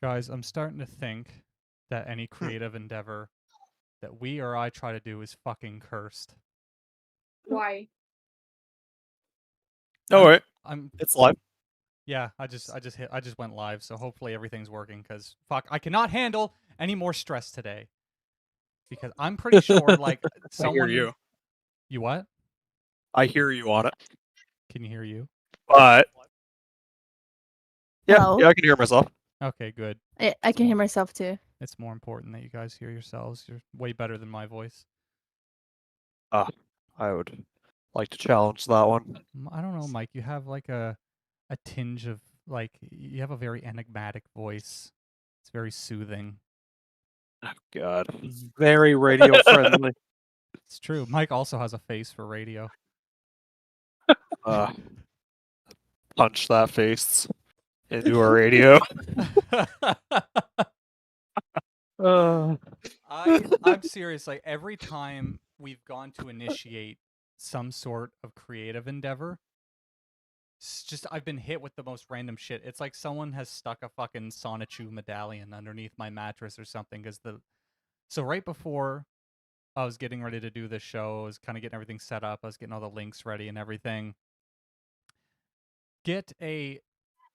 Guys, I'm starting to think that any creative endeavor that we or I try to do is fucking cursed. Why? Oh I'm wait, I'm it's live. yeah, I just went live, so hopefully everything's working cuz fuck, I cannot handle any more stress today. Because I'm pretty sure like I hear someone you. you what? I hear you on it. Can you hear you? But yeah, Hello? I can hear myself. Okay, good. I can hear myself too. It's more important that you guys hear yourselves. You're way better than my voice. I would like to challenge that one. I don't know, Mike, you have like a tinge of like you have a very enigmatic voice. It's very soothing. Oh God, very radio friendly. It's true. Mike also has a face for radio. Uh, punch that face into a radio. Uh, I'm serious. Like every time we've gone to initiate some sort of creative endeavor, it's just I've been hit with the most random shit. It's like someone has stuck a fucking Sonichu medallion underneath my mattress or something. So right before I was getting ready to do this show, I was kind of getting everything set up. I was getting all the links ready and everything. Get a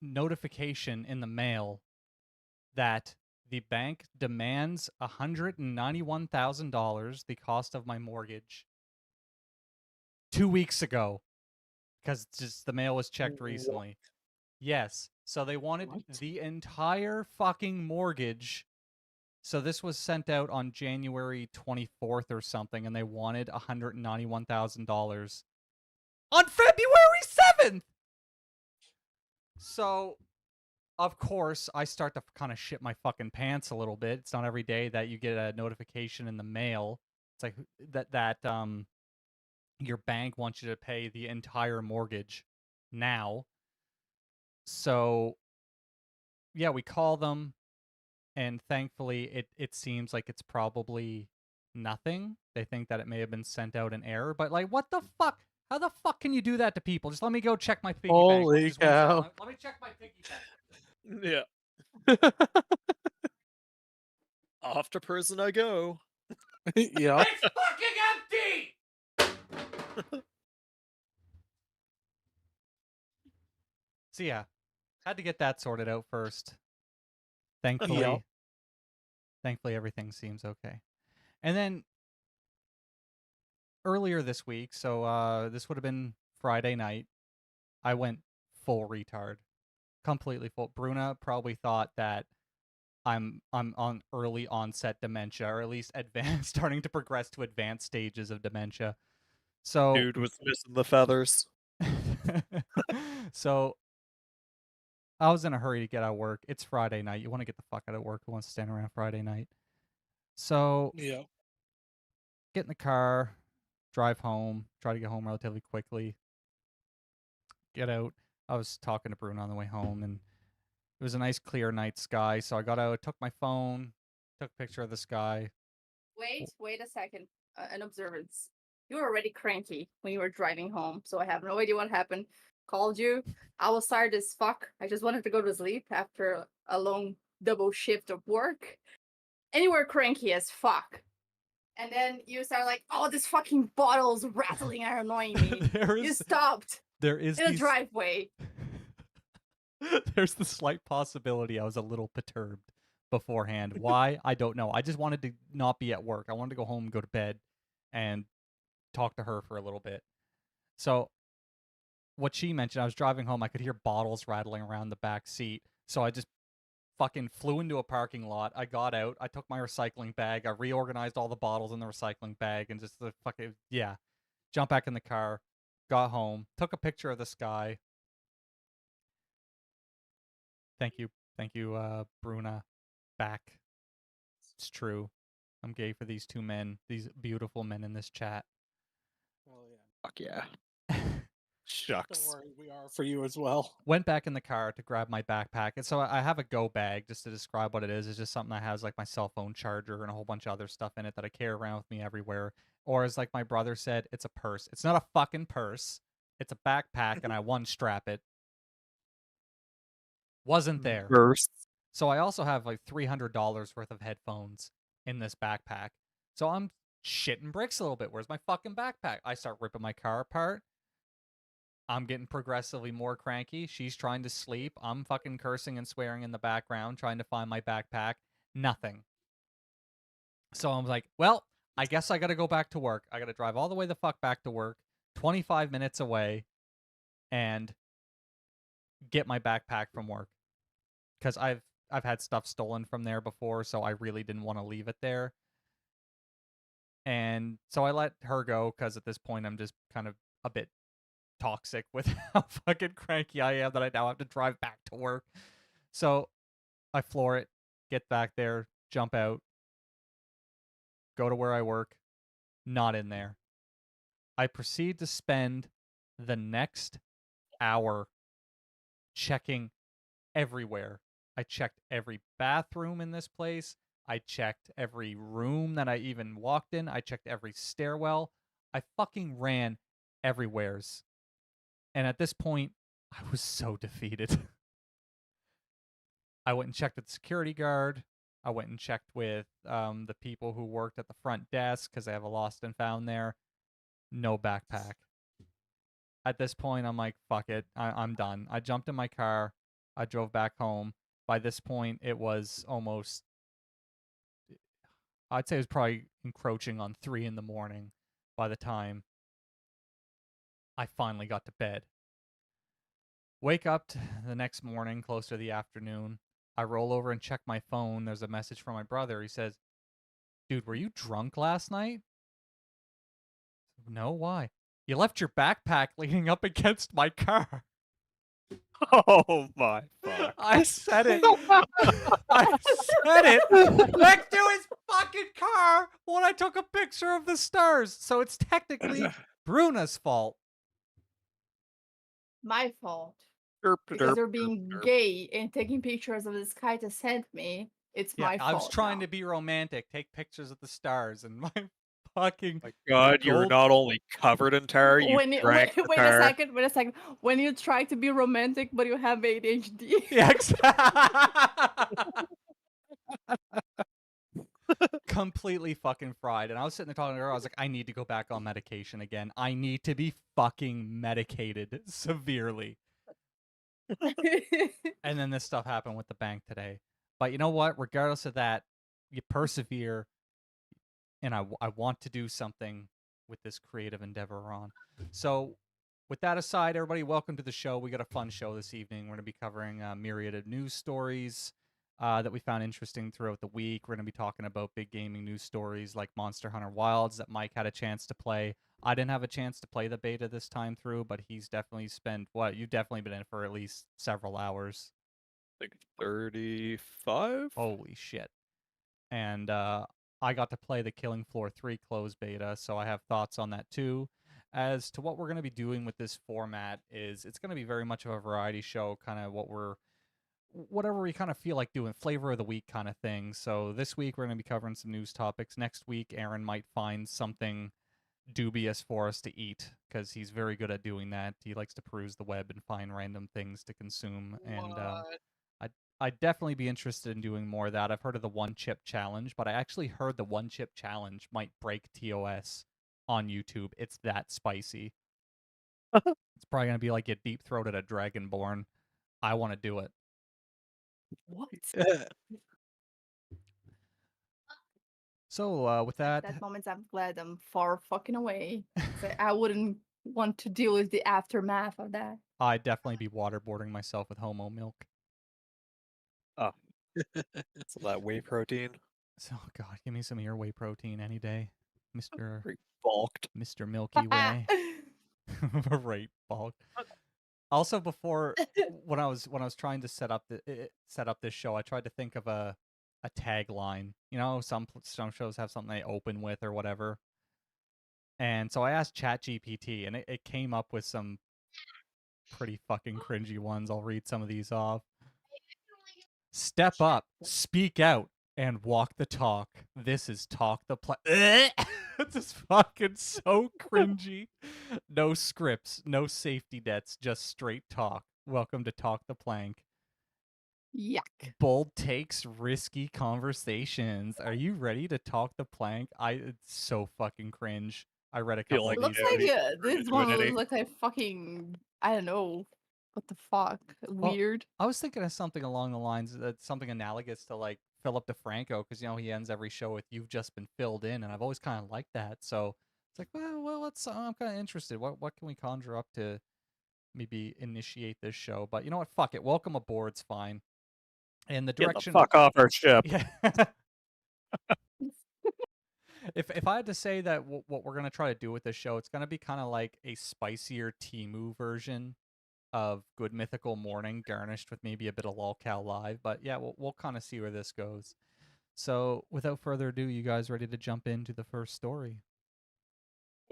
notification in the mail that the bank demands $191,000, the cost of my mortgage, 2 weeks ago, because just the mail was checked recently. Yes, so they wanted What? the entire fucking mortgage. So this was sent out on January 24th or something, and they wanted $191,000 on February 7th. So of course, I start to kind of shit my fucking pants a little bit. It's not every day that you get a notification in the mail. It's like that your bank wants you to pay the entire mortgage now. So yeah, we call them, and thankfully it seems like it's probably nothing. They think that it may have been sent out in error, but like, what the fuck? How the fuck can you do that to people? Just let me go check my piggy bank. Holy Just 1 second. cow! Let me check my piggy bank. Yeah. Off to prison I go. Yeah. It's fucking empty. So yeah, had to get that sorted out first. Thankfully, thankfully everything seems okay. And then earlier this week, so this would have been Friday night, I went full retard, completely full. Bruna probably thought that I'm on early onset dementia, or at least advanced, starting to progress to advanced stages of dementia. So, Dude was missing the feathers. so I was in a hurry to get out of work. It's Friday night. You want to get the fuck out of work. Who wants to stand around Friday night? So Yeah. get in the car, drive home, try to get home relatively quickly, get out. I was talking to Bruno on the way home, and it was a nice clear night sky. So I got out, took my phone, took a picture of the sky. Wait a second. An observance. You were already cranky when you were driving home, so I have no idea what happened. Called you. I was tired as fuck. I just wanted to go to sleep after a long double shift of work. And you were cranky as fuck. And then you started like, oh, this fucking bottle's rattling and annoying me. You stopped there is in the driveway. There's the slight possibility I was a little perturbed beforehand. Why? I don't know. I just wanted to not be at work. I wanted to go home and go to bed and talk to her for a little bit. So what she mentioned, I was driving home, I could hear bottles rattling around the back seat. So I just fucking flew into a parking lot. I got out, I took my recycling bag, I reorganized all the bottles in the recycling bag, and just the fucking, yeah, jump back in the car, got home, took a picture of the sky. Thank you, Bruna. Back. It's true. I'm gay for these two men, these beautiful men in this chat. Well, yeah. Fuck yeah. Don't Shucks. worry, we are for you as well. Went back in the car to grab my backpack. And so I have a go bag, just to describe what it is. It's just something that has like my cell phone charger and a whole bunch of other stuff in it that I carry around with me everywhere. Or as like my brother said, it's a purse. It's not a fucking purse. It's a backpack and I one strap it. Wasn't there. Burst. So I also have like $300 worth of headphones in this backpack. So I'm shitting bricks a little bit. Where's my fucking backpack? I start ripping my car apart. I'm getting progressively more cranky. She's trying to sleep. I'm fucking cursing and swearing in the background, trying to find my backpack. Nothing. So I'm like, well, I guess I gotta go back to work. I gotta drive all the way the fuck back to work, 25 minutes away, and get my backpack from work. Because I've had stuff stolen from there before, so I really didn't want to leave it there. And so I let her go because at this point I'm just kind of a bit toxic with how fucking cranky I am that I now have to drive back to work. So I floor it, get back there, jump out, go to where I work, not in there. I proceed to spend the next hour checking everywhere. I checked every bathroom in this place. I checked every room that I even walked in. I checked every stairwell. I fucking ran everywheres. And at this point, I was so defeated. I went and checked with the security guard. I went and checked with the people who worked at the front desk because they have a lost and found there. No backpack. At this point, I'm like, fuck it. I'm done. I jumped in my car. I drove back home. By this point, it was almost, I'd say it was probably encroaching on 3 in the morning by the time I finally got to bed. Wake up the next morning, close to the afternoon. I roll over and check my phone. There's a message from my brother. He says, dude, were you drunk last night? No, why? You left your backpack leaning up against my car. Oh my fuck. I said it. I said it next to his fucking car when I took a picture of the stars. So it's technically Bruna's fault. My fault. Derp, Because derp, you're derp, being derp. gay and taking pictures of the sky to send me. It's Yeah, my fault. I was trying now. to be romantic, take pictures of the stars, and my fucking My God, you're gold- not only covered in tar, you When drank the wait tar. wait a second. When you try to be romantic but you have ADHD. Yeah, exactly. Completely fucking fried. And I was sitting there talking to her. I was like, I need to go back on medication again. I need to be fucking medicated severely. And then this stuff happened with the bank today. But you know what? Regardless of that, you persevere. And I want to do something with this creative endeavor we're on. So, with that aside, everybody, welcome to the show. We got a fun show this evening. We're going to be covering a myriad of news stories that we found interesting throughout the week. We're going to be talking about big gaming news stories like Monster Hunter Wilds that Mike had a chance to play. I didn't have a chance to play the beta this time through, but he's definitely spent, you've definitely been in for at least several hours. I think 35? Holy shit. And I got to play the Killing Floor 3 closed beta, so I have thoughts on that too. As to what we're going to be doing with this format is it's going to be very much of a variety show, kind of whatever we kind of feel like doing, flavor of the week kind of thing. So this week we're going to be covering some news topics. Next week Aaron might find something dubious for us to eat because he's very good at doing that. He likes to peruse the web and find random things to consume. And I'd definitely be interested in doing more of that. I've heard of the one chip challenge, but I actually heard the one chip challenge might break TOS on YouTube. It's that spicy. It's probably gonna be like get deep throated a Dragonborn. I want to do it. What? So with At that, that moment, I'm glad I'm far fucking away. I wouldn't want to deal with the aftermath of that. I'd definitely be waterboarding myself with homo milk. Oh. So that whey protein. So God, give me some of your whey protein any day, Mister Very bulked. Mister Milky Way. Right, bulk. Also, before when I was trying to set up this show, I tried to think of a tagline. You know, some shows have something they open with or whatever. And so I asked ChatGPT, and it came up with some pretty fucking cringy ones. I'll read some of these off. Step up, speak out, and walk the talk. This is Talk the Plank. It's just fucking so cringy. No scripts, no safety nets, just straight talk. Welcome to Talk the Plank. Yuck. Bold takes, risky conversations. Are you ready to talk the plank? It's so fucking cringe. I read a Feel couple like of Looks these. Yeah, like we- this doing one any. looks like fucking, I don't know, what the fuck, Well, weird. I was thinking of something along the lines of something analogous to like Philip DeFranco, because he ends every show with "You've just been filled in," and I've always kind of liked that. So it's like, well, let's. I'm kind of interested. What can we conjure up to maybe initiate this show? But you know what? Fuck it. Welcome aboard's fine. And the Get the direction. fuck off our ship. Yeah. If I had to say that what we're gonna try to do with this show, it's gonna be kind of like a spicier Timu version of Good Mythical Morning, garnished with maybe a bit of Lolcal Live. But yeah, we'll kind of see where this goes. So without further ado, you guys ready to jump into the first story?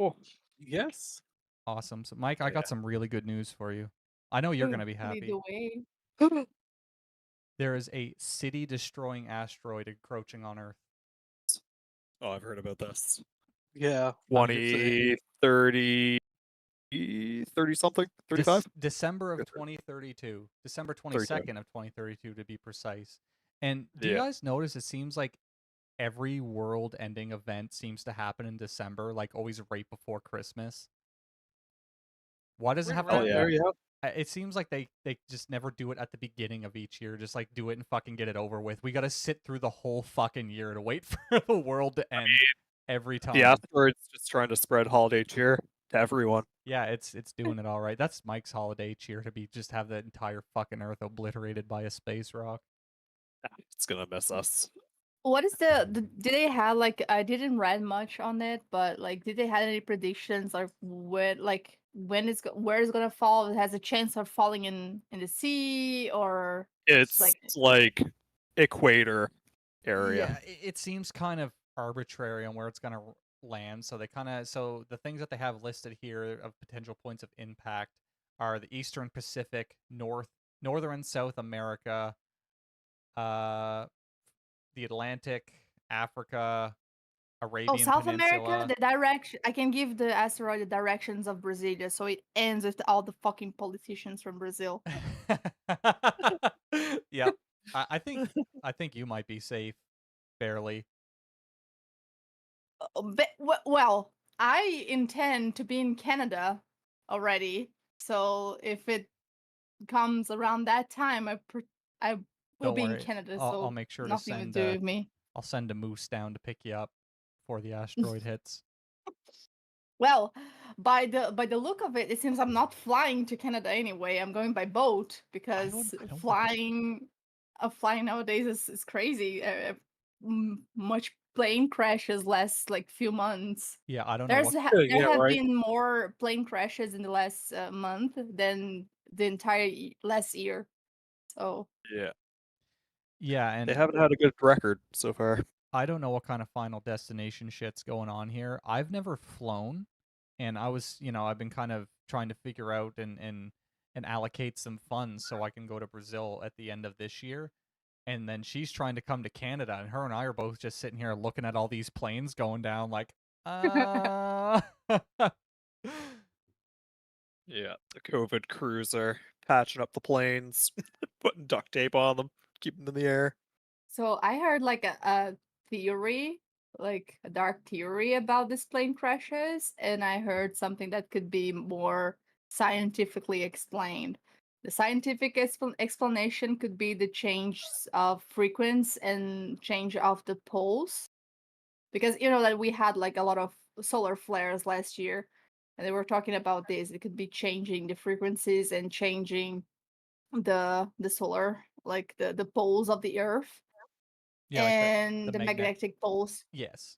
Oh, yes. Awesome. So Mike, Oh, I got yeah. some really good news for you. I know you're gonna be Lead happy. the way. There is a city-destroying asteroid encroaching on Earth. Oh, I've heard about this. Yeah. 20, 30, 30 something? 35? December of Good. 2032. December 32. 22nd of 2032 to be precise. And do you Yeah. guys notice it seems like every world-ending event seems to happen in December, like always right before Christmas? Why does it have Oh, to? yeah. There you go. It seems like they just never do it at the beginning of each year. Just like do it and fucking get it over with. We got to sit through the whole fucking year to wait for the world to end every time. The asteroid's just trying to spread holiday cheer to everyone. Yeah, it's doing it all right. That's Mike's holiday cheer to be just have the entire fucking Earth obliterated by a space rock. It's gonna miss us. What is did they have, like, I didn't read much on it, but like, did they have any predictions of when where it's gonna fall? It has a chance of falling in the sea, or It's like, like equator Yeah, area. it seems kind of arbitrary on where it's gonna land. So the things that they have listed here of potential points of impact are the Eastern Pacific, Northern and South America, uh, the Atlantic, Africa, oh, Arabian South America, Peninsula. the direction. I can give the asteroid the directions of Brasilia, so it ends with all the fucking politicians from Brazil. Yep. I think you might be safe, barely. Well, I intend to be in Canada already, so if it comes around that time, I will Don't be in worry. Canada, I'll so make sure to nothing to send do with me. I'll send a moose down to pick you up before the asteroid hits. Well, by the look of it, it seems I'm not flying to Canada anyway. I'm going by boat because I don't flying nowadays is crazy. Much plane crashes last like few months. Yeah, I don't know what There Yeah, have right. been more plane crashes in the last month than the entire last year. So Yeah. Yeah, They and haven't had a good record so far. I don't know what kind of final destination shit's going on here. I've never flown, and I've been kind of trying to figure out and allocate some funds so I can go to Brazil at the end of this year. And then she's trying to come to Canada, and her and I are both just sitting here looking at all these planes going down like, Yeah. The COVID cruiser patching up the planes, putting duct tape on them, keeping them in the air. So I heard like a theory, like a dark theory about these plane crashes, and I heard something that could be more scientifically explained. The scientific explanation could be the change of frequency and change of the poles, because you know that we had like a lot of solar flares last year, and they were talking about this. It could be changing the frequencies and changing the solar, like the poles of the Earth yeah, like the and the magnet. magnetic poles. Yes,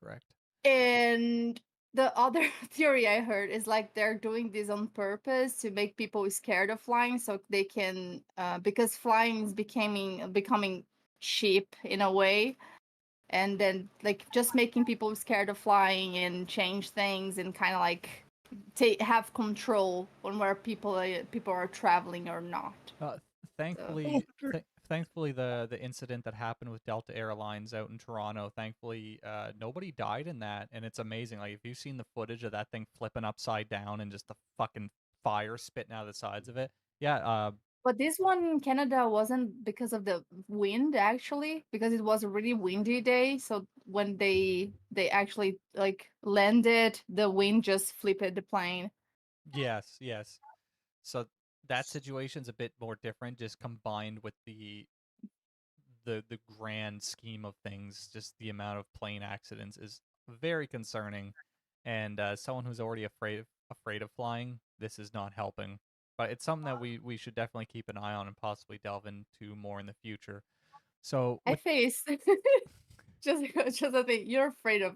correct. And the other theory I heard is like they're doing this on purpose to make people scared of flying, so they can because flying is becoming cheap in a way, and then like just making people scared of flying and change things and kind of like have control on where people are traveling or not. Uh, So thankfully, the incident that happened with Delta Airlines out in Toronto, thankfully, nobody died in that, and it's amazing. Like, if you've seen the footage of that thing flipping upside down and just the fucking fire spitting out of the sides of it, yeah, But this one in Canada wasn't because of the wind, actually, because it was a really windy day. So when they actually like landed, the wind just flipped the plane. Yes, yes. So that situation's a bit more different, just combined with the grand scheme of things. Just the amount of plane accidents is very concerning, and someone who's already afraid of flying, this is not helping. But it's something that we should definitely keep an eye on and possibly delve into more in the future. So I with faced just a thing. You're afraid of,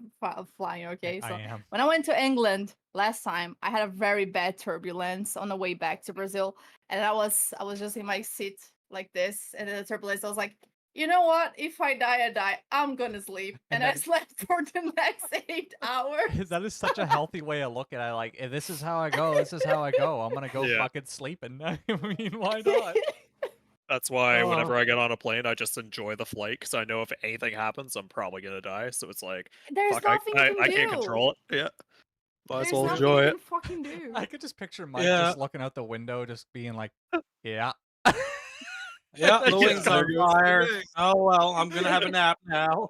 flying, okay? I So am. when I went to England last time, I had a very bad turbulence on the way back to Brazil, and I was just in my seat like this, and then the turbulence. I was like, you know what? If I die, I die. I'm gonna sleep, And and I that slept for the next 8 hours. that is such a healthy way of looking at it. Like, "Eh, this is how I go. This is how I go. I'm gonna go Yeah. fucking sleeping. I mean, why not? That's why Oh. whenever I get on a plane, I just enjoy the flight because I know if anything happens, I'm probably gonna die. So it's like, There's fuck, nothing you can I can't do. control it. Yeah, might as There's well nothing you enjoy it. can fucking do. I could just picture Mike Yeah. just looking out the window, just being like, "Yeah." Yeah, the Yeah, wing's there on goes the fire. wing. Oh well, I'm gonna have a nap now.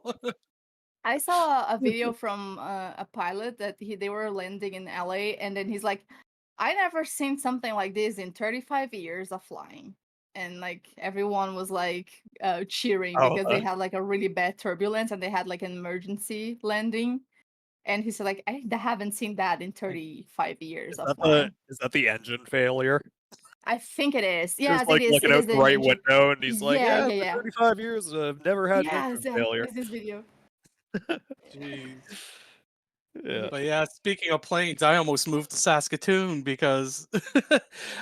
I saw a video from a pilot that they were landing in LA, and then he's like, "I never seen something like this in 35 years of flying," and like everyone was like cheering Oh, because they had like a really bad turbulence and they had like an emergency landing, and he said like, "I haven't seen that in 35 years of flying." is that the engine failure? I think it is. He was Yes, it like is. looking It out is the the right engine. window, and he's like, Yeah, "Yeah, yeah, for yeah. 35 years, I've never had an Yes, engine yeah. failure." There's this video. Jeez. Yeah. But yeah, speaking of planes, I almost moved to Saskatoon because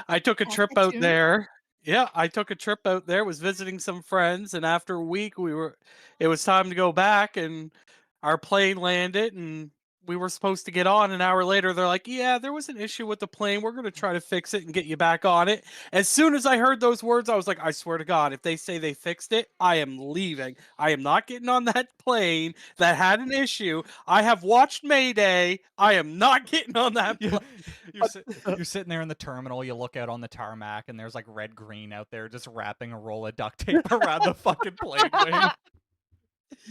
I took a trip out Saskatoon. there. Yeah, I took a trip out there, was visiting some friends, and after a week it was time to go back and our plane landed and we were supposed to get on an hour later. They're like, "Yeah, there was an issue with the plane. We're going to try to fix it and get you back on it." As soon as I heard those words, I was like, "I swear to God, if they say they fixed it, I am leaving. I am not getting on that plane that had an issue. I have watched Mayday. I am not getting on that You, plane." you're sit, you're sitting there in the terminal. You look out on the tarmac, and there's like red green out there, just wrapping a roll of duct tape around the fucking plane wing.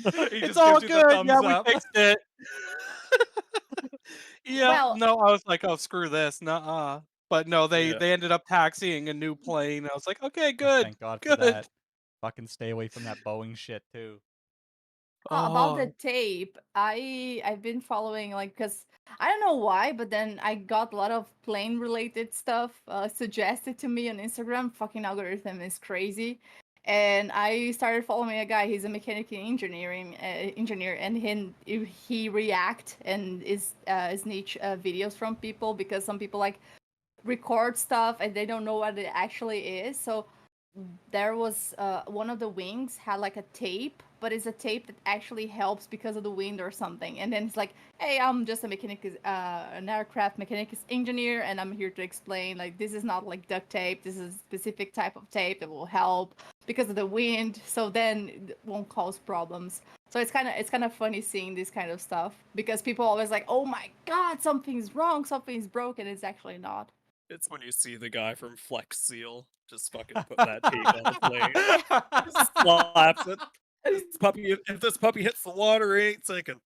He It's just all gives you the good. Yeah, thumbs we up. fixed it. Yeah, Well, no, I was like, "Oh, screw this." Nuh-uh. But no, Yeah. they ended up taxiing a new plane. I was like, "Okay, Oh, good. thank God for Good." that. Fucking stay away from that Boeing shit too. about the Oh, tape, I've been following like because I don't know why, but then I got a lot of plane related stuff suggested to me on Instagram. Fucking algorithm is crazy, and I started following a guy. He's a mechanical engineering engineer, and he react and is niche videos from people because some people like record stuff and they don't know what it actually is. So there was one of the wings had like a tape, but it's a tape that actually helps because of the wind or something. And then it's like, hey, I'm just a an aircraft mechanics engineer, and I'm here to explain like this is not like duct tape. This is a specific type of tape that will help because of the wind. So then it won't cause problems. So it's kind of funny seeing this kind of stuff because people always like, oh my god, something's wrong, something's broken. It's actually not. It's when you see the guy from Flex Seal just fucking putting that tape on the plane, slaps it. If this puppy hits the water, it ain't sinking.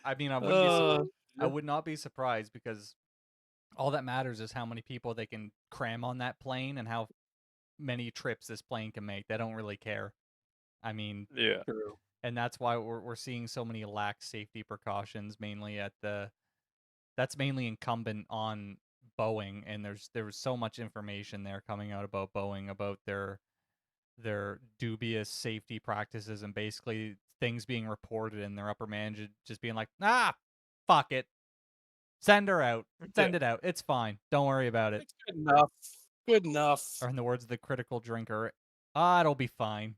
I mean, Uh, I would not be surprised because all that matters is how many people they can cram on that plane and how many trips this plane can make. They don't really care. I mean, yeah. true. and that's why we're seeing so many lax safety precautions, mainly at the that's mainly incumbent on Boeing, and there was so much information there coming out about Boeing about their dubious safety practices and basically things being reported and their upper management just being like, fuck it, send her out, Yeah. send it out, it's fine, don't worry about it. It's good enough. Good enough. Or in the words of the critical drinker, it'll be fine,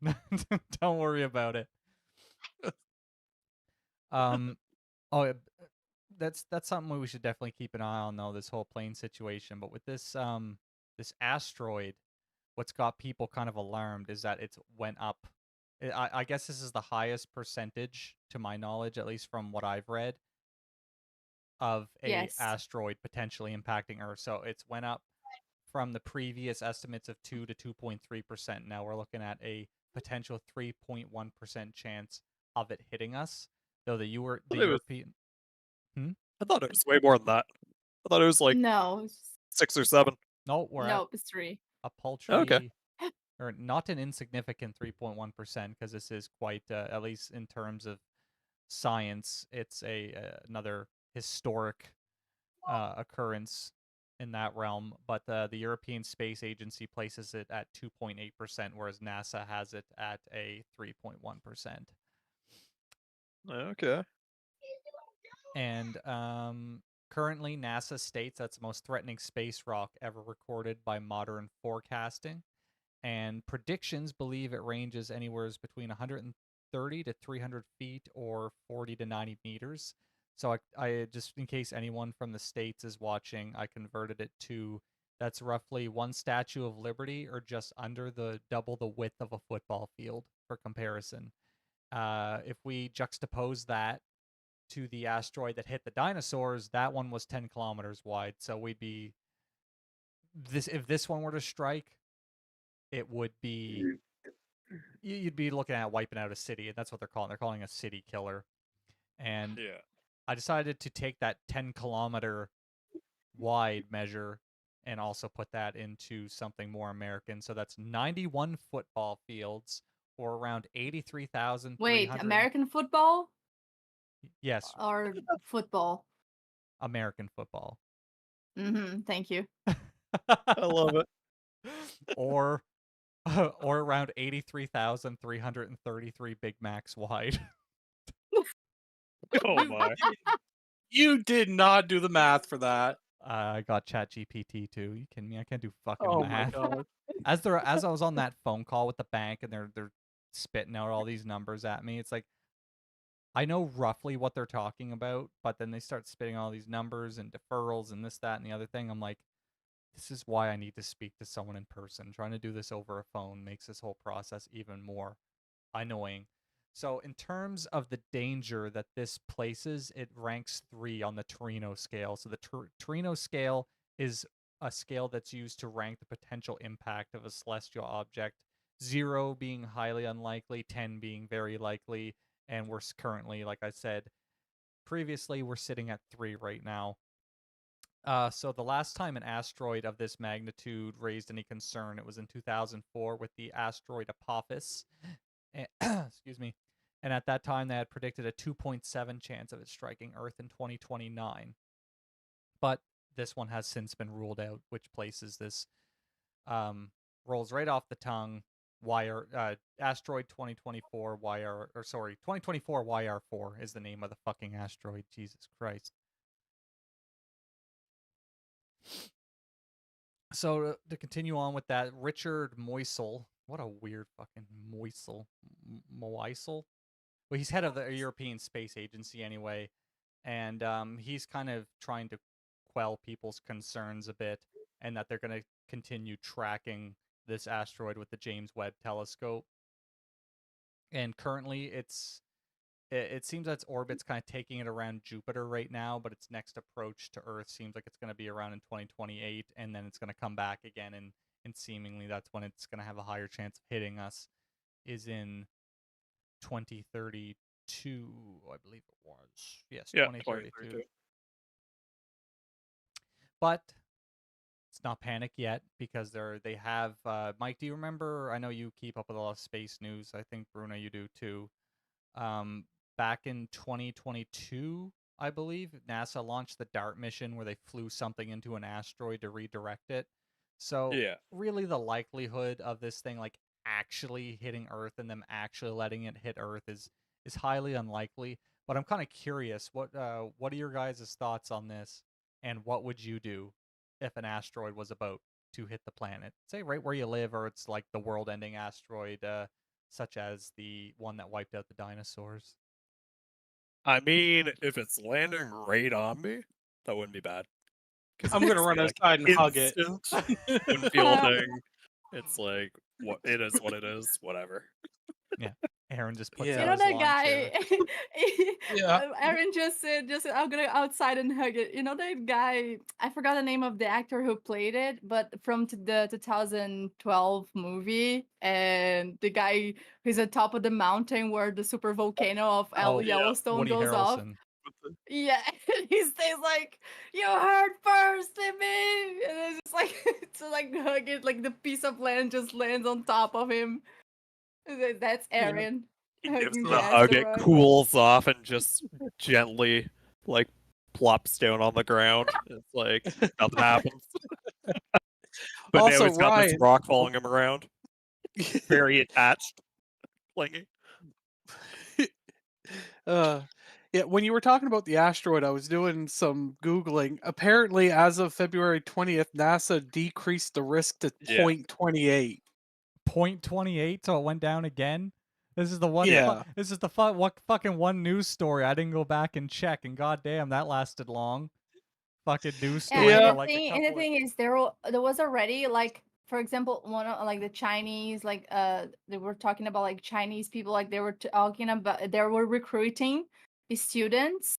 don't worry about it. Um, oh, that's something we should definitely keep an eye on though. This whole plane situation, but with this asteroid, what's got people kind of alarmed is that it's went up. I guess this is the highest percentage, to my knowledge, at least from what I've read, of a Yes. asteroid potentially impacting Earth. So it's went up from the previous estimates of 2 to 2.3%. Now we're looking at a potential 3.1% chance of it hitting us. Though the European I thought it was way more than that. I thought it was like No, 6 or 7. no, we're at no, it's 3. a Okay. paltry or not an insignificant 3.1% because this is quite at least in terms of science, it's another historic occurrence in that realm. But the European Space Agency places it at 2.8%, whereas NASA has it at a 3.1%. Okay. And currently, NASA states that's the most threatening space rock ever recorded by modern forecasting. And predictions believe it ranges anywhere between 130 to 300 feet or 40 to 90 meters. So I just, in case anyone from the States is watching, I converted it to that's roughly one Statue of Liberty or just under double the width of a football field for comparison. If we juxtapose that to the asteroid that hit the dinosaurs, that one was 10 kilometers wide. So we'd be if this one were to strike, it would be you'd be looking at wiping out a city, and that's what they're calling. They're calling a city killer. And Yeah. I decided to take that 10-kilometer wide measure and also put that into something more American. So that's 91 football fields or around 83,300. Wait, American football Yes, or football? American football. Thank you. I love it. or around 83,333 Big Macs wide. Oh my. You did not do the math for that. I got ChatGPT too. You kidding me? I can't do fucking Oh my math. god. As I was on that phone call with the bank and they're spitting out all these numbers at me, it's like I know roughly what they're talking about, but then they start spitting all these numbers and deferrals and this, that, and the other thing. I'm like, this is why I need to speak to someone in person. Trying to do this over a phone makes this whole process even more annoying. So, in terms of the danger that this places, it ranks 3 on the Torino scale. So, the Torino scale is a scale that's used to rank the potential impact of a celestial object, 0 being highly unlikely, 10 being very likely. And we're currently, like I said previously, we're sitting at 3 right now. So the last time an asteroid of this magnitude raised any concern, it was in 2004 with the asteroid Apophis. Excuse me. And at that time, they had predicted a 2.7 chance of it striking Earth in 2029. But this one has since been ruled out, which places this rolls right off the tongue. Asteroid 2024 2024 YR4 is the name of the fucking asteroid. Jesus Christ. So to continue on with that, Richard Moisel, what a weird fucking Moisel. Well, he's head of the European Space Agency anyway, and he's kind of trying to quell people's concerns a bit, and that they're going to continue tracking this asteroid with the James Webb Telescope. And currently, it seems that its orbit's kind of taking it around Jupiter right now, but its next approach to Earth seems like it's going to be around in 2028, and then it's going to come back again, and seemingly that's when it's going to have a higher chance of hitting us, is in 2032, I believe it was. Yes, Yeah, 2032. But let's not panic yet because they have Mike, do you remember? I know you keep up with a lot of space news. I think Bruno, you do too. Back in 2022, I believe, NASA launched the DART mission where they flew something into an asteroid to redirect it. So Yeah. really the likelihood of this thing like actually hitting Earth and them actually letting it hit Earth is highly unlikely. But I'm kind of curious, what are your guys' thoughts on this? And what would you do if an asteroid was about to hit the planet? Say right where you live, or it's like the world-ending asteroid, such as the one that wiped out the dinosaurs. I mean, if it's landing right on me, that wouldn't be bad. I'm gonna run outside and hug it. When fielding, it's like it is what it is. Whatever. Yeah, Aaron just puts Yeah. You out know his that lawn guy? chair. Yeah. Aaron just said, just I'm gonna go outside and hug it. You know that guy? I forgot the name of the actor who played it, but from the 2012 movie, and the guy who's at top of the mountain where the super volcano of Oh, Yellowstone Woody goes off. Harrelson. Yeah, and he stays like, "You heard first, Timmy," and it's just like to like hug it, like the piece of land just lands on top of him. That's Yeah. Aaron He gives hugging it the a hug, it asteroid. cools off, and just gently, like, plops down on the ground. It's like nothing happens. But now Also, he's got this Ryan. rock following him around. Very attached. Clingy. uh, yeah, when you were talking about the asteroid, I was doing some Googling. Apparently, as of February 20th, NASA decreased the risk to Yeah. 0.28. 0.28, so it went down again. This is the one. Yeah. This is the what fucking one news story. I didn't go back and check, and goddamn, that lasted long. Fucking news Yeah, story and Yeah. for like a the couple. thing is, there was already like, for example, one of like the Chinese, like they were talking about like Chinese people, like they were talking about they were recruiting the students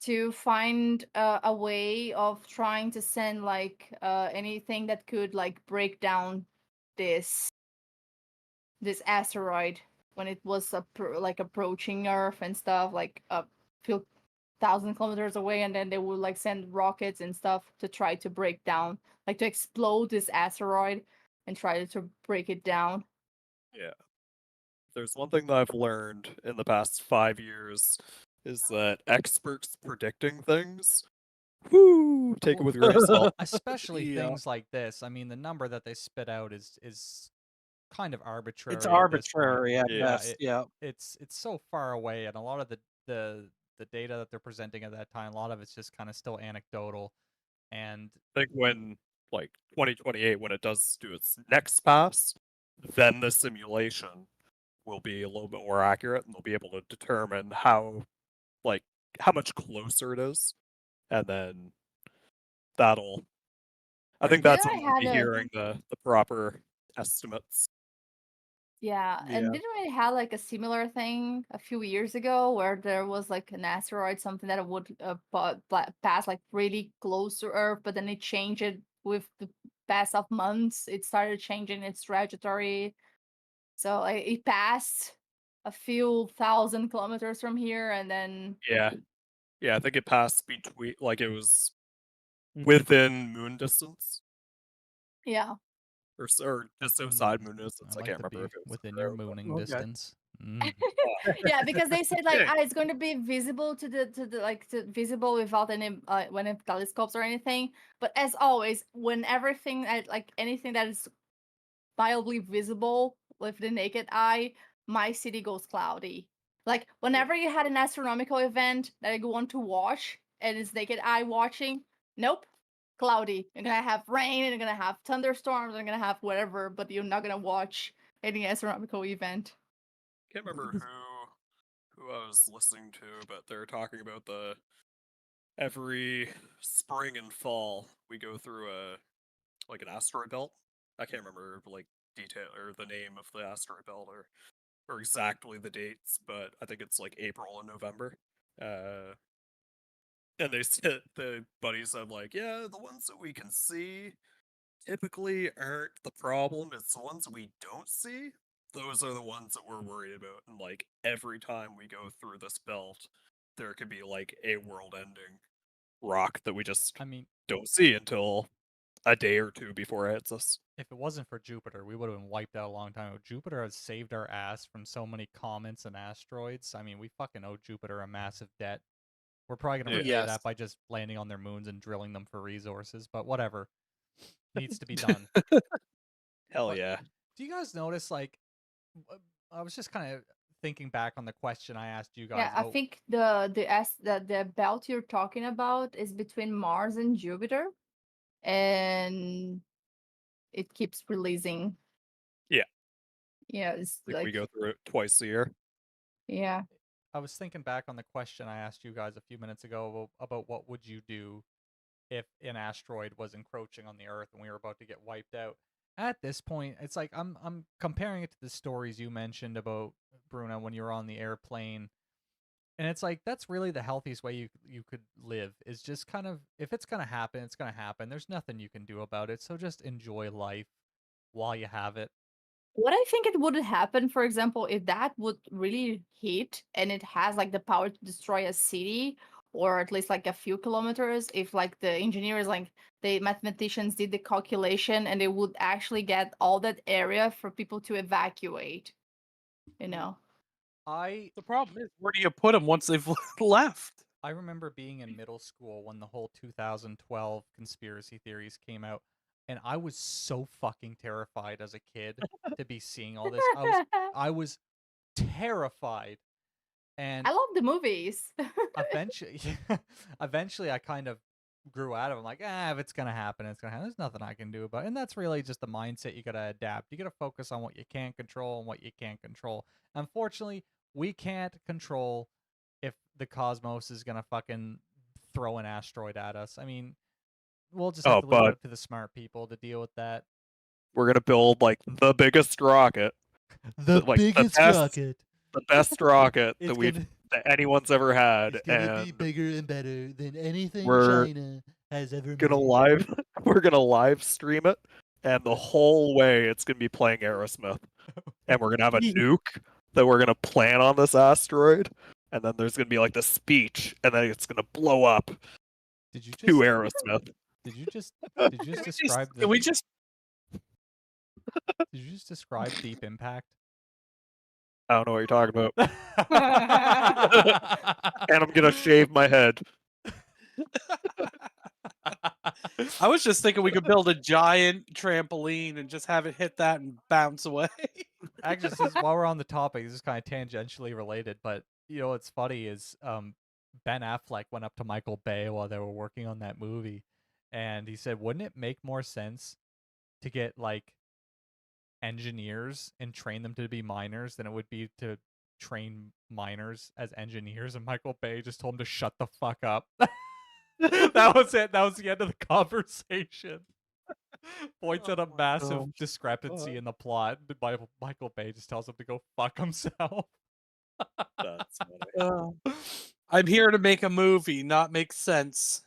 to find a way of trying to send like anything that could like break down this asteroid when it was like approaching Earth and stuff, like a few thousand kilometers away, and then they would like send rockets and stuff to try to break down, like to explode this asteroid and try to break it down. Yeah. There's one thing that I've learned in the past 5 years is that experts predicting things, whoo, take it with a grain of salt. Especially Yeah. things like this. I mean, the number that they spit out is kind of arbitrary. It's at this point. arbitrary at Yeah. best. Yeah. It's so far away, and a lot of the data that they're presenting at that time, a lot of it's just kind of still anecdotal. And I think when, like, 2028, when it does do its next pass, then the simulation will be a little bit more accurate, and they'll be able to determine how much closer it is, and then that'll. I think Didn't that's when I we'll had be a hearing the proper estimates. Yeah, and Yeah. didn't we have like a similar thing a few years ago where there was like an asteroid, something that would pass like really close to Earth, but then it changed it with the pass of months. It started changing its trajectory, so it passed a few thousand kilometers from here, and then Yeah, I think it passed between, like, it was within moon distance, yeah, or just outside moon distance. I I like can't to remember be if it was within in your or out, but mooning Okay. distance. Mm. yeah, because they said like Yeah. it's going to be visible to the like visible without any when it telescopes or anything. But as always, when everything like anything that is mildly visible with the naked eye, my city goes cloudy. Like whenever you had an astronomical event that I want to watch and it's naked eye watching, nope, cloudy. You're gonna have rain and you're gonna have thunderstorms and you're gonna have whatever, but you're not gonna watch any astronomical event. Can't remember who I was listening to, but they're talking about the every spring and fall we go through an asteroid belt. I can't remember like detail or the name of the asteroid belt or exactly the dates, but I think it's like April and November. And they said, the buddies said, like, yeah, the ones that we can see typically aren't the problem. It's the ones we don't see. Those are the ones that we're worried about. And like every time we go through this belt, there could be like a world-ending rock that we just I mean, don't see until a day or two before it hits us. if it wasn't for Jupiter, we would have been wiped out a long time ago. Jupiter has saved our ass from so many comets and asteroids. I mean, we fucking owe Jupiter a massive debt. We're probably gonna Yeah. repay Yes. that by just landing on their moons and drilling them for resources, but whatever. Needs to be done. Hell But yeah. do you guys notice, like, I was just kind of thinking back on the question I asked you guys Yeah, I about. think the belt you're talking about is between Mars and Jupiter, and it keeps releasing. Yeah. Yeah, it's Like we like go through it twice a year. yeah. I was thinking back on the question I asked you guys a few minutes ago about what would you do if an asteroid was encroaching on the Earth and we were about to get wiped out. at this point, it's like I'm comparing it to the stories you mentioned about Bruno when you were on the airplane, and it's like that's really the healthiest way you could live is just kind of if it's gonna happen, it's gonna happen. There's nothing you can do about it, so just enjoy life while you have it. What I think it would happen, for example, if that would really hit and it has like the power to destroy a city or at least like a few kilometers, if like the engineers, like the mathematicians did the calculation and they would actually get all that area for people to evacuate, you know? I The problem is, where do you put them once they've left? I remember being in middle school when the whole 2012 conspiracy theories came out, and I was so fucking terrified as a kid to be seeing all this. I was terrified, I and love the movies. eventually, eventually, I kind of grew out of. It. I'm like, if it's gonna happen, it's gonna happen. There's nothing I can do about it. And that's really just the mindset you gotta adapt. You gotta focus on what you can control and what you can't control. Unfortunately, we can't control if the cosmos is gonna fucking throw an asteroid at us. I mean, we'll just have Oh, to leave it but up to the smart people to deal with that. we're gonna build like the biggest rocket, The like biggest rocket. the best rocket It's gonna that anyone's ever had, it's gonna be and bigger and better than anything we're China has ever gonna made. live we're gonna live stream it, and the whole way it's gonna be playing Aerosmith, and we're gonna have a nuke that we're gonna plant on this asteroid, and then there's gonna be like the speech, and then it's gonna blow up Did you to just Aerosmith. did you just did you just Can describe can we just did you just describe Deep Impact? I don't know what you're talking about, and I'm gonna shave my head. I was just thinking we could build a giant trampoline and just have it hit that and bounce away. Actually, since while we're on the topic, this is kind of tangentially related, but you know what's funny is Ben Affleck went up to Michael Bay while they were working on that movie, and he said, "Wouldn't it make more sense to get like engineers and train them to be miners than it would be to train miners as engineers?" And Michael Bay just told him to shut the fuck up. That was it. That was the end of the conversation. Points at a Oh my massive gosh. discrepancy in the plot. Michael Bay just tells him to go fuck himself. That's funny. I'm here to make a movie, not make sense.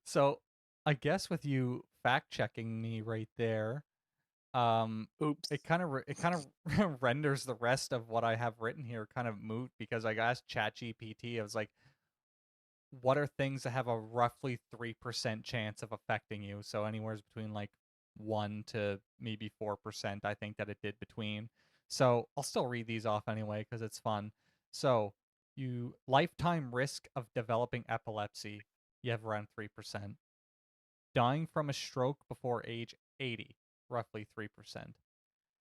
So, I guess with you fact checking me right there, Oops. it kind of renders the rest of what I have written here kind of moot because I asked ChatGPT. I was like, what are things that have a roughly 3% chance of affecting you? So anywhere between like 1 to maybe 4%, I think that it did between. So I'll still read these off anyway because it's fun. So you lifetime risk of developing epilepsy, you have around 3%. Dying from a stroke before age 80, roughly 3%.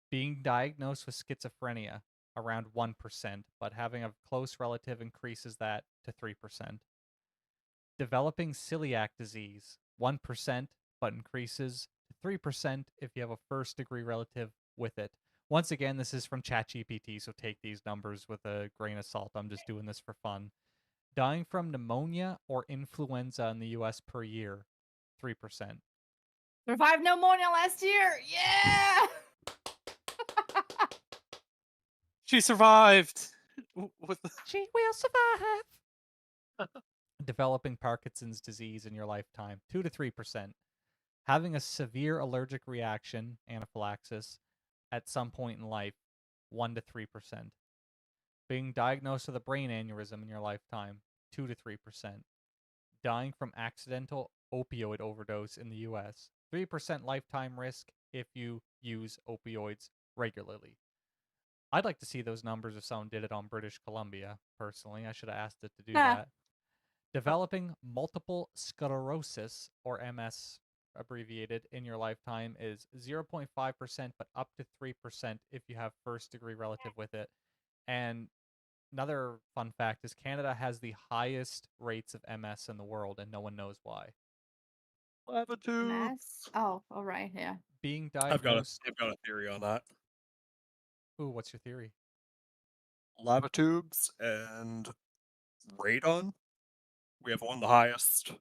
Being diagnosed with schizophrenia, around 1%, but having a close relative increases that to 3%. Developing celiac disease, 1%, but increases to 3% if you have a first degree relative with it. Once again, this is from ChatGPT, so take these numbers with a grain of salt. I'm just doing this for fun. Dying from pneumonia or influenza in the US per year, 3%. Survived pneumonia last year. Yeah. She survived. With She will survive. Developing Parkinson's disease in your lifetime, 2 to 3%. Having a severe allergic reaction, anaphylaxis, at some point in life, 1 to 3%. Being diagnosed with a brain aneurysm in your lifetime, 2 to 3%. Dying from accidental opioid overdose in the US, 3% lifetime risk if you use opioids regularly. I'd like to see those numbers if someone did it on British Columbia, personally. I should have asked it to do Nah. that. Developing multiple sclerosis, or MS abbreviated, in your lifetime is 0.5%, but up to 3% if you have first degree relative with it. And another fun fact is Canada has the highest rates of MS in the world, and no one knows why. Lava tube. Mass. Oh, all right. Yeah. Being I've got diagnosed. a theory on that. Ooh, what's your theory? Lava tubes and radon. We have one of the highest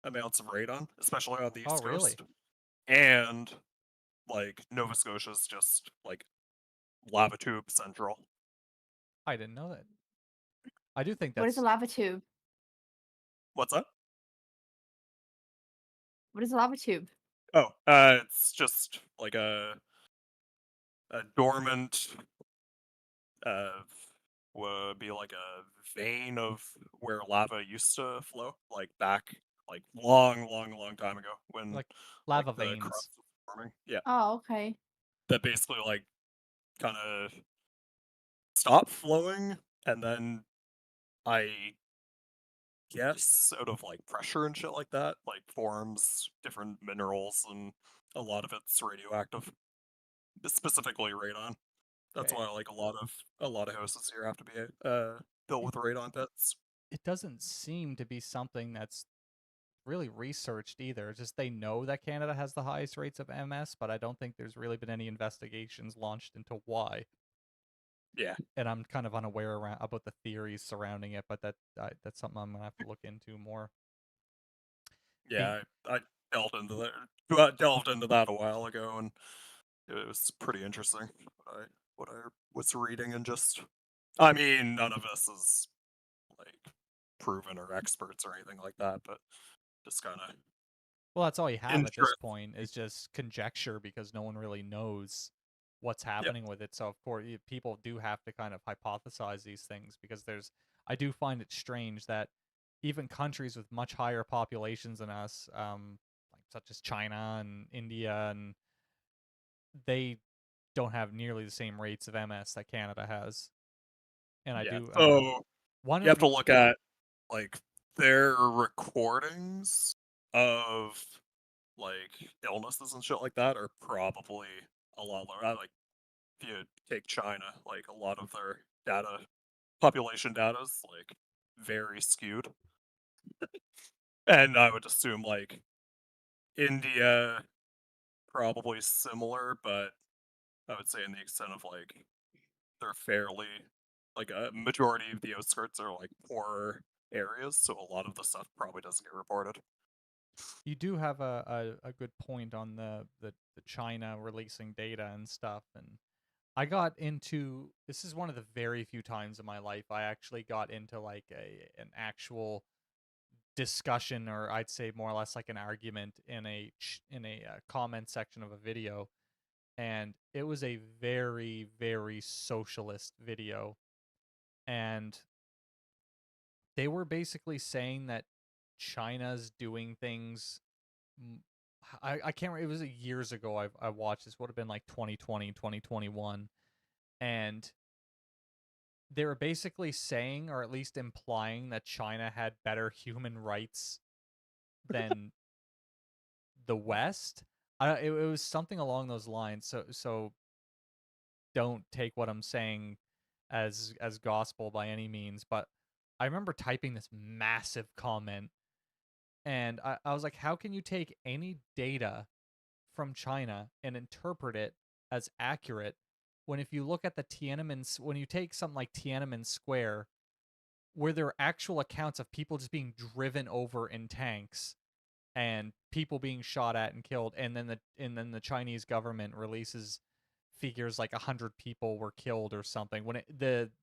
amounts of radon, especially on the Oh, East really? Coast. And like Nova Scotia's just like lava tube central. I didn't know that. I do think What is that's a lava tube? What's that? What is a lava tube? Oh, it's just like a dormant would be like a vein of where lava used to flow, like back like long time ago when like like lava the veins. crust was forming. Yeah, Oh, okay. that basically like kind of stopped flowing, and then I guess out of like pressure and shit like that, like forms different minerals, and a lot of it's radioactive, specifically radon. That's Okay. why like a lot of houses here have to be built with radon pits. It doesn't seem to be something that's really researched either. It's just they know that Canada has the highest rates of MS, but I don't think there's really been any investigations launched into why. Yeah, And I'm kind of unaware about the theories surrounding it, but that's something I'm gonna have to look into more. Being yeah, I delved into that a while ago, and it was pretty interesting. What I was reading, and just, I mean, none of us is like proven or experts or anything like that, but just kind of Well, that's all you have at this interest. point is just conjecture because no one really knows what's Yep. happening with it. So of course, people do have to kind of hypothesize these things because I do find it strange that even countries with much higher populations than us, like such as China and India, and they don't have nearly the same rates of MS that Canada has. And I Yeah. do So one you have of to look at like their recordings of like illnesses and shit like that are probably a lot lower. Like if you take China, like a lot of their population data is like very skewed, and I would assume like India probably similar, but I would say in the extent of like they're fairly like a majority of the outskirts are like poorer areas, so a lot of the stuff probably doesn't get reported. you do have a good point on the China releasing data and stuff. And I got into this is one of the very few times in my life I actually got into like an actual discussion, or I'd say more or less like an argument in a comment section of a video. And it was a very socialist video, and they were basically saying that China's doing things. I can't remember. It was years ago. I watched this. Would have been like 2020, 2021, and they were basically saying, or at least implying, that China had better human rights than the West. It was something along those lines. So don't take what I'm saying as gospel by any means. But I remember typing this massive comment, and I was like, how can you take any data from China and interpret it as accurate when if you look at the when you take something like Tiananmen Square, where there are actual accounts of people just being driven over in tanks and people being shot at and killed, and then the Chinese government releases figures like 100 people were killed or something when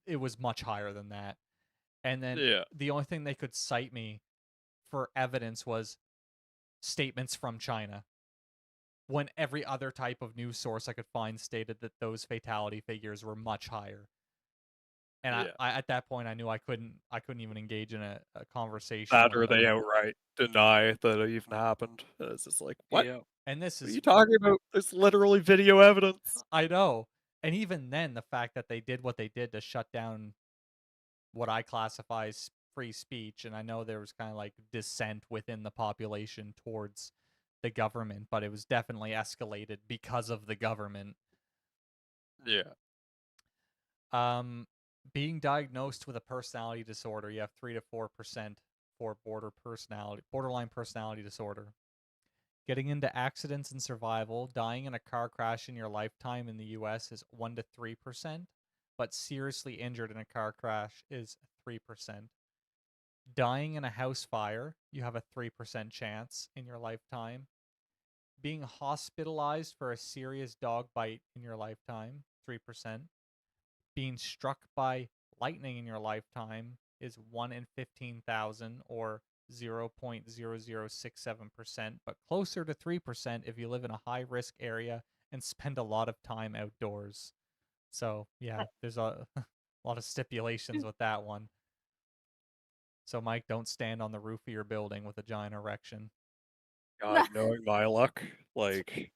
it was much higher than that. And then Yeah. the only thing they could cite me for evidence was statements from China, when every other type of news source I could find stated that those fatality figures were much higher. And Yeah. I at that point I knew I couldn't even engage in a conversation That with or them. they outright deny that it even happened. It's just like, what? Yeah. And this What are is you talking about? There's literally video evidence. I know. And even then, the fact that they did what they did to shut down what I classify as free speech, and I know there was kind of like dissent within the population towards the government, but it was definitely escalated because of the government. Yeah. Um, being diagnosed with a personality disorder, you have 3 to 4% for borderline personality disorder. Getting into accidents and survival, dying in a car crash in your lifetime in the US is 1 to 3%, but seriously injured in a car crash is 3%. Dying in a house fire, you have a 3% chance in your lifetime. Being hospitalized for a serious dog bite in your lifetime, 3%. Being struck by lightning in your lifetime is 1 in 15,000 or 0.0067%, but closer to 3% if you live in a high risk area and spend a lot of time outdoors. So, yeah, there's a lot of stipulations with that one. So, Mike, don't stand on the roof of your building with a giant erection. God, knowing my luck, like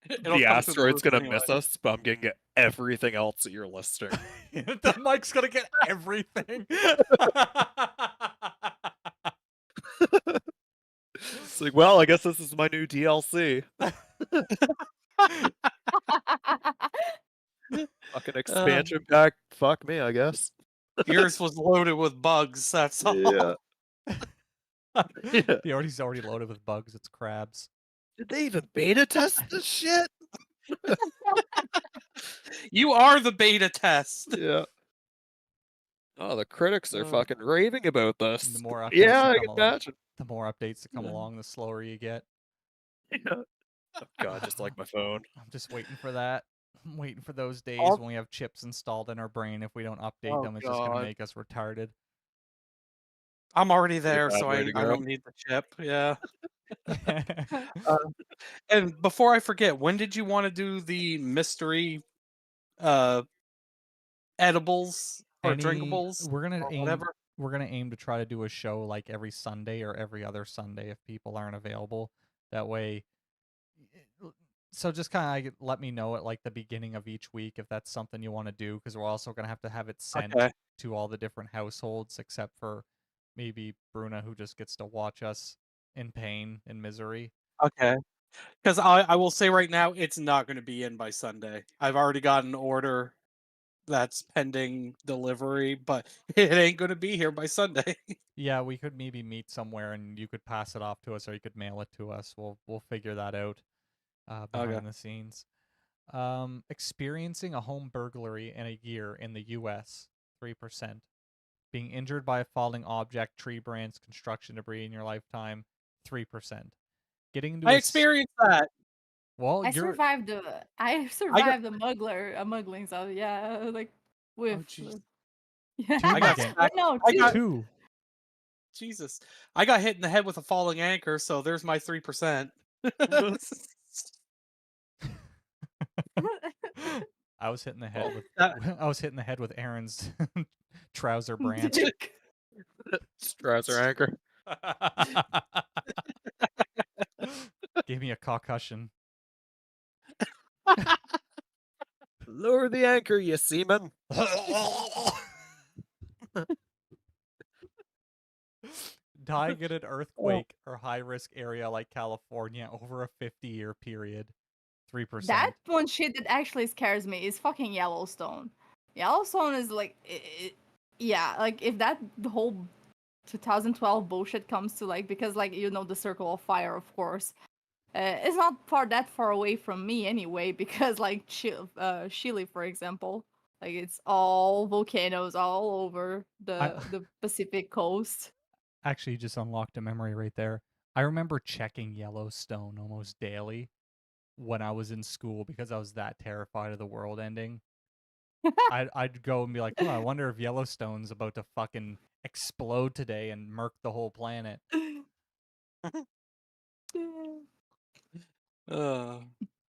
It'll the come through the asteroid's roof gonna anyway. miss us, but I'm gonna get everything else that you're listing. The Mike's gonna get everything. It's like, well, I guess this is my new DLC. Fucking expansion pack. Fuck me, I guess. Yours was loaded with bugs. That's all. Yeah. He's already loaded with bugs. It's crabs. Did they even beta test this shit? You are the beta test. Yeah. Oh, the critics are Oh. fucking raving about this. The more updates Yeah, that I come can along, imagine. the more updates that come Yeah. along, the slower you get. Yeah. Oh god, just like my phone. I'm just waiting for that. I'm waiting for those days All- when we have chips installed in our brain. If we don't update Oh, them, it's just gonna God. make us retarded. I'm already Pretty there, bad so way I to don't go. need the chip. Yeah. And before I forget, when did you want to do the mystery edibles or drinkables We're gonna or aim. whatever? We're gonna aim to try to do a show like every Sunday or every other Sunday if people aren't available. That way. So just kind of let me know at like the beginning of each week if that's something you want to do, because we're also gonna have to have it sent Okay. to all the different households except for maybe Bruna, who just gets to watch us in pain and misery. Okay. Because I will say right now, it's not going to be in by Sunday. I've already got an order that's pending delivery, but it ain't going to be here by Sunday. Yeah, we could maybe meet somewhere and you could pass it off to us, or you could mail it to us. We'll figure that out behind Okay. the scenes. Experiencing a home burglary in a year in the U.S., 3%. Being injured by a falling object, tree branch, construction debris in your lifetime, 3%. Getting into I experienced that. well, I you're survived the muggling, so yeah, like with jeez. yeah. two I got again. But no, I got- two. Jesus. I got hit in the head with a falling anchor, so there's my 3%. I was hitting the head with That- I was hitting the head with Aaron's trouser branch. Trouser anchor. Gave me a concussion. Lower the anchor, you seaman. Dying in an earthquake or high risk area like California over a 50-year period, 3%. that one shit that actually scares me is fucking Yellowstone. Yellowstone is like, yeah, like if that the whole 2012 bullshit comes to like, because like the Circle of Fire, of course, it's not that far away from me anyway, because like Chile, for example, like it's all volcanoes all over the Pacific coast. Actually, you just unlocked a memory right there. I remember checking Yellowstone almost daily when I was in school because I was that terrified of the world ending. I'd go and be like, I wonder if Yellowstone's about to fucking explode today and murk the whole planet.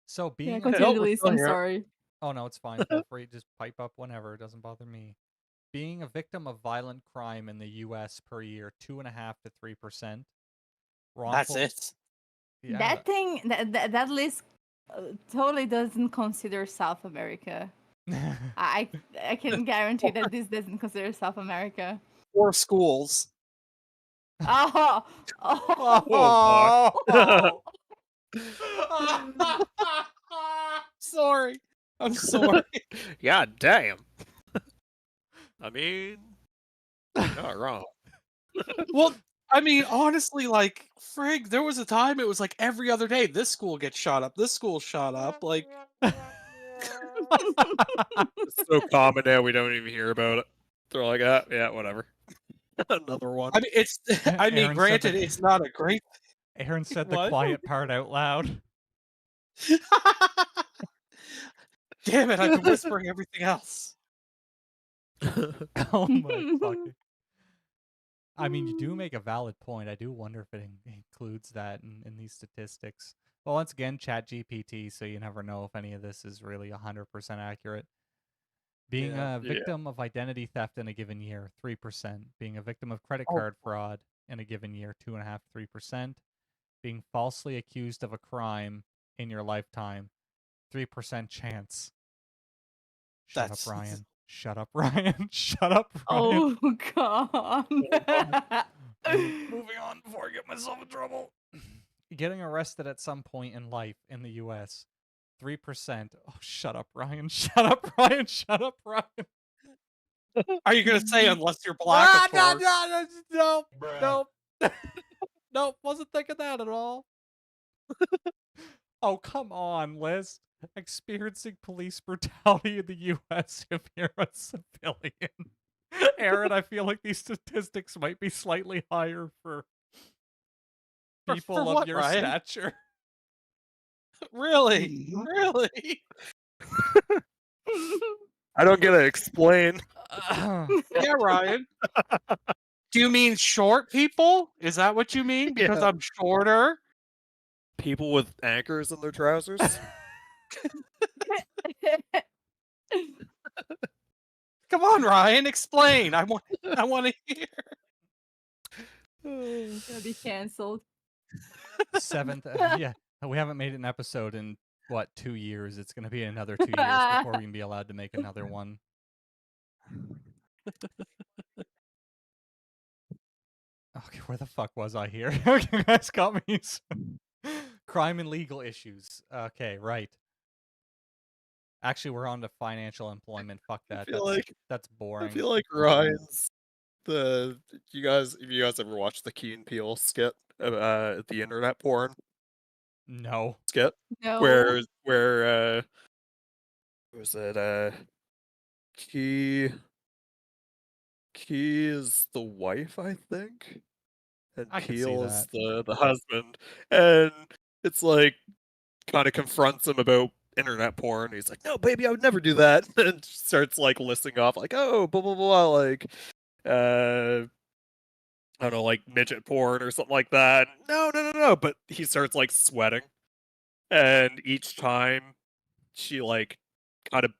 So being Yeah, a continue, we're Lisa. still I'm here. sorry. Oh no, it's fine. Feel free, just pipe up whenever. It doesn't bother me. Being a victim of violent crime in the U.S. per year, 2.5% to 3%. That's it. Yeah. That thing, that list totally doesn't consider South America. I can guarantee that this doesn't consider South America. Or schools. Oh, Oh, Sorry. I'm sorry. God damn. I mean, you're not wrong. Well, I mean, honestly, like, frig, there was a time it was like every other day, this school gets shot up, this school shot up. Like, It's so common now we don't even hear about it. They're like, yeah, whatever. Another one. I mean, Aaron said granted, the- it's not a great. Aaron said the What? quiet part out loud. Damn it! I've been whispering everything else. Oh my fucking. I mean, you do make a valid point. I do wonder if it includes that in these statistics. Well, once again, Chat GPT, so you never know if any of this is really 100% accurate. Being Yeah. a victim of identity theft in a given year, 3%. Being a victim of credit Oh. card fraud in a given year, 2.5, 3%. Being falsely accused of a crime in your lifetime, 3% chance. Shut up, That's Ryan. Shut up, Ryan. Shut up, Ryan. Oh god. Moving on before I get myself in trouble. Getting arrested at some point in life in the U.S. 3%. Oh, shut up, Ryan. Shut up, Ryan. Shut up, Ryan. Are you gonna say unless you're black, of course? No, Bruh. no, no. Wasn't thinking that at all. Oh, come on, Liz. Experiencing police brutality in the U.S. if you're a civilian. Aaron, I feel like these statistics might be slightly higher for people For of what, your Ryan? stature. Really? Really? I don't get to explain. Yeah, Ryan. Do you mean short people? Is that what you mean? Because Yeah. I'm shorter? People with anchors in their trousers. Come on, Ryan, explain. I want to hear. Gonna be canceled. 7th, yeah. We haven't made an episode in, what, 2 years? It's going to be another 2 years before we can be allowed to make another one. Okay, where the fuck was I here? You guys got me. Crime and legal issues. Okay, right. Actually, we're on to financial employment. Fuck that. That's I boring. feel like Ryan's the you guys. Have you guys ever watched the Key and Peele skit? The internet porn No. skit No. where was it Key is the wife, I think, and I could see Peel is that. the husband, and it's like kind of confronts him about internet porn. He's like, "No, baby, I would never do that," and starts like listing off like, "Oh, blah blah blah," like, I don't know, like midget porn or something like that. No, no, no, no. But he starts like sweating, and each time she like kind of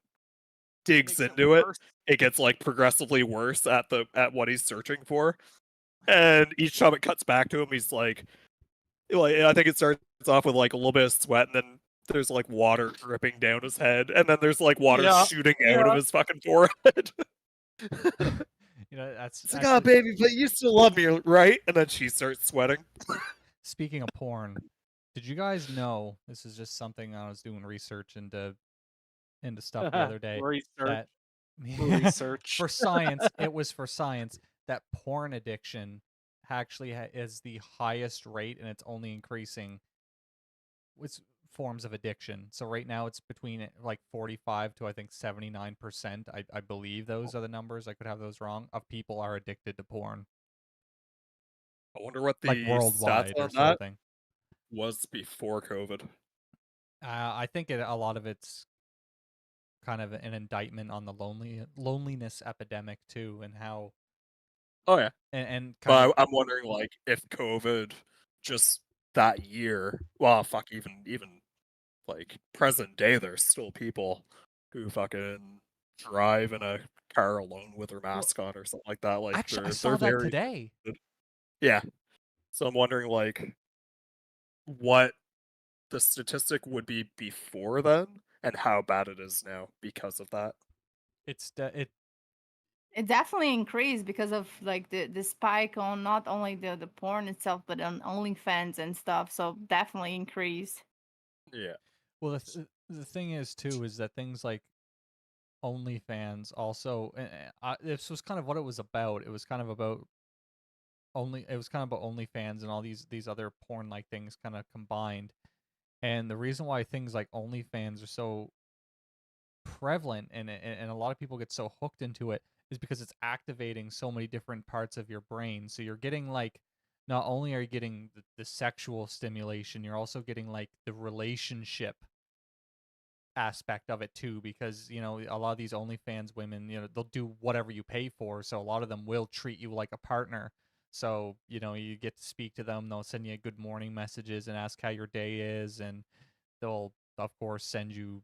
digs Makes it into it, worse. it gets like progressively worse at what he's searching for. And each time it cuts back to him, he's like I think it starts off with like a little bit of sweat, and then there's like water dripping down his head, and then there's like water Yeah, shooting out of his fucking forehead. You know, that's It's like, oh, baby, but you still love me, right? And then she starts sweating. Speaking of porn, did you guys know, this is just something I was doing research into stuff the other day, research. that Research. for science, it was for science, that porn addiction actually is the highest rate, and it's only increasing with forms of addiction. So right now it's between like 45 to I think 79%. I believe those are the numbers. I could have those wrong. Of people are addicted to porn, I wonder what like the worldwide stats or on that something. was before COVID. I think a lot of it's kind of an indictment on the loneliness epidemic too, and how Oh yeah, and kind but of I'm wondering like if COVID just that year. Well, fuck, even like present day, there's still people who fucking drive in a car alone with their mask on or something like that. Like actually I they're saw that very today. yeah. So I'm wondering like what the statistic would be before then and how bad it is now because of that. It It definitely increased because of like the spike on not only the porn itself, but on OnlyFans and stuff. So definitely increased. Yeah. well the thing is too is that things like OnlyFans also, this was kind of what it was about. It was kind of about OnlyFans and all these other porn like things kind of combined. And the reason why things like OnlyFans are so prevalent and a lot of people get so hooked into it is because it's activating so many different parts of your brain. So you're getting like not only are you getting the sexual stimulation, you're also getting like the relationship aspect of it too, because you know a lot of these OnlyFans women, you know, they'll do whatever you pay for, so a lot of them will treat you like a partner. So you know you get to speak to them, they'll send you good morning messages and ask how your day is, and they'll of course send you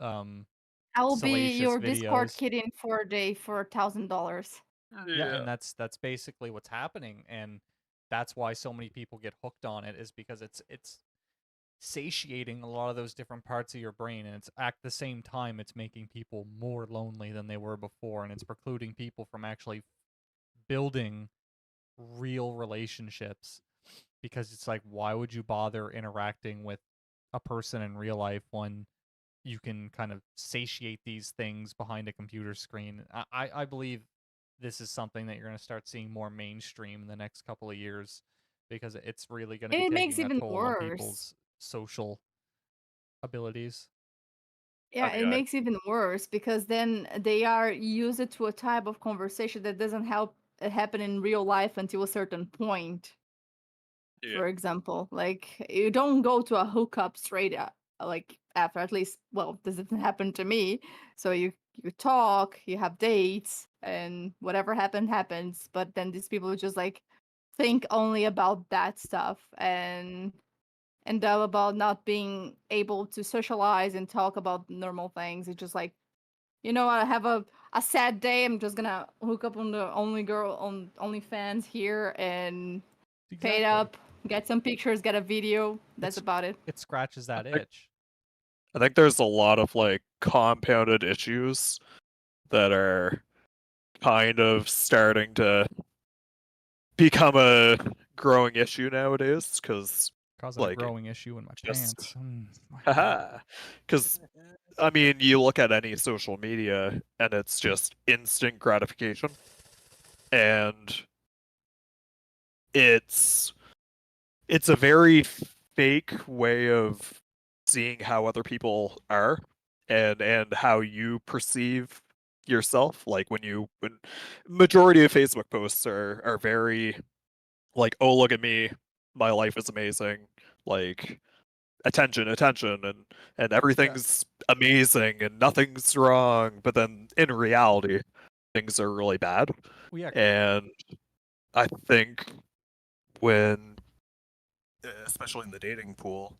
um I will be salacious your Discord videos. kitten for a day for $1,000. Yeah, Yeah. and that's basically what's happening, and that's why so many people get hooked on it, is because it's satiating a lot of those different parts of your brain, and it's at the same time it's making people more lonely than they were before, and it's precluding people from actually building real relationships, because it's like, why would you bother interacting with a person in real life when you can kind of satiate these things behind a computer screen? I believe this is something that you're going to start seeing more mainstream in the next couple of years, because it's really going to be It makes taking a even toll on worse. people's social abilities. Yeah, I mean, it makes even worse because then they are used to a type of conversation that doesn't help happen in real life until a certain point. yeah. For example, like you don't go to a hookup straight like after, at least, well, this doesn't happen to me. So you talk, you have dates, and whatever happens. But then these people just like think only about that stuff and end up about not being able to socialize and talk about normal things. It's just like, I have a sad day. I'm just gonna hook up on the only girl on OnlyFans here and pay it Exactly. up, get some pictures, get a video. That's It's about it. it scratches that think- itch. I think there's a lot of like compounded issues that are kind of starting to become a growing issue nowadays, because Causing a like growing issue in my just pants. My God. haha, because I mean, you look at any social media and it's just instant gratification, and it's it's a very fake way of seeing how other people are, and how you perceive yourself. Like when majority of Facebook posts are very like, oh, look at me, my life is amazing, like attention, attention, and everything's amazing and nothing's wrong. But then in reality, things are really bad. Well, yeah, And I think when, especially in the dating pool,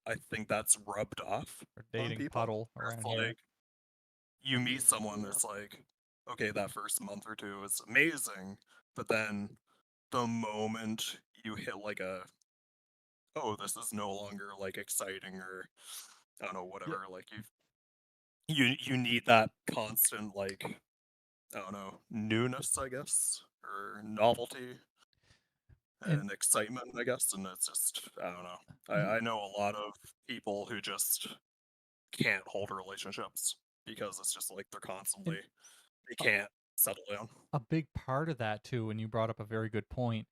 I think that's rubbed off or on dating people. puddle Where it's around here. like you meet someone that's like, okay, that first month or two is amazing, but then the moment you hit like oh, this is no longer like exciting, or I don't know, whatever. Like you need that constant, like, I don't know, newness, I guess, or novelty And and excitement, I guess. And it's just, I don't know. y- I know a lot of people who just can't hold relationships because it's just like they're constantly, and they can't settle down. a big part of that too, and you brought up a very good point,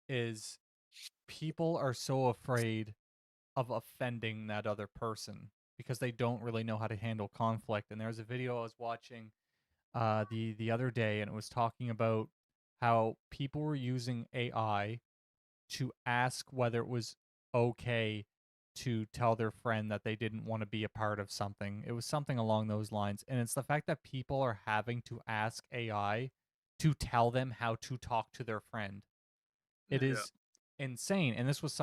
is people are so afraid of offending that other person because they don't really know how to handle conflict. And there was a video I was watching the other day, and it was talking about how people were using AI to ask whether it was okay to tell their friend that they didn't want to be a part of something. It was something along those lines. And it's the fact that people are having to ask AI to tell them how to talk to their friend. It Yeah. is insane. And this was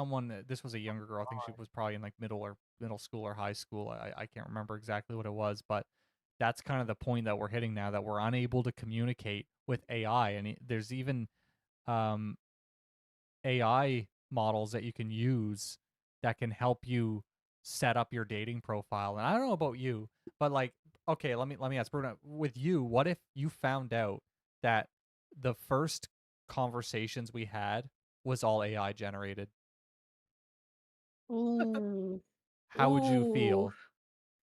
this was a younger girl. I think she was probably in like middle school or high school. I can't remember exactly what it was, but that's kind of the point that we're hitting now, that we're unable to communicate with AI. And there's even um, AI models that you can use that can help you set up your dating profile. And I don't know about you, but like, okay, let me ask Bruno, with you, what if you found out that the first conversations we had was all AI generated? Ooh. How would you Ooh. feel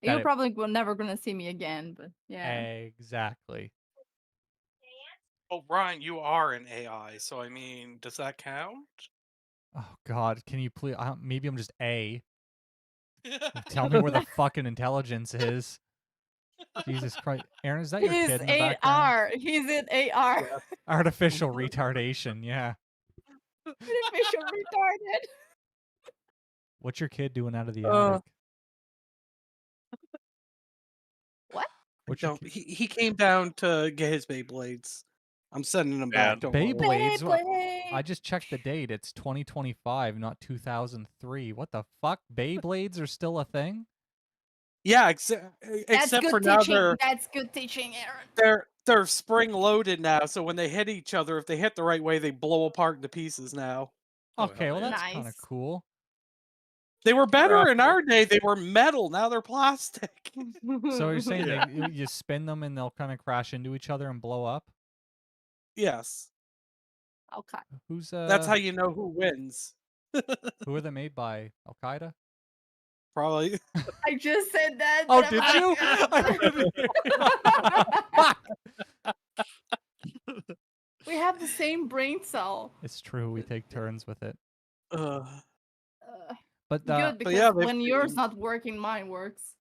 that You're probably never gonna see me again, but yeah. exactly? Well, Ryan, you are an AI, so I mean, does that count? Oh God, can you please? Maybe I'm just tell me where the fucking intelligence is. Jesus Christ, Aaron, is that your He's kid in the background? AR. He's in AR. Yeah. Artificial retardation, yeah. Artificial retarded. What's your kid doing out of the Uh, attic? What? What's your Don't. kid? He came down to get his Beyblades. I'm sending him back. And Don't worry. Beyblades? What? I Beyblade. just checked the date. It's 2025, not 2003. What the fuck? Beyblades are still a thing? Yeah, That's except for good now teaching. That's good teaching, Aaron. they're spring loaded now. So when they hit each other, if they hit the right way, they blow apart into pieces now. Oh, Okay, hell well yeah. that's kind of Nice. cool. They were better in Crap. our day. They were metal. Now they're plastic. So you're saying Yeah. you spin them and they'll kind of crash into each other and blow up? Yes, Okay. Who's that's how you know who wins. who are they made by? Al Qaeda? Probably. I just said that. Oh, but I'm did like, you? I couldn't hear. Fuck. we have the same brain cell. It's true. We take turns with it. Uh, But Good, because yeah, they've when yours been- not working, mine works.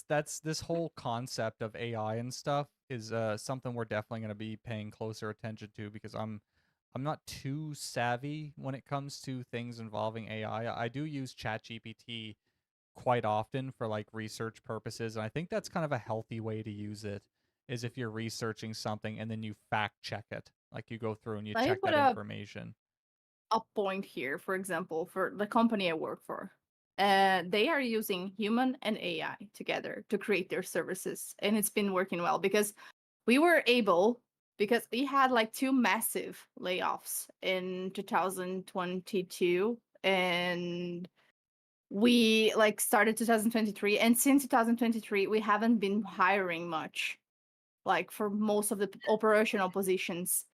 that's this whole concept of AI and stuff is something we're definitely going to be paying closer attention to because I'm not too savvy when it comes to things involving AI. I do use ChatGPT quite often for like research purposes, and I think that's kind of a healthy way to use it is if you're researching something and then you fact check it. Like you go through and you Let me check put that a information. point here, for example, for the company I work for. They are using human and AI together to create their services, and it's been working well because we were able, because we had like 2 massive layoffs in 2022, and we like started 2023, and since 2023 we haven't been hiring much, like for most of the operational positions.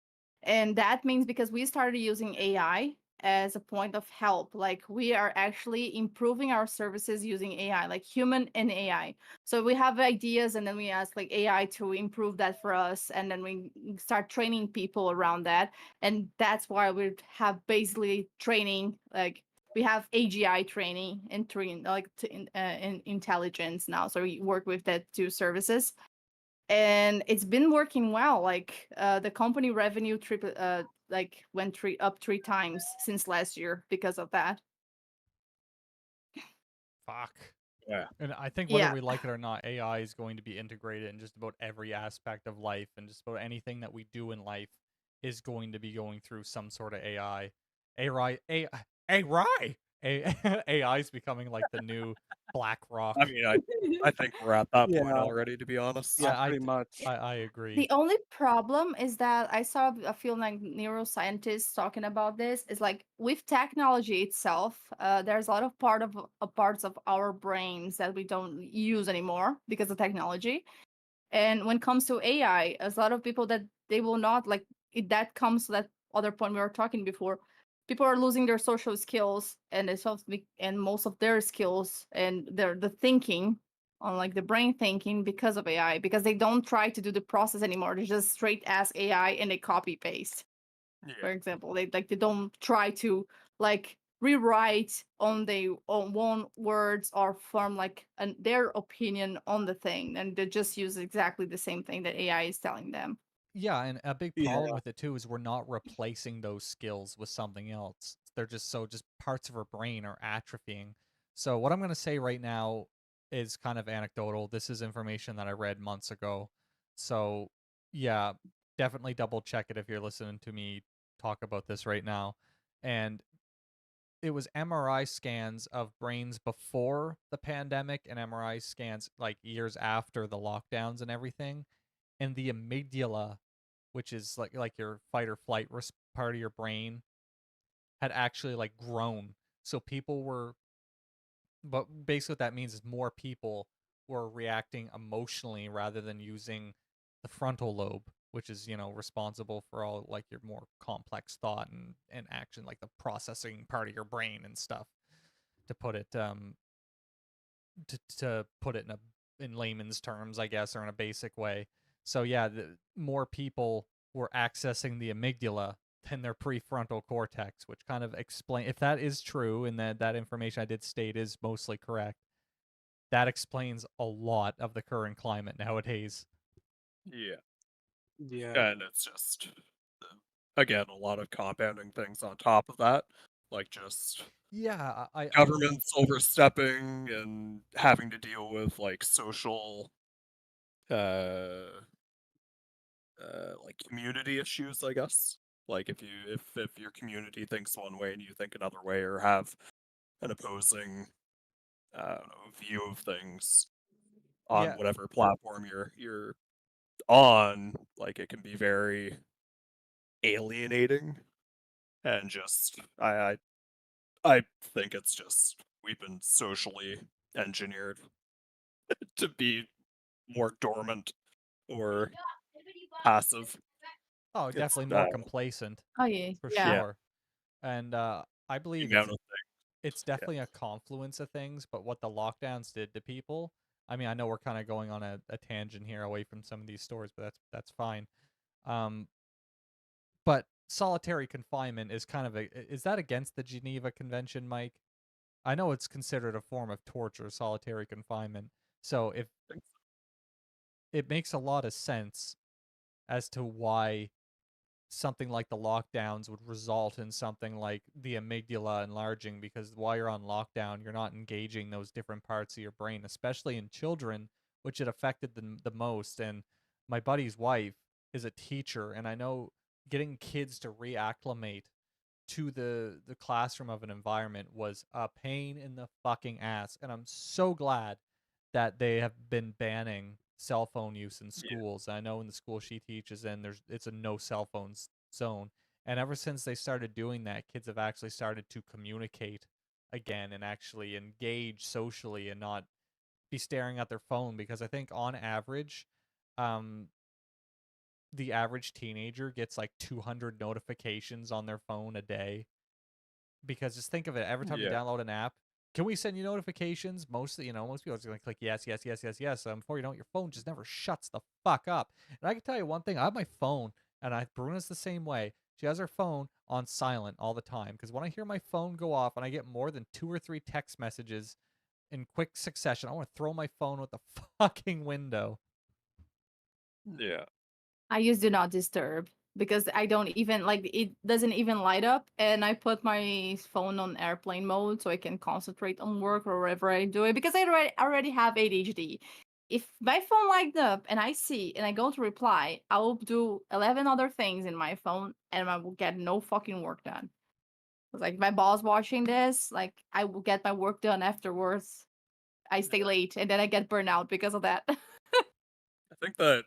And that means because we started using AI as a point of help, like we are actually improving our services using AI, like human and AI. So we have ideas and then we ask like AI to improve that for us. And then we start training people around that. And that's why we have basically training, like we have AGI training and in intelligence now. So we work with that 2 services, and it's been working well. Like the company revenue went 3 times since last year because of that. Fuck. Yeah. And I think whether Yeah. we like it or not, AI is going to be integrated in just about every aspect of life, and just about anything that we do in life is going to be going through some sort of AI. AI, AI is becoming like the new Black Rock. I mean, I think we're at that point Yeah. already, to be honest. Yeah, I pretty much. I agree. The only problem is that I saw a few like neuroscientists talking about this. Is like with technology itself, there's a lot of parts of our brains that we don't use anymore because of technology. And when it comes to AI, a lot of people that they will not like it, that comes to that other point we were talking before. People are losing their social skills and and most of their skills and the thinking on like the brain thinking because of AI, because they don't try to do the process anymore. They just straight ask AI and they copy paste. For Yeah. example, they don't try to like rewrite on their own words or form like their opinion on the thing, and they just use exactly the same thing that AI is telling them. Yeah, and a big Yeah. problem with it too is we're not replacing those skills with something else. They're just parts of our brain are atrophying. So what I'm going to say right now is kind of anecdotal. This is information that I read months ago. So yeah, definitely double check it if you're listening to me talk about this right now. And it was MRI scans of brains before the pandemic and MRI scans like years after the lockdowns and everything. And the amygdala, which is like your fight or flight part of your brain, had actually like grown. So people were, but basically what that means is more people were reacting emotionally rather than using the frontal lobe, which is responsible for all like your more complex thought and action, like the processing part of your brain and stuff. To put it to put it in layman's terms, I guess, or in a basic way. So yeah, more people were accessing the amygdala than their prefrontal cortex, which kind of explain if that is true and that information I did state is mostly correct. That explains a lot of the current climate nowadays. Yeah. Yeah. And it's just again, a lot of compounding things on top of that, like just Yeah, I governments overstepping and having to deal with like social, uh, like community issues, I guess. Like if your community thinks one way and you think another way, or have an opposing, I don't know, view of things on yeah, whatever platform you're on, like it can be very alienating, and just I think it's just we've been socially engineered to be more dormant or passive. oh, It's definitely more complacent Oh yeah, for yeah. yeah, sure. And I the believe amount of it's yeah, definitely a confluence of things, but what the lockdowns did to people, I mean, I know we're kind of going on a tangent here away from some of these stories, but that's fine. Um, but solitary confinement is kind of is that against the Geneva Convention, Mike? I know it's considered a form of torture, solitary confinement. So if it makes a lot of sense as to why something like the lockdowns would result in something like the amygdala enlarging, because while you're on lockdown, you're not engaging those different parts of your brain, especially in children, which it affected the most. And my buddy's wife is a teacher, and I know getting kids to reacclimate to the classroom of an environment was a pain in the fucking ass. And I'm so glad that they have been banning cell phone use in yeah, schools. I know in the school she teaches in, it's a no cell phones zone. And ever since they started doing that, kids have actually started to communicate again and actually engage socially and not be staring at their phone, because I think on average, um, the average teenager gets like 200 notifications on their phone a day. Because just think of it, every time you yeah. download an app, can we send you notifications? Most people are just gonna click yes, yes, yes, yes, yes. Before you know it, your phone just never shuts the fuck up. And I can tell you one thing: I have my phone, and Bruna's the same way. She has her phone on silent all the time, because when I hear my phone go off and I get more than 2 or 3 text messages in quick succession, I want to throw my phone with the fucking window. Yeah. I use do not disturb because I don't even like it doesn't even light up, and I put my phone on airplane mode so I can concentrate on work or wherever I do it, because I already have ADHD. If my phone lights up and I see and I go to reply, I will do 11 other things in my phone and I will get no fucking work done. Like my boss watching this, like I will get my work done afterwards. I stay Yeah. late and then I get burnout because of that. I think that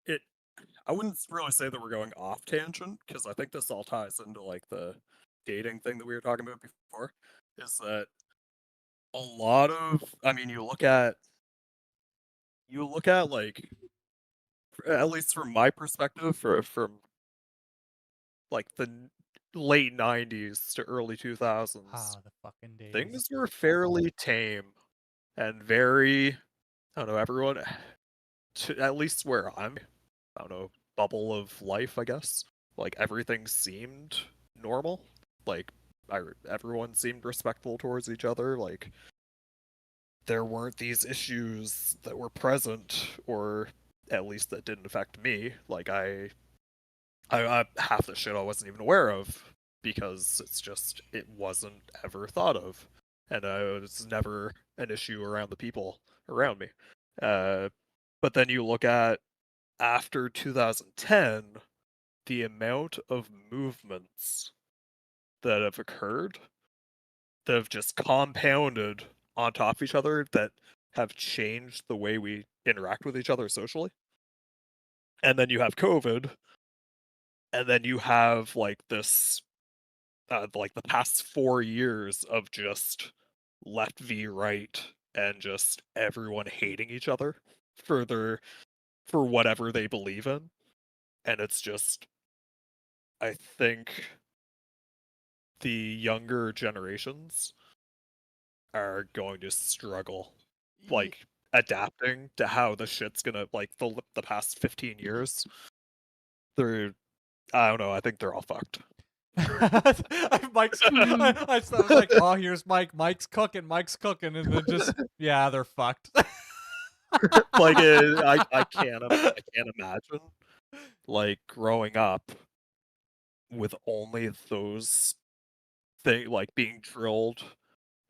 it I wouldn't really say that we're going off tangent, because I think this all ties into like the dating thing that we were talking about before. Is that a lot of, I mean, you look at like, at least from my perspective, from like the late 90s to early 2000s, Ah, the fucking days. things were fairly tame and very, I don't know, everyone, at least where I don't know, bubble of life, I guess. Like everything seemed normal. Like everyone seemed respectful towards each other. Like there weren't these issues that were present, or at least that didn't affect me. Like I half the shit I wasn't even aware of, because it wasn't ever thought of, and it was never an issue around the people around me. Uh, but then you look at after 2010, the amount of movements that have occurred that have just compounded on top of each other, that have changed the way we interact with each other socially. And then you have COVID, and then you have like this, like the past 4 years of just left v right, and just everyone hating each other for for whatever they believe in. And it's just, I think the younger generations are going to struggle, Ye- like adapting to how the shit's gonna, like the past 15 years. They're, I don't know, I think they're all fucked. Mike's. Mhm. I was like, oh, here's Mike. Mike's cooking. Mike's cooking, and then just yeah, they're fucked. Like I can't imagine like growing up with only those things, like being drilled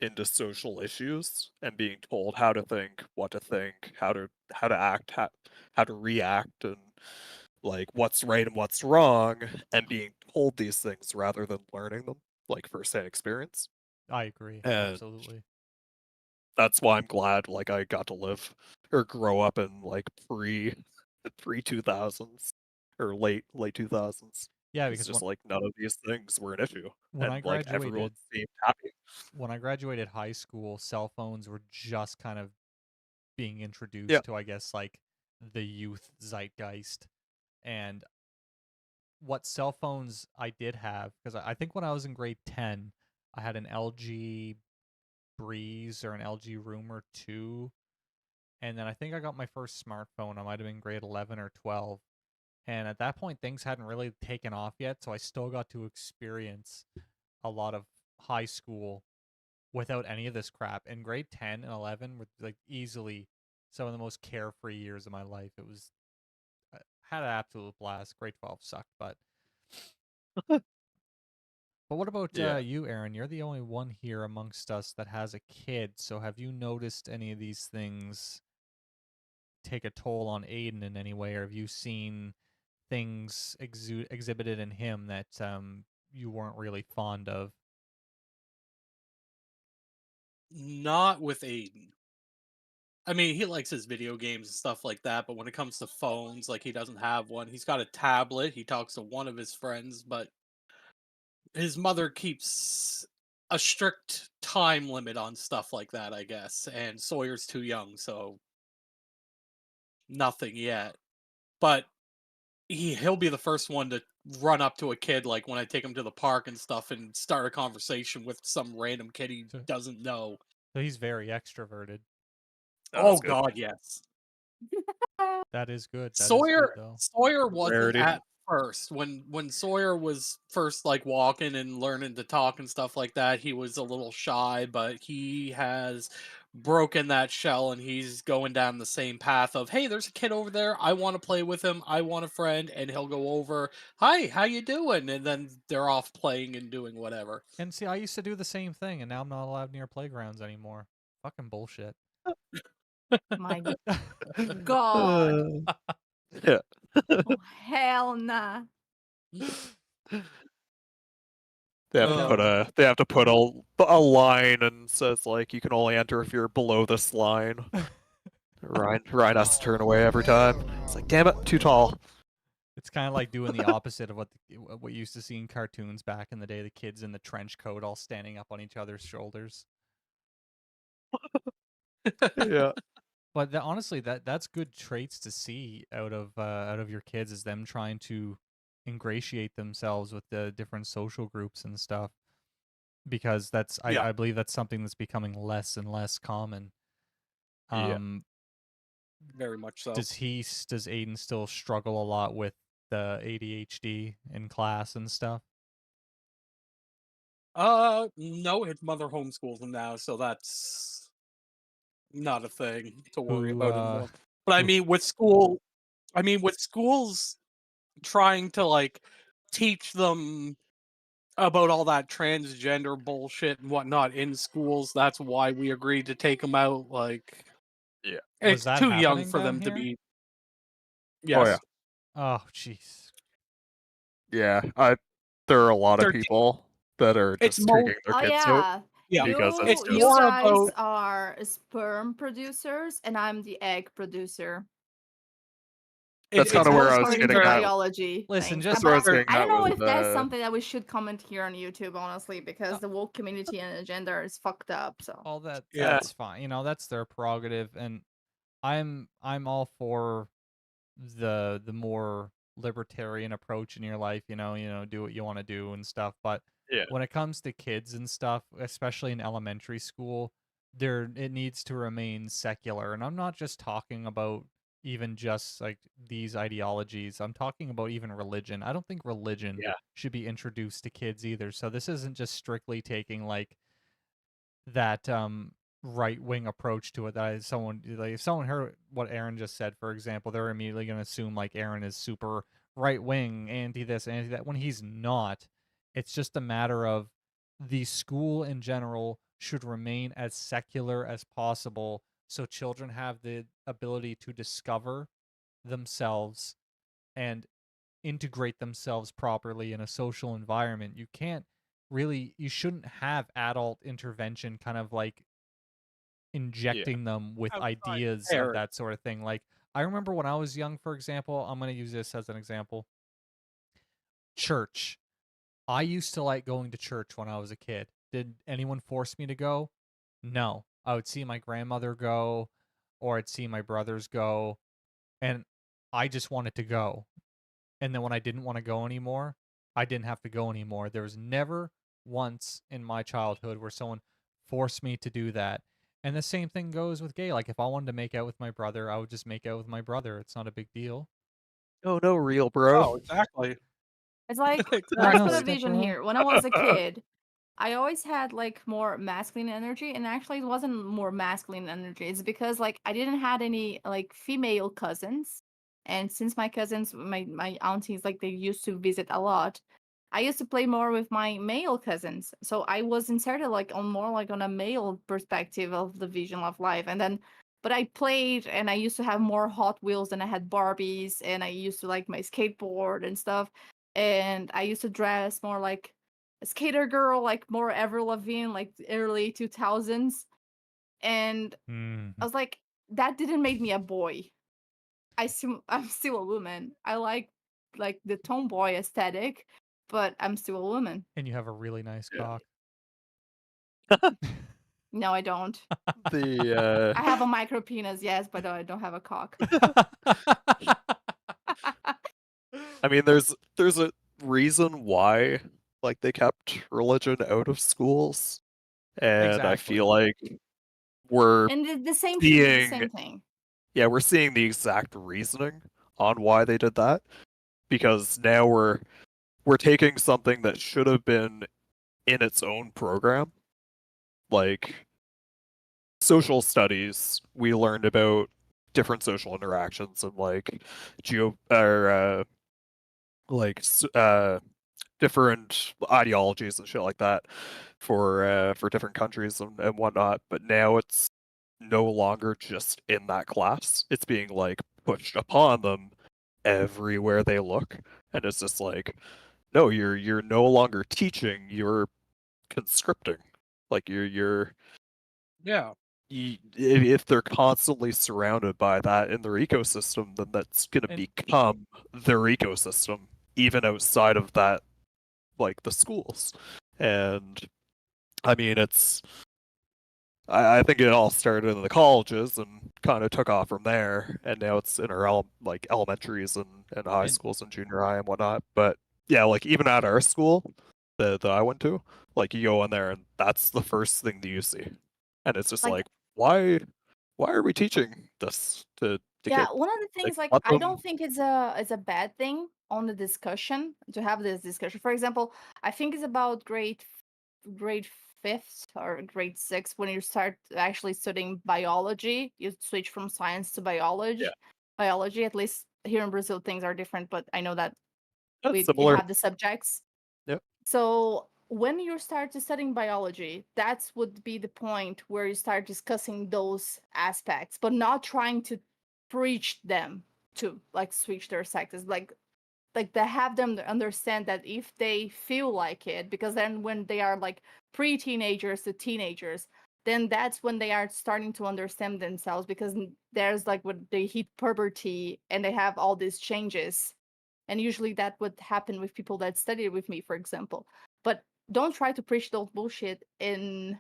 into social issues and being told how to think, what to think, how to act, how to react, and like what's right and what's wrong, and being told these things rather than learning them, like firsthand experience. I agree. And Absolutely. that's why I'm glad like I got to live or grow up in like pre 2000s or late 2000s. Yeah, It's because just like none of these things were an issue, when I and like everyone graduated seemed happy. when I graduated high school, cell phones were just kind of being Yeah, introduced to, I guess, like the youth zeitgeist. And what cell phones I did have, because I think when I was in grade 10, I had an LG Breeze or an LG Rumor 2. And then I think I got my first smartphone. I might have been grade 11 or 12. And at that point, things hadn't really taken off yet. So I still got to experience a lot of high school without any of this crap. And grade 10 and 11 were like easily some of the most carefree years of my life. It was, I had an absolute blast. Grade 12 sucked, but what about yeah. you, Aaron? You're the only one here amongst us that has a kid. So have you noticed any of these things take a toll on Aiden in any way, or have you seen things exhibited in him that you weren't really fond of? Not with Aiden. I mean, he likes his video games and stuff like that, but when it comes to phones, like he doesn't have one. He's got a tablet. He talks to one of his friends, but his mother keeps a strict time limit on stuff like that, I guess. And Sawyer's too young, so nothing yet. But he'll be the first one to run up to a kid, like when I take him to the park and stuff, and start a conversation with some random kid he So, doesn't know. so he's very extroverted. Oh, Oh that's good. God, yes. That is good. That is good, Sawyer though. Sawyer wasn't Rarity. at first when Sawyer was first like walking and learning to talk and stuff like that. He was a little shy, but he has broken that shell and he's going down the same path of, hey, there's a kid over there. I want to play with him. I want a friend, and he'll go over. Hi, how you doing? And then they're off playing and doing whatever. And see, I used to do the same thing, and now I'm not allowed near playgrounds anymore. Fucking bullshit. My God. Yeah. Oh, hell nah. They have to No. put a line and says like you can only enter if you're below this line. Ryan has to turn away every time. It's like, damn it, too tall. It's kind of like doing the opposite of what you used to see in cartoons back in the day. The kids in the trench coat all standing up on each other's shoulders. Yeah. But honestly, that's good traits to see out of your kids, is them trying to ingratiate themselves with the different social groups and stuff. Because Yeah. I believe that's something that's becoming less and less common. Yeah. Very much so. Does Aiden still struggle a lot with the ADHD in class and stuff? No, his mother homeschools him now, so that's not a thing to worry Who about anymore. But who I mean with schools trying to like teach them about all that transgender bullshit and whatnot in schools, that's why we agreed to take them out. Like, Yeah. was it's that too young happening for down them to here? be. Oh yeah. Yes, Oh, jeez. Yeah. There are a lot of they're people that are it's just more taking their Oh kids out yeah. yeah, because it's You it's you just more guys about are sperm producers and I'm the egg producer. that's kind it's of That's where more I was according getting to at. something. biology Listen, things. just That's where I was But getting I don't at know with if that's the something that we should comment here on YouTube, honestly, because the woke community and agenda is fucked up. So all that Yeah, that's fine. You know, that's their prerogative, and I'm all for the more libertarian approach in your life, do what you want to do and stuff. But yeah. when it comes to kids and stuff, especially in elementary school, it needs to remain secular. And I'm not just talking about even just like these ideologies. I'm talking about even religion. I don't think religion Yeah. should be introduced to kids either. So this isn't just strictly taking like that right wing approach to it, that someone, like, if someone heard what Aaron just said, for example, they're immediately going to assume like Aaron is super right wing, anti this, anti that, when he's not. It's just a matter of the school in general should remain as secular as possible so children have the ability to discover themselves and integrate themselves properly in a social environment. You shouldn't have adult intervention kind of like Yeah. injecting them with Outside ideas of parent. that sort of thing. Like, I remember when I was young, for example, I'm going to use this as an example. Church. I used to like going to church when I was a kid. Did anyone force me to go? No. I would see my grandmother go, or I'd see my brothers go, and I just wanted to go. And then when I didn't want to go anymore, I didn't have to go anymore. There was never once in my childhood where someone forced me to do that. And the same thing goes with gay. Like, if I wanted to make out with my brother, I would just make out with my brother. It's not a big deal. Oh no, real Oh, bro. exactly. It's like, Yeah, let's no, put a Exactly. step vision bro. here. When I was a kid, I always had like more masculine energy, and actually it wasn't more masculine energy. It's because like I didn't had any like female cousins, and since my cousins, my aunties, like they used to visit a lot, I used to play more with my male cousins. So I was inserted like on more like on a male perspective of the vision of life, and then. But I played, and I used to have more Hot Wheels than I had Barbies, and I used to like my skateboard and stuff, and I used to dress more like a skater girl, like more Avril Lavigne, like early 2000s. And I Mhm. was like, that didn't make me a boy. I'm still a woman. I like the tomboy aesthetic, but I'm still a woman. And you have a really nice Yeah. cock. No, I don't. The I have a micro penis, yes, but I don't have a cock. I mean there's a reason why like they kept religion out of schools, and I Exactly. feel like we're And the same should be the seeing same thing. yeah, we're seeing the exact reasoning on why they did that, because now we're taking something that should have been in its own program, like social studies. We learned about different social interactions and like geo or like different ideologies and shit like that for different countries and whatnot. But now it's no longer just in that class. It's being like pushed upon them everywhere they look, and it's just like, no, you're no longer teaching, you're conscripting. Like Yeah. if they're constantly surrounded by that in their ecosystem, then that's going to And become their ecosystem, even outside of that, like the schools. And I mean, I think it all started in the colleges and kind of took off from there, and now it's in our like elementaries and high And schools and junior high and whatnot. But yeah, like even at our school that I went to, like you go in there and that's the first thing that you see, and it's just Like, like, why are we teaching this to yeah, kids? one of the Like things like let I them, don't think it's a bad thing on the discussion to have this discussion. For example, I think it's about grade fifth or grade six when you start actually studying biology. You switch from science to biology. yeah, Biology, at least here in Brazil, things are different, but I know that that's we similar. have the subjects. Yep. So when you start to studying biology, that's would be the point where you start discussing those aspects, but not trying to preach them to like switch their sexes. Like they have them to understand that if they feel like it, because then when they are like pre-teenagers to teenagers, then that's when they are starting to understand themselves, because there's like when they hit puberty and they have all these changes, and usually that would happen with people that studied with me, for example. But don't try to preach those bullshit in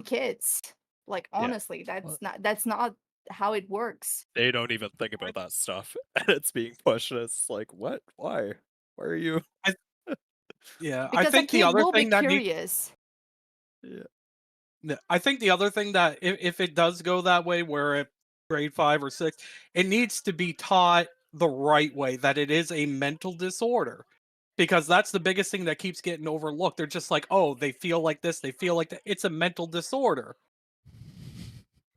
kids. Like Yeah, honestly, well, that's not how it works. they don't even think about that stuff, and it's being pushed. And it's like, what? Why are you? I yeah, I Because a think the kid other will be thing that needs curious. Yeah, I think the other thing that if it does go that way where at grade 5 or 6, it needs to be taught the right way, that it is a mental disorder. Because that's the biggest thing that keeps getting overlooked. They're just like, "Oh, they feel like this, they feel like that." It's a mental disorder.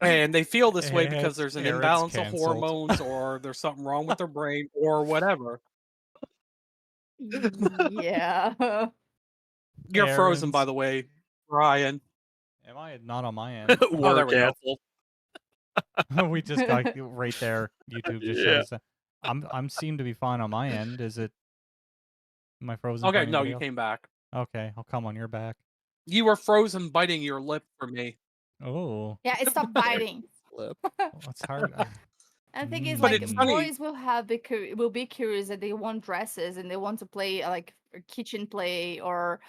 And they feel this way because there's an Eric's imbalance of canceled. hormones or there's something wrong with their brain or whatever. Yeah. You're frozen, by Errands. the way, Ryan. Am I not on my end? Oh, there We're we go. canceled. We just got right there. YouTube just Yeah. shows that. I'm seem to be fine on my end. Is it? Am I frozen for Okay, no, anybody you else? came back. Okay, I'll come on your back. You were frozen biting your lip for me. Oh, Yeah, it stopped biting. Flip. well, it's hard. And the thing is, But like, it's funny. boys will have will be curious that they want dresses and they want to play like a kitchen play, or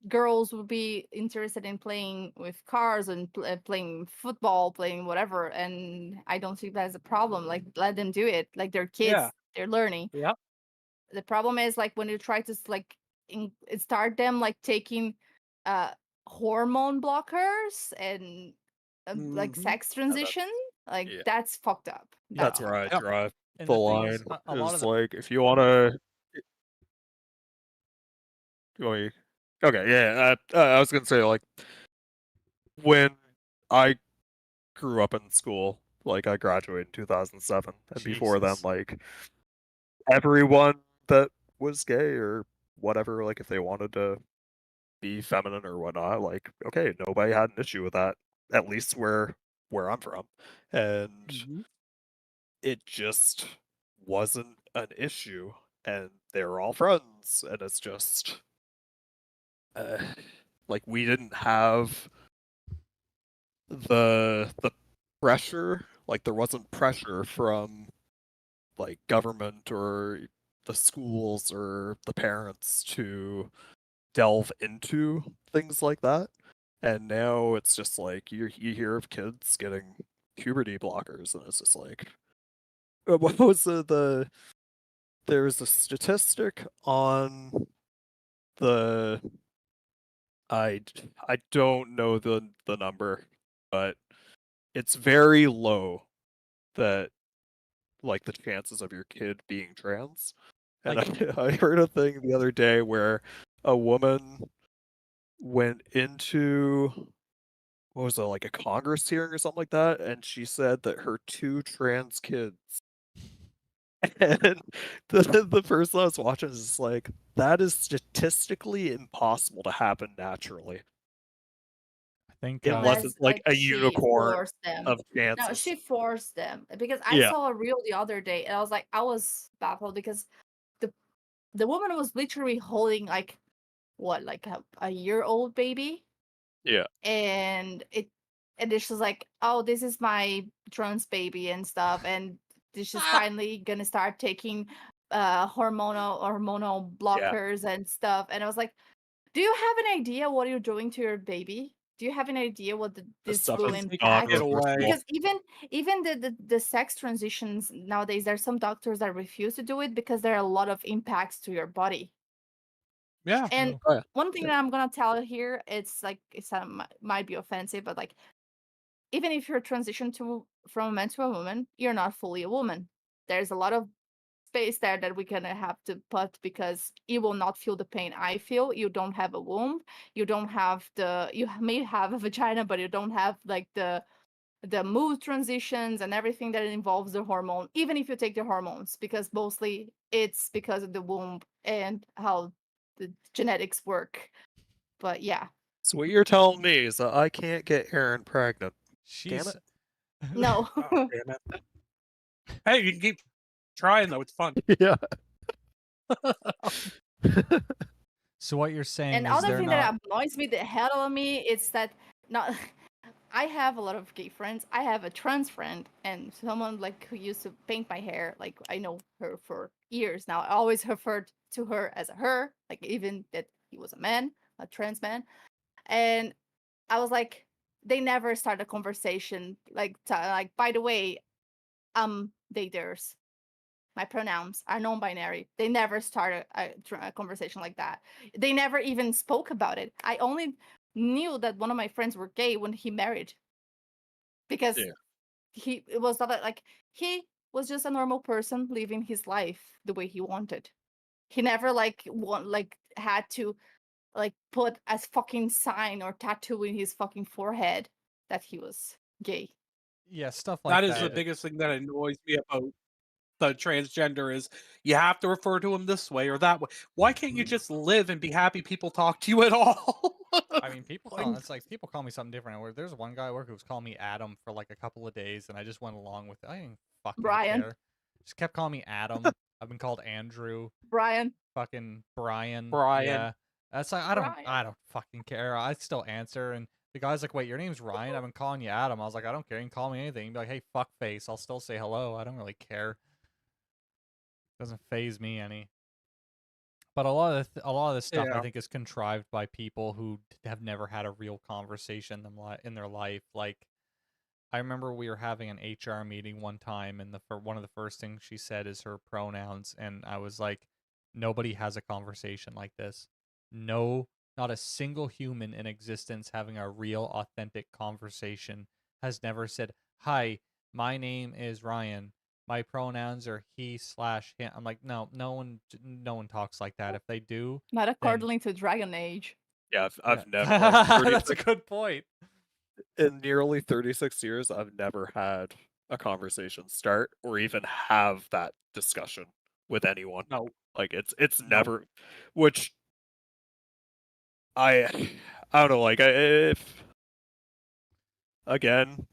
girls will be interested in playing with cars and playing football, playing whatever. And I don't think that's a problem. Like, let them do it. Like, they're kids, Yeah. they're learning. Yeah. The problem is like when you try to like start them like taking uh hormone blockers and like Mhm. sex transition, like Yeah. that's fucked up. That's That's where I Yep. draw And the the thing line. is, a lot of Is the like if you want to. Okay, yeah. I was gonna say like when I grew up in school, like I graduated in 2007, and before then, Jesus. like everyone that was gay or whatever, like if they wanted to be feminine or whatnot, like okay, nobody had an issue with that, at least where I'm from, and Mhm. it just wasn't an issue, and they were all friends, and it's just uh, like we didn't have the pressure, like there wasn't pressure from like government or the schools or the parents to delve into things like that. And now it's just like you hear of kids getting puberty blockers, and it's just like what was there's a statistic on the I I don't know the number, but it's very low that like the chances of your kid being trans. And Like, I heard a thing the other day where a woman went into what was it, like a Congress hearing or something like that, and she said that her two trans kids and the person I was watching is just like, that is statistically impossible to happen naturally. I think Unless unless it's like like a she unicorn forced them. of No, chances. she forced them, because I Yeah. saw a reel the other day and I was like, I was baffled because the the woman was literally holding like what, like a year-old baby, Yeah. and it's just like, oh, this is my trans baby and stuff, and this is finally gonna start taking hormonal Yeah. blockers and stuff. And I was like, do you have an idea what you're doing to your baby? Do you have an idea what This this stuff will is they can not get impact? away. reversible. Because even the sex transitions nowadays, there's some doctors that refuse to do it because there are a lot of impacts to your body. Yeah. And true. Oh, yeah. one thing that I'm gonna tell here, it's like might be offensive, but like, even if you're transitioned from a man to a woman, you're not fully a woman. There's a lot of space there that we're gonna have to put, because you will not feel the pain I feel. You don't have a womb. You don't have you may have a vagina, but you don't have like the mood transitions and everything that involves the hormone, even if you take the hormones, because mostly it's because of the womb and how the genetics work. But yeah, So what you're telling me is that I can't get Aaron pregnant. Damn she's. it. no. Oh, damn it. Hey, you can keep trying though. It's fun. Yeah. So what you're saying And is other they're thing not. that annoys me the hell out of me is that not I have a lot of gay friends. I have a trans friend and someone like who used to paint my hair. Like, I know her for years now. I always referred to her as a her, like even that he was a man, a trans man. And I was like, they never start a conversation like like, by the way, they theirs. My pronouns are non-binary. They never start a conversation like that. They never even spoke about it. I only knew that one of my friends were gay when he married, because Yeah. it was not like he was just a normal person living his life the way he wanted. He never had to like put a fucking sign or tattoo in his fucking forehead that he was gay. Yeah, stuff like That is the that. biggest thing that annoys me about the transgender is you have to refer to him this way or that way. Why can't you just live and be happy people talk to you at all? I mean, people Like, call it's like people call me something different. Where there's one guy at work who was calling me Adam for like a couple of days, and I just went along with it. I didn't fucking Brian. care. Just kept calling me Adam. I've been called Andrew, Brian. fucking Brian. Brian. Yeah, that's like I Brian. don't fucking care. I still answer, and the guy's like, "Wait, your name's Ryan? I've been calling you Adam." I was like, "I don't care. You can call me anything." You'd be like, "Hey, fuck face." I'll still say hello. I don't really care. Doesn't phase me any. But a lot of this stuff I Yeah. think is contrived by people who have never had a real conversation in their life. Like I remember we were having an HR meeting one time, and one of the first things she said is her pronouns, and I was like, nobody has a conversation like this. No, not a single human in existence having a real, authentic conversation has never said, "Hi, my name is Ryan. My pronouns are he/him." I'm like, no one talks like that. If they do, Not then according to Dragon Age. Yeah, yeah. I've never in That's a 36 good point. in nearly 36 years, I've never had a conversation start or even have that discussion with anyone. No. Like it's No. never, which I don't know. Like if again,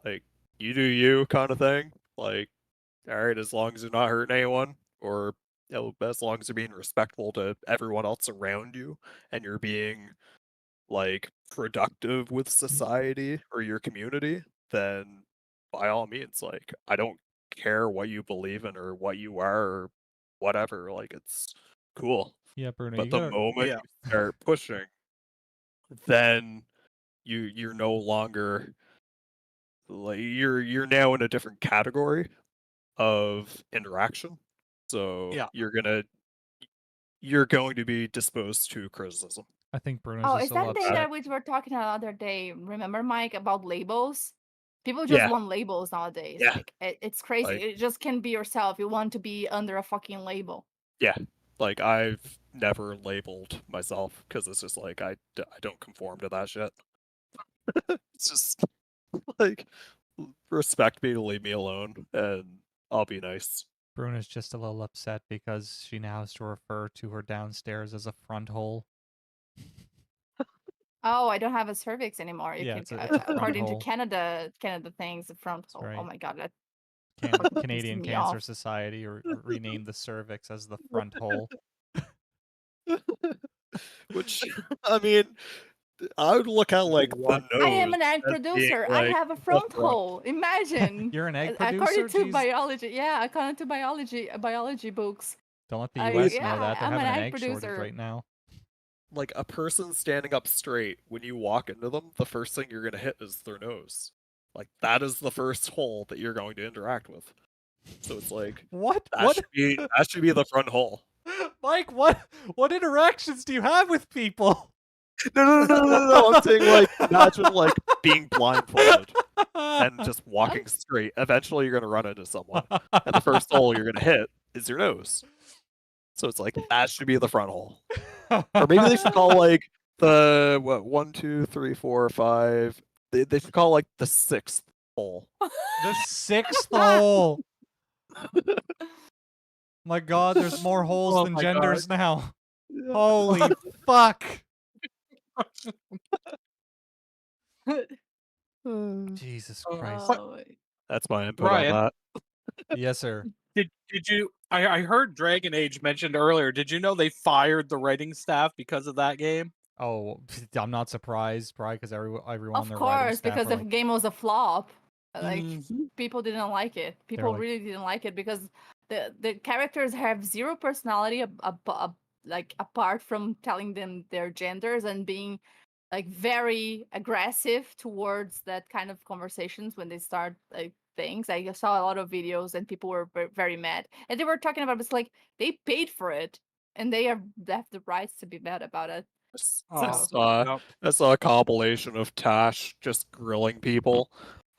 like you do you kind of thing. Like all right, as long as you're not hurting anyone, or as long as you're being respectful to everyone else around you, and you're being like productive with society or your community, then by all means, like I don't care what you believe in or what you are or whatever. Like it's cool. Yeah, Bruno, But you the gotta. moment Yeah. you start pushing, then you're no longer like you're now in a different category of interaction. So Yeah. you're going to be disposed to criticism. I think Bruno's Oh, just is a that little thing upset. that we were talking the other day? Remember, Mike, about labels? People just Yeah. want labels nowadays. Yeah. Like it's crazy. Like It just can't be yourself. You want to be under a fucking label. yeah, like I've never labeled myself because it's just like I don't conform to that shit. It's just like respect me, leave me alone, and I'll be nice. Bruno's just a little upset because she now has to refer to her downstairs as a front hole. Oh, I don't have a cervix anymore. You Yeah, can, it's a front according to hole. Canada things, the front That's hole. right. Oh my god, that Canadian me Cancer off. Society renamed the cervix as the front hole. Which I mean, I would look at like the What? nose I am an egg as being producer. I like have a the front front. hole. Imagine. You're an egg According producer? to Jeez. biology, yeah, according to biology books. Don't let the US know Yeah, that. They're I'm having an an egg egg shortage producer. right now. Like a person standing up straight, when you walk into them, the first thing you're gonna hit is their nose. Like that is the first hole that you're going to interact with. So it's like What? that should be the front hole. Mike, what interactions do you have with people? No. I'm saying like imagine like being blindfolded and just walking straight. Eventually, you're gonna run into someone, and the first hole you're gonna hit is your nose. So it's like that should be the front hole, or maybe they should call like the 1, 2, 3, 4, 5. They should call like the 6th hole. The 6th hole. My God, there's more holes Oh than my genders now. Holy fuck. Jesus Christ. Oh, That's my input Ryan, on that. Yes, sir. did you? I heard Dragon Age mentioned earlier. Did you know they fired the writing staff because of that game? Oh, I'm not surprised. Probably because everyone on of their writing course, staff because are the like, game was a flop. Like Mhm. people didn't like it. People like- really didn't like it because the characters have zero personality, like apart from telling them their genders and being like very aggressive towards that kind of conversations when they start like things. I saw a lot of videos and people were very mad, and they were talking about it's like they paid for it and they have the rights to be mad about it. Oh, I saw a compilation of Tash just grilling people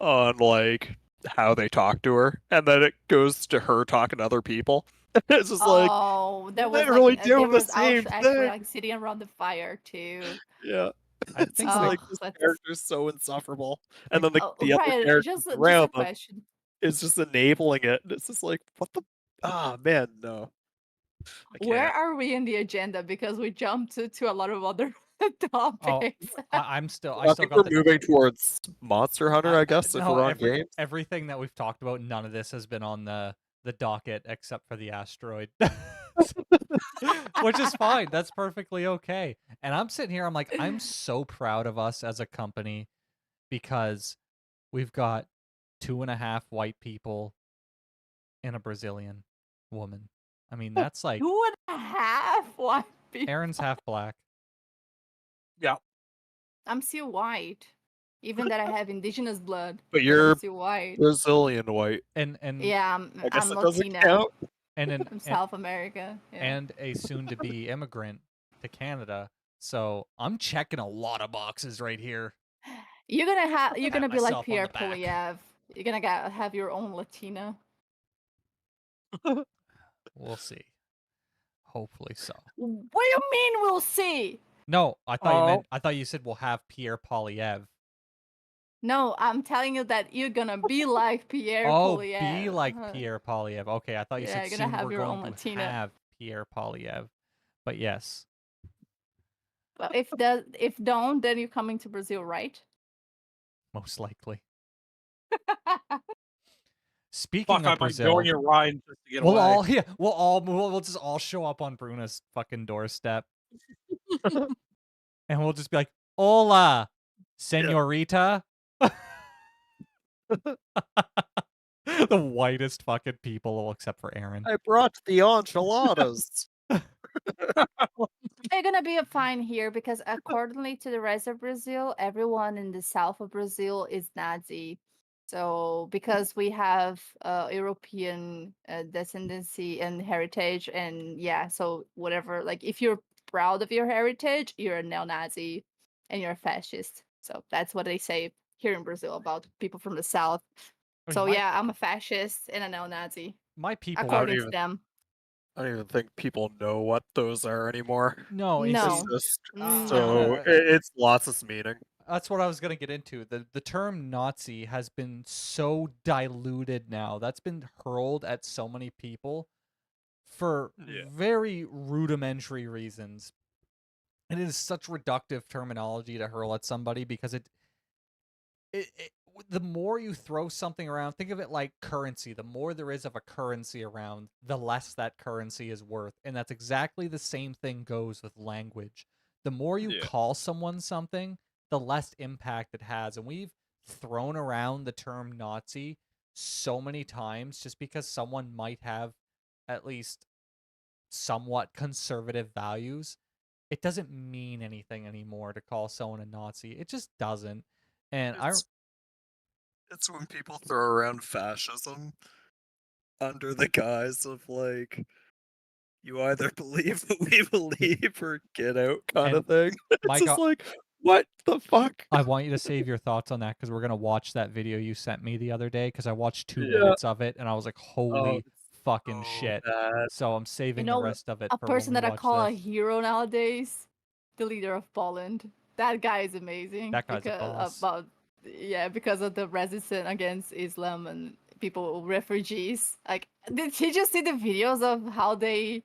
on like how they talk to her, and then it goes to her talking to other people. It's just like Oh, that was literally like doing the was same actually thing. like sitting around the fire too. Yeah. I It's think just Oh, like this that's- character's so insufferable, and then the other Brian, characters just a around them. question. is just enabling it. And it's just like, what the? Ah, man, no. I Where can't. are we in the agenda? Because we jumped to a lot of other Oh, topics. I'm still. I I still think got we're the. moving towards Monster Hunter, I guess, if No, we're on games. everything that we've talked about, none of this has been on the docket except for the asteroid, which is fine. That's perfectly okay. And I'm sitting here. I'm like, I'm so proud of us as a company because we've got 2.5 white people and a Brazilian woman. I mean, that's like 2.5 white people. Aaron's half black. Yeah. I'm still white. Even that I have indigenous blood. But I'm you're still white. Brazilian white. And Yeah, I guess I'm it doesn't Latina. count. and From South America. Yeah. and a soon-to-be immigrant to Canada. So I'm checking a lot of boxes right here. You're Pat gonna be like myself on Pierre the back. Polyev. You're gonna have your own Latina. We'll see. Hopefully so. What do you mean we'll see? No, I thought you Oh. meant. I thought you said we'll have Pierre Polyev. No, I'm telling you that you're gonna be like Pierre Oh, Polyev. be like Pierre Polyev. Okay, I thought you Yeah, said you're gonna soon have we're your going own to Latina. have Pierre Polyev. But yes, But if don't, then you're coming to Brazil, right? most likely. Speaking Fuck, of I might Brazil, join your ride just to get we'll away. we'll just all show up on Bruna's fucking doorstep, and we'll just be like, "Hola, señorita." The whitest fucking people, well, except for Aaron. I brought the enchiladas. They're gonna be fine here because accordingly to the rest of Brazil, everyone in the south of Brazil is Nazi. So because we have European descendancy and heritage, and yeah, so whatever. Like if you're proud of your heritage, you're a neo-Nazi and you're a fascist. So that's what they say here in Brazil about people from the south. I mean, So yeah, I'm a fascist and a neo-Nazi my people. according to them. I don't even think people know what those are anymore. No, and It's see, No, just no. it's lost its meaning. that's what I was gonna get into. The term Nazi has been so diluted now. That's been hurled at so many people for Yeah. very rudimentary reasons. And it is such reductive terminology to hurl at somebody because the more you throw something around, think of it like currency. The more there is of a currency around, the less that currency is worth. And that's exactly the same thing goes with language. The more you Yeah. call someone something, the less impact it has. And we've thrown around the term Nazi so many times just because someone might have at least somewhat conservative values. It doesn't mean anything anymore to call someone a Nazi. It just doesn't. And It's when people throw around fascism under the guise of like, you either believe what we believe or get out kind And of thing. It's Mike, just like, what the fuck? I want you to save your thoughts on that because we're gonna watch that video you sent me the other day because I watched 2 Yeah. minutes of it and I was like, Oh, holy it's fucking so shit. bad. So I'm saving the know, rest of it a for when person we that I watch call a this. hero nowadays, the leader of Poland. That guy is amazing. That guy's a because boss. because of the resistance against Islam and people refugees. Like, did he just see the videos of how they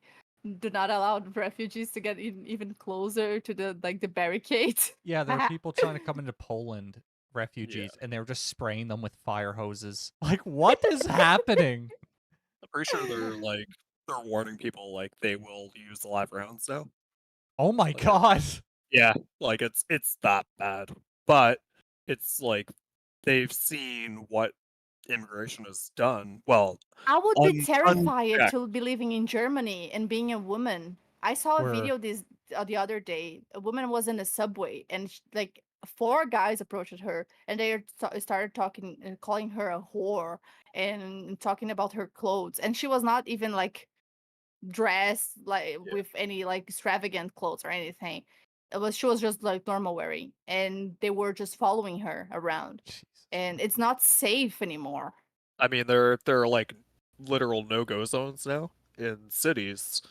do not allow refugees to get even closer to the barricades? Yeah, there are people trying to come into Poland, refugees, and they were just spraying them with fire hoses. Like, what is happening? I'm pretty sure they're warning people like they will use live rounds now. Oh my Like, god. Yeah, like it's that bad. But it's like they've seen what immigration has done. Well, I would be terrified unchecked. to be living in Germany and being a woman. I saw a Where- video the other day. A woman was in the subway and like 4 guys approached her and they started talking and calling her a whore and talking about her clothes. And she was not even like dressed like with any like extravagant clothes or anything. She was just like normal wearing, and they were just following her around. Jesus. And it's not safe anymore. I mean, there are like literal no-go zones now in cities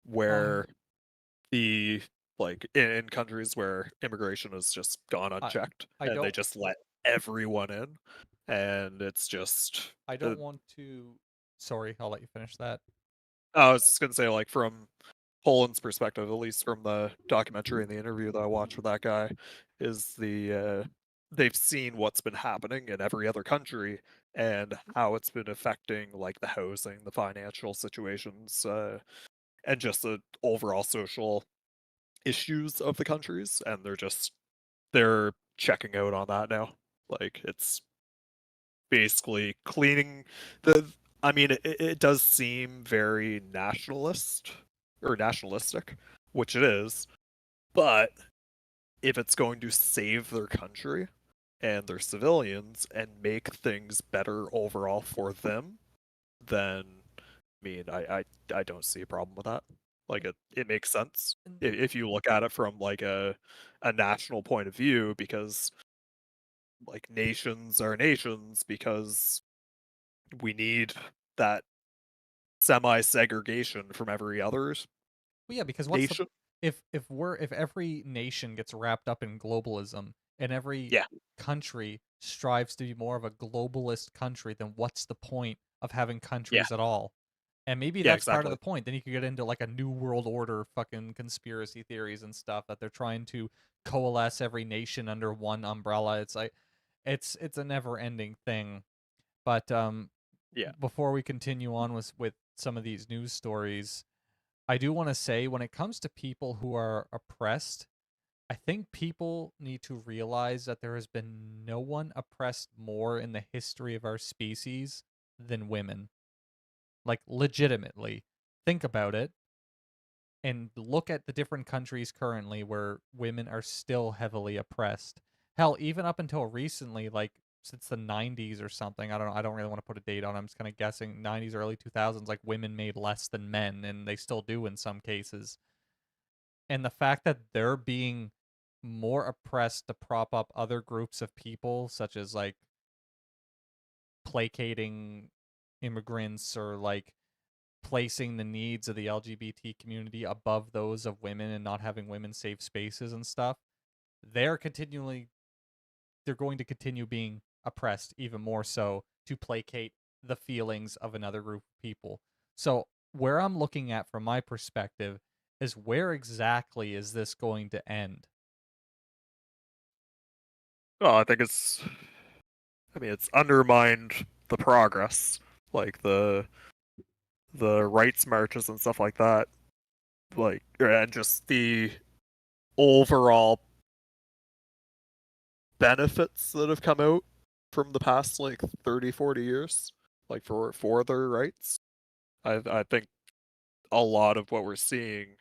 where the like in countries where immigration has just gone unchecked I and they don't- just let everyone in. and it's just I don't want to. Sorry, I'll let you finish that. I was just gonna say, like, from Poland's perspective, at least from the documentary and the interview that I watched with that guy, is they've seen what's been happening in every other country and how it's been affecting like the housing, the financial situations, and just the overall social issues of the countries, and they're checking out on that now. Like it's basically cleaning the I mean it does seem very nationalistic, which it is, but if it's going to save their country and their civilians and make things better overall for them, then I don't see a problem with that. Like it makes sense if you look at it from like a national point of view, because like nations are nations because we need that semi-segregation from every other Well, yeah, because what's the nation. if every nation gets wrapped up in globalism and every Yeah, country strives to be more of a globalist country, then what's the point of having yeah, countries at all? And maybe yeah, that's part of exactly. the point. Then you could get into like a new world order fucking conspiracy theories and stuff that they're trying to coalesce every nation under one umbrella. It's like it's a never ending thing. But Yeah. before we continue on with some of these news stories, I do want to say when it comes to people who are oppressed, I think people need to realize that there has been no one oppressed more in the history of our species than women. Like, legitimately. Think about it and look at the different countries currently where women are still heavily oppressed. Hell, even up until recently, like since the 90s or something, I don't know, I don't really want to put a date on it. I'm just kind of guessing 90s, early 2000s, like women made less than men, and they still do in some cases. And the fact that they're being more oppressed to prop up other groups of people, such as like placating immigrants or like placing the needs of the LGBT community above those of women and not having women safe spaces and stuff, they're continually they're going to continue being oppressed even more so to placate the feelings of another group of people. So where I'm looking at from my perspective is where exactly is this going to end? Well, I mean, it's undermined the progress, like the rights marches and stuff like that, like and just the overall benefits that have come out from the past like 30, 40 years, like for their rights. I think a lot of what we're seeing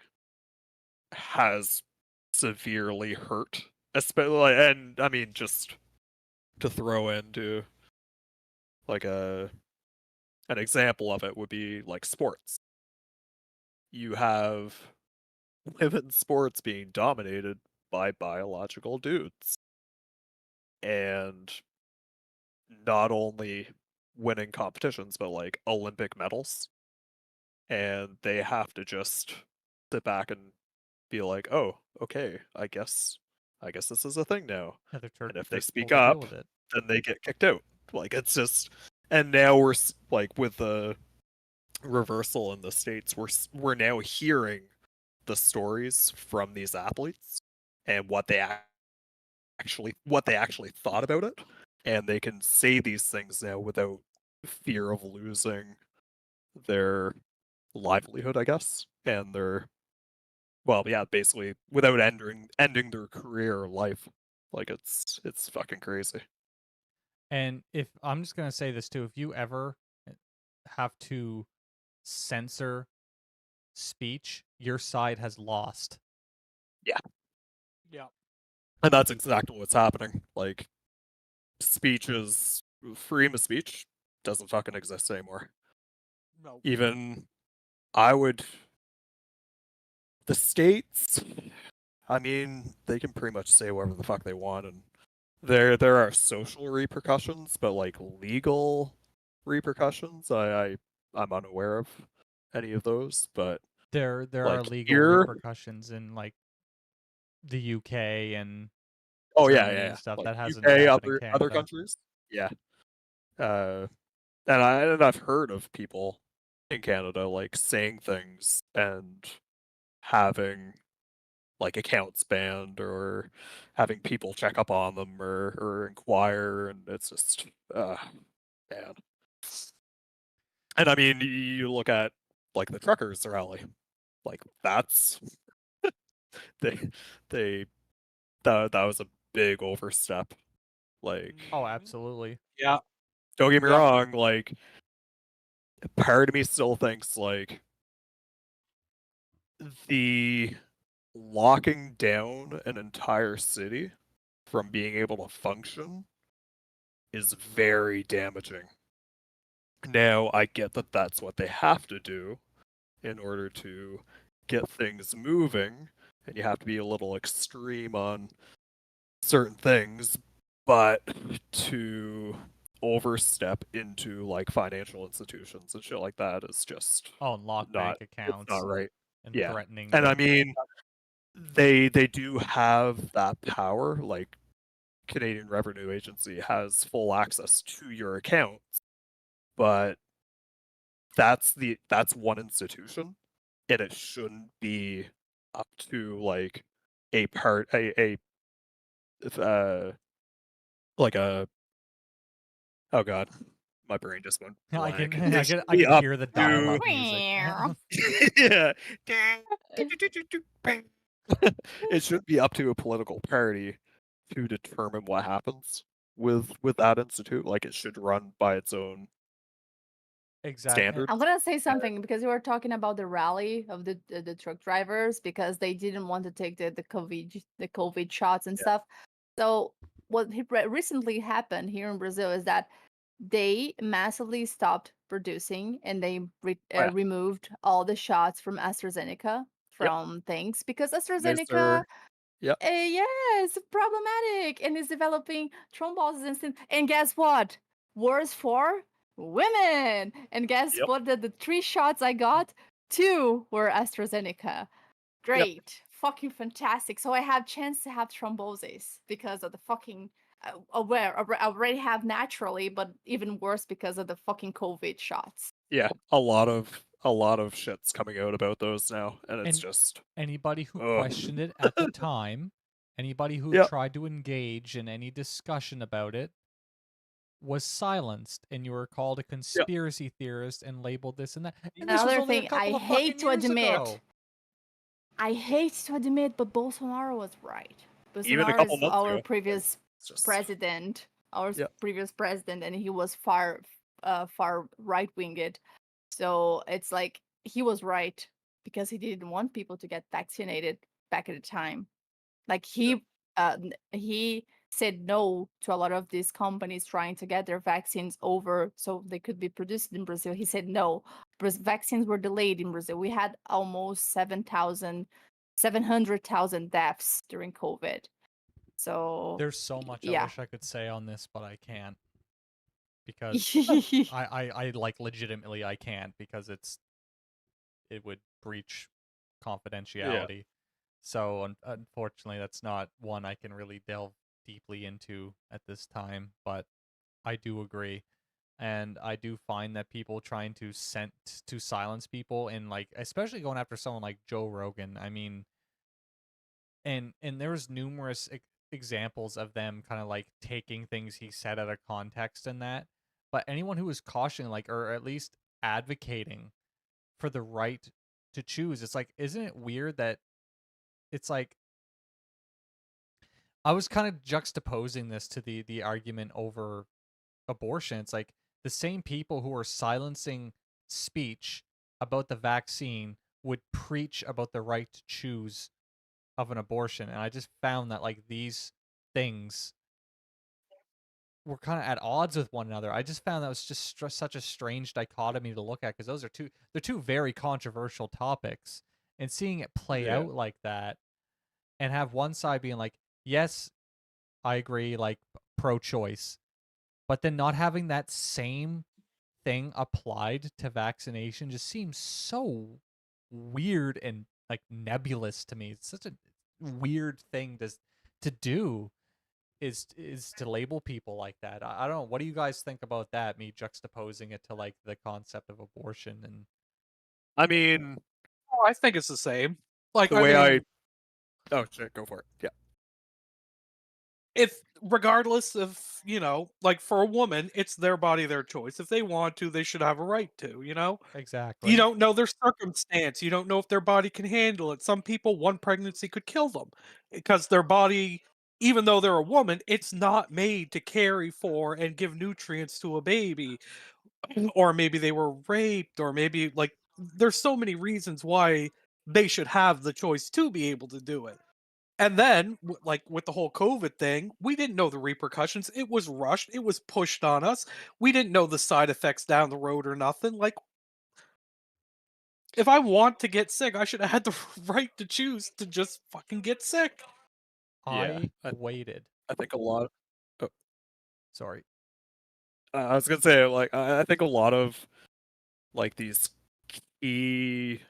has severely hurt, especially, and I mean, just to throw into like an example of it would be like sports. You have women's sports being dominated by biological dudes, and not only winning competitions but like Olympic medals, and they have to just sit back and be like, "Oh, okay, I guess this is a thing now." Yeah, And if they they're speak told to deal up, with it. then they get kicked out. Like it's just, and now like with the reversal in the states, we're now hearing the stories from these athletes and what they actually thought about it, and they can say these things now without fear of losing their livelihood, I guess, and their well, yeah, basically without ending their career or life. Like it's fucking crazy. And if I'm just gonna say this too, if you ever have to censor speech, your side has lost. Yeah, Yeah. and that's exactly what's happening. Like freedom of speech doesn't fucking exist anymore. No. Even I would the states. I mean, they can pretty much say whatever the fuck they want, and there are social repercussions, but like legal repercussions, I'm unaware of any of those. But There are like legal here, repercussions in like the UK and oh yeah, yeah, Germany yeah. and stuff Like that hasn't UK, happened in other Canada. countries, yeah. And I've heard of people in Canada like saying things and having like accounts banned or having people check up on them or inquire, and it's just man. And I mean, you look at like the truckers rally, like that's they they that was a big overstep. Like, Oh, absolutely. Yeah. don't get me Yep. wrong, like part of me still thinks like the locking down an entire city from being able to function is very damaging. Now, I get that that's what they have to do in order to get things moving, and you have to be a little extreme on certain things, but to overstep into like financial institutions and shit like that is just Oh, and lock not, bank it's not accounts right. and Yeah. threatening And I them. mean, they do have that power, like Canadian Revenue Agency has full access to your accounts, but that's one institution, and it shouldn't be up to like a like a oh god, my brain just went I can blank. I It can should I be can up hear the to dial-up music. yeah. It should be up to a political party to determine what happens with that institute. Like it should run by its own Exactly. standards. I'm gonna say something because you were talking about the rally of the truck drivers because they didn't want to take the COVID shots and Yeah. stuff. So what recently happened here in Brazil is that they massively stopped producing and they Oh, yeah. removed all the shots from AstraZeneca Yep. from things because There's AstraZeneca, their yep. yeah, it's problematic and is developing thrombosis and and guess what? Worse for women. And guess Yep. what? The three shots I got, two were AstraZeneca. Yep. Great, fucking fantastic. So I have chance to have thrombosis because of the fucking aware I already have naturally, but even worse because of the fucking COVID shots. Yeah. A lot of shit's coming out about those now, and it's And just anybody who ugh. questioned it at the time, anybody who Yep. tried to engage in any discussion about it was silenced, and you were called a Yep. conspiracy theorist and labeled this and that. And this was Another only a thing I couple of hate fucking to years admit, ago. but Bolsonaro was right. Even a Bolsonaro couple is months our ago. Like, previous it's just president, yeah. and he was far right winged. So it's like he was right because he didn't want people to get vaccinated back at the time. Like he said no to a lot of these companies trying to get their vaccines over so they could be produced in Brazil. He said no. Vaccines were delayed in Brazil. We had almost 700,000 deaths during COVID. So There's so much I yeah. wish I could say on this, but I can't because I like legitimately I can't because it would breach Yeah. confidentiality. So unfortunately, that's not one I can really delve deeply into at this time. But I do agree, and I do find that people trying to silence people, and like especially going after someone like Joe Rogan. I mean, and there's numerous examples of them kind of like taking things he said out of context and that. But anyone who is cautioning, like, or at least advocating for the right to choose, it's like, isn't it weird that it's like I was kind of juxtaposing this to the argument over abortion. It's like the same people who are silencing speech about the vaccine would preach about the right to choose of an abortion. And I just found that like these things were kind of at odds with one another. I just found that was just such a strange dichotomy to look at because they're two very controversial topics, and seeing it play Yeah. out like that and have one side being like, yes, I agree, like pro-choice, but then not having that same thing applied to vaccination just seems so weird and like nebulous to me. It's such a weird thing to do. is to label people like that. I don't know. What do you guys think about that? Me juxtaposing it to like the concept of abortion and I mean, Oh, I think it's the same. Like, the I way mean, oh shit, go for it. Yeah. if regardless of, like for a woman, it's their body, their choice. If they want to, they should have a right to, You exactly. don't know their circumstance. You don't know if their body can handle it. Some people, one pregnancy could kill them because their body, even though they're a woman, it's not made to carry for and give nutrients to a baby. Or maybe they were raped, or maybe like there's so many reasons why they should have the choice to be able to do it. And then, like with the whole COVID thing, we didn't know the repercussions. It was rushed. It was pushed on us. We didn't know the side effects down the road or nothing. Like, if I want to get sick, I should have had the right to choose to just fucking get sick. Yeah. I waited. I think a lot. Oh, Sorry. I was gonna say, like, I think a lot of like these key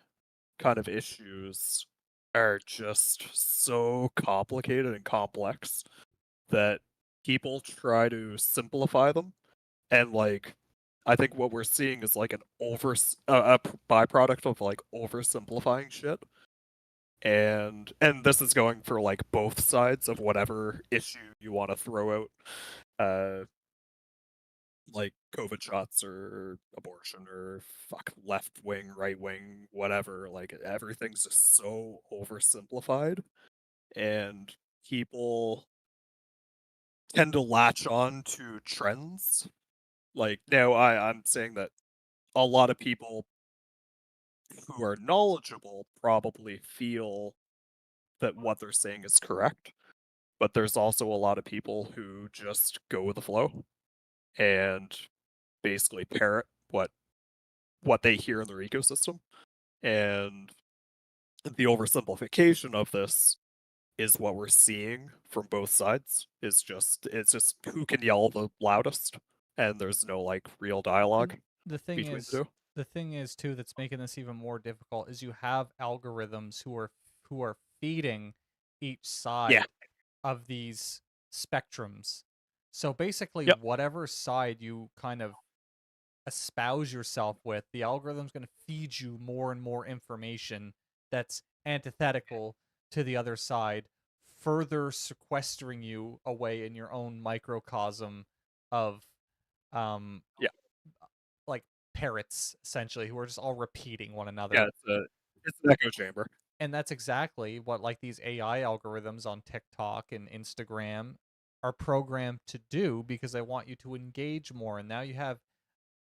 kind of issues are just so complicated and complex that people try to simplify them, and like I think what we're seeing is like an byproduct of like oversimplifying shit, and this is going for like both sides of whatever issue you want to throw out, like COVID shots or abortion or fuck left wing, right wing, whatever. Like everything's just so oversimplified, and people tend to latch on to trends. Like now, I'm saying that a lot of people who are knowledgeable probably feel that what they're saying is correct, but there's also a lot of people who just go with the flow and basically parrot what they hear in their ecosystem. And the oversimplification of this is what we're seeing from both sides. It's just who can yell the loudest, and there's no like real dialogue The thing between is, the two. too that's making this even more difficult is you have algorithms who are feeding each Yeah. side of these spectrums. So basically, Yep. whatever side you kind of espouse yourself with, the algorithm's going to feed you more and more information that's antithetical to the other side, further sequestering you away in your own microcosm of Yeah. like parrots essentially who are just all repeating one another. Yeah, it's an echo chamber. And that's exactly what like these AI algorithms on TikTok and Instagram are programmed to do because they want you to engage more. And now you have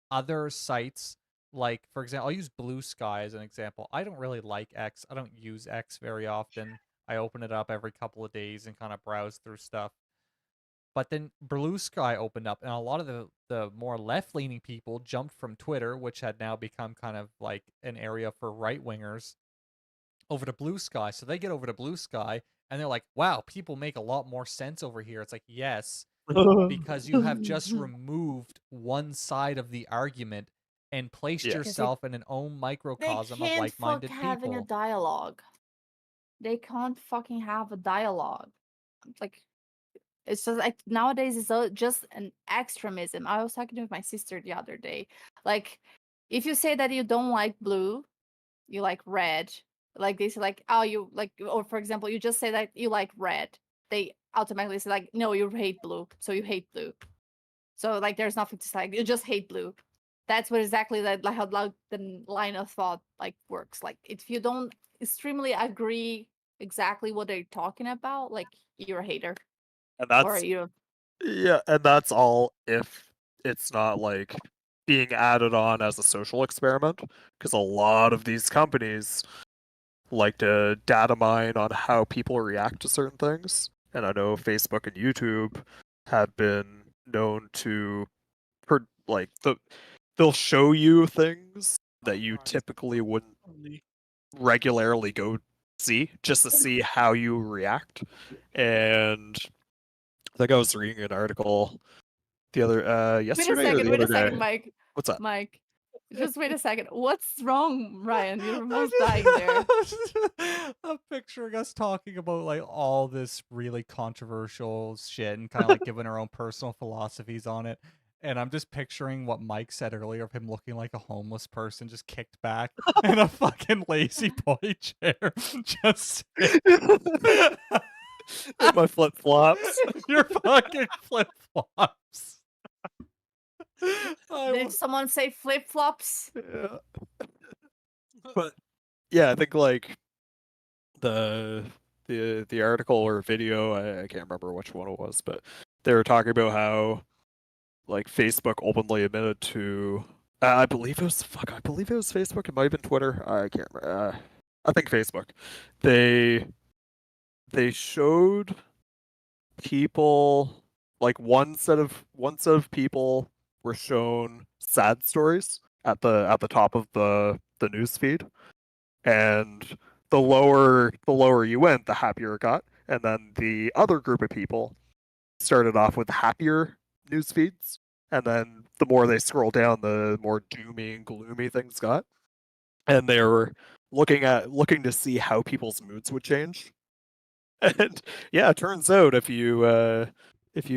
other sites like, for example, I'll use Blue Sky as an example. I don't really like X. I don't use X very often. I open it up every couple of days and kind of browse through stuff. But then Blue Sky opened up, and a lot of the more left leaning people jumped from Twitter, which had now become kind of like an area for right wingers, over to Blue Sky. So they get over to Blue Sky, and they're like, "Wow, people make a lot more sense over here." It's like, yes, because you have just removed one side of the argument and placed Yeah. yourself in an own They microcosm of can't fuck like-minded having a people. dialogue. They can't fucking have a dialogue. Like, it's just like nowadays it's just an extremism. I was talking with my sister the other day. Like, if you say that you don't like blue, you like red. Like they say, like, oh, you like, or for example, you just say that you like red. They automatically say like, no, you hate blue, so you hate blue. So like, there's nothing to say. Like, you just hate blue. That's what exactly that like how the line of thought like works. Like, if you don't extremely agree exactly what they're talking about, like you're a hater And or that's you. yeah, and that's all if it's not like being added on as a social experiment, because a lot of these companies like to data mine on how people react to certain things. And I know Facebook and YouTube have been known to like they'll show you things that you typically wouldn't regularly go see just to see how you react. And I think I was reading an article the other Wait a yesterday or second, the wait other a second, day. Mike. What's that? Mike, Just wait a second. What's wrong, Ryan? You're I'm almost just- dying there. I'm picturing us talking about like all this really controversial shit and kind of like giving our own personal philosophies on it. And I'm just picturing what Mike said earlier of him looking like a homeless person, just kicked back in a fucking lazy boy chair. Just In my flip flops. your fucking flip flops. Did someone say flip flops? Yeah. But yeah, I think like the article or video, I can't remember which one it was, but they were talking about how like Facebook openly admitted to I believe it was Facebook, it might have been Twitter. I can't remember. I think Facebook. They showed people like one set of people were shown sad stories at the top of the news feed, and the lower you went, the happier it got, and then the other group of people started off with happier news feeds, and then the more they scroll down, the more doomy and gloomy things got, and they were looking to see how people's moods would change. And yeah, it turns out if you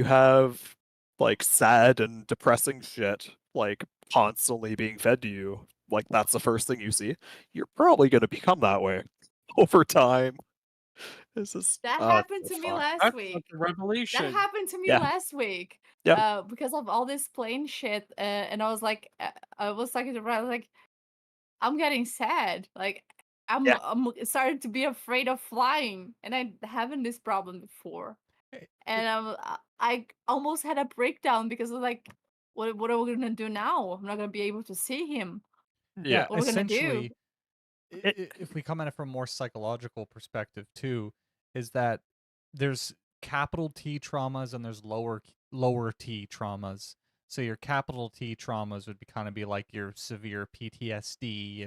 have like sad and depressing shit like constantly being fed to you, like that's the first thing you see, you're probably gonna become that way over time. This is That happened so to me fun. last That's week. a revelation. That happened to me Yeah. last week. Yeah. Because of all this plane shit, and I was like, I was talking to Brad, I was like, I'm getting sad. Like, Yeah. I'm starting to be afraid of flying, and I haven't this problem before. And I almost had a breakdown because I was like, what are we gonna do now? I'm not gonna be able to see him. Yeah. What are we gonna do? essentially, if we come at it from a more psychological perspective too, is that there's capital T traumas and there's lower T traumas. So your capital T traumas would kind of be like your severe PTSD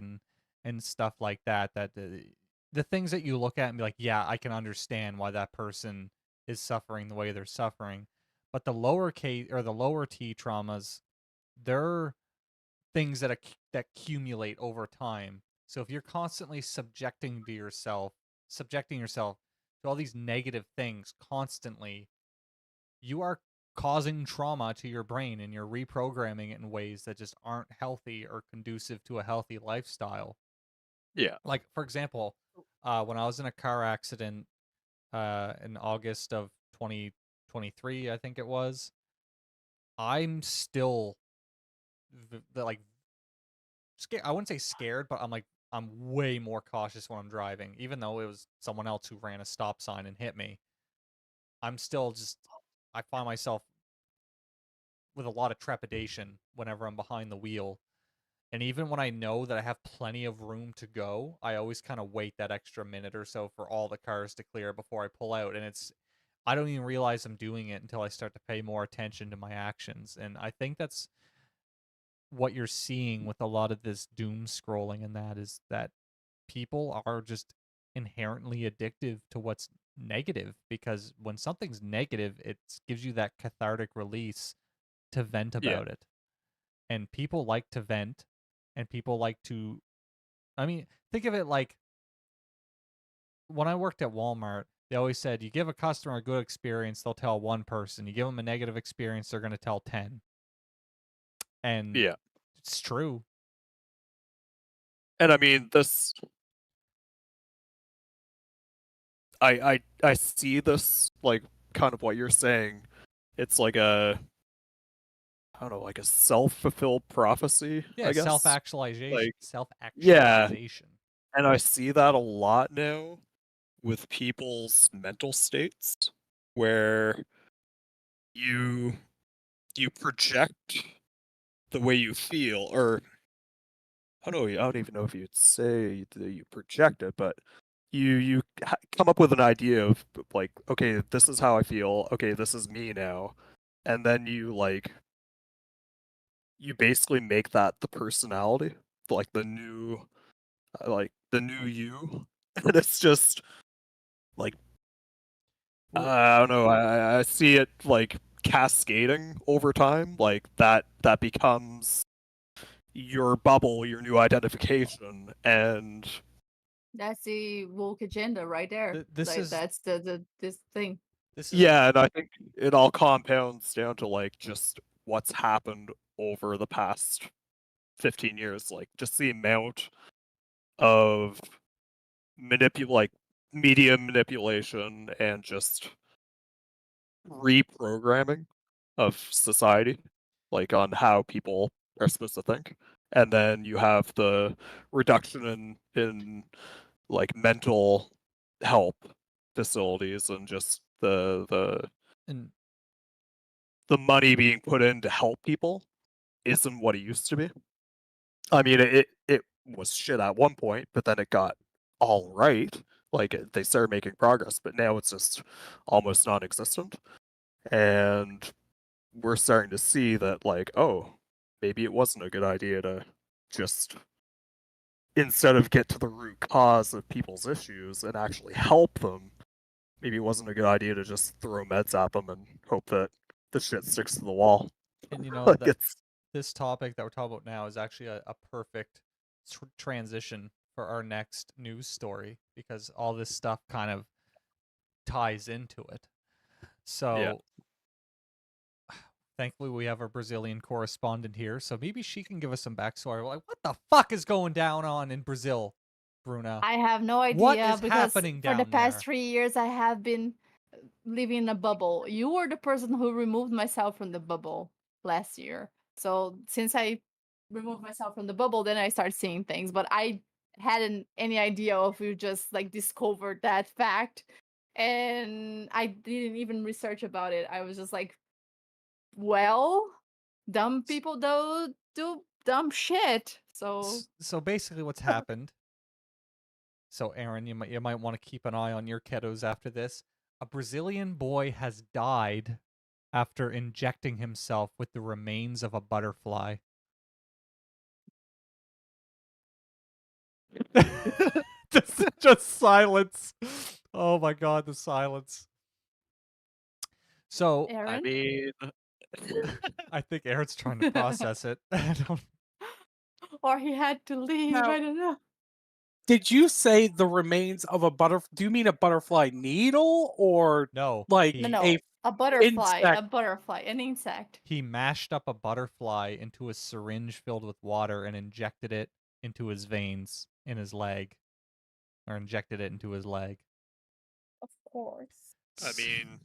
and stuff like that. That the things that you look at and be like, yeah, I can understand why that person is suffering the way they're suffering. But the lower K or the lower T traumas, they're things that that accumulate over time. So if you're constantly subjecting yourself to all these negative things constantly, you are causing trauma to your brain and you're reprogramming it in ways that just aren't healthy or conducive to a healthy lifestyle. Yeah. Like for example, when I was in a car accident in August of 2023, I think it was, I'm still like scared. I wouldn't say scared, but I'm way more cautious when I'm driving, even though it was someone else who ran a stop sign and hit me. I'm still just I find myself with a lot of trepidation whenever I'm behind the wheel. And even when I know that I have plenty of room to go, I always kind of wait that extra minute or so for all the cars to clear before I pull out. And I don't even realize I'm doing it until I start to pay more attention to my actions. And I think that's what you're seeing with a lot of this doom scrolling, and that is that people are just inherently addictive to what's negative, because when something's negative, it gives you that cathartic release to vent Yeah. about it. And people like to vent, and people like to, I mean, think of it like when I worked at Walmart, they always said you give a customer a good experience, they'll tell one person. You give them a negative experience, they're going to tell 10. And Yeah. it's true. And I mean this I see this like kind of what you're saying. It's like I don't know, like a self-fulfilled prophecy, Yeah, I guess. self-actualization. Like, Self-actualization. and I see that a lot now with people's mental states where you project the way you feel, or I don't even know if you'd say that you project it, but you come up with an idea of like, okay, this is how I feel. Okay, this is me now, and then you basically make that the personality, like the new you, and it's just like I don't know. I see it like cascading over time, like that becomes your bubble, your new identification, and That's the woke agenda right there. This Like, is that's this thing. this is yeah, and I think it all compounds down to like just what's happened over the past 15 years, like just the amount of like media manipulation and just reprogramming of society, like on how people are supposed to think. And then you have the reduction in like mental help facilities and just and the money being put in to help people isn't what it used to be. I mean, it was shit at one point, but then it got all right. Like they started making progress, but now it's just almost non-existent. And we're starting to see that, like, oh, maybe it wasn't a good idea to just instead of get to the root cause of people's issues and actually help them. Maybe it wasn't a good idea to just throw meds at them and hope that the shit sticks to the wall. you know Like that it's this topic that we're talking about now is actually a perfect transition for our next news story because all this stuff kind of ties into it. So thankfully we have our Brazilian correspondent here, so maybe she can give us some backstory. Like, what the fuck is going down on in Brazil, Bruna? I have no What idea is because happening for the down past there? 3 years I have been living in a bubble. You were the person who removed myself from the bubble last year. So since I removed myself from the bubble, then I started seeing things. But I hadn't any idea if you just like discovered that fact. And I didn't even research about it. I was just like, well, dumb people do dumb shit. So So basically, what's happened? So Aaron, you might want to keep an eye on your kiddos after this. A Brazilian boy has died after injecting himself with the remains of a butterfly. just silence. Oh my god, the silence. So I Aaron, mean I think Aaron's trying to process it. I don't or he had to leave. Now, I don't know. did you say the remains of a butterfly? Do you mean a butterfly needle or know. like No, He no, a a butterfly, insect? an insect. he mashed up a butterfly into a syringe filled with water and injected it into his veins in his leg, or injected it into his leg. Of course. I mean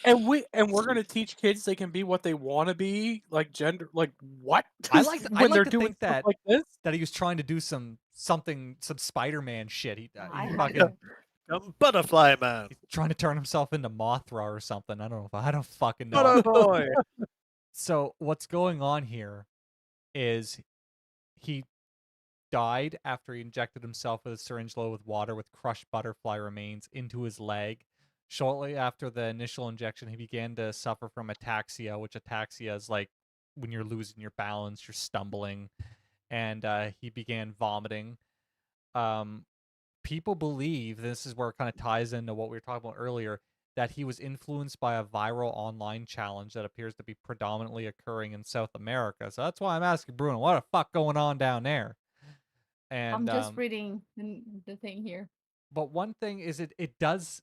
And we're gonna teach kids they can be what they want to be, like gender, like what? I When like they're to doing think stuff that like this? he was trying to do some Spider-Man shit. I He had fucking butterfly man. he's trying to turn himself into Mothra or something. I don't fucking know. Butter boy. So what's going on here is he died after he injected himself with a syringe loaded with water with crushed butterfly remains into his leg. Shortly after the initial injection, he began to suffer from ataxia, which ataxia is like when you're losing your balance, you're stumbling, and he began vomiting. Um, People believe this is where it kind of ties into what we were talking about earlier, that he was influenced by a viral online challenge that appears to be predominantly occurring in South America. So that's why I'm asking Bruno, what the fuck going on down there? I'm And just reading the thing here. but one thing is it does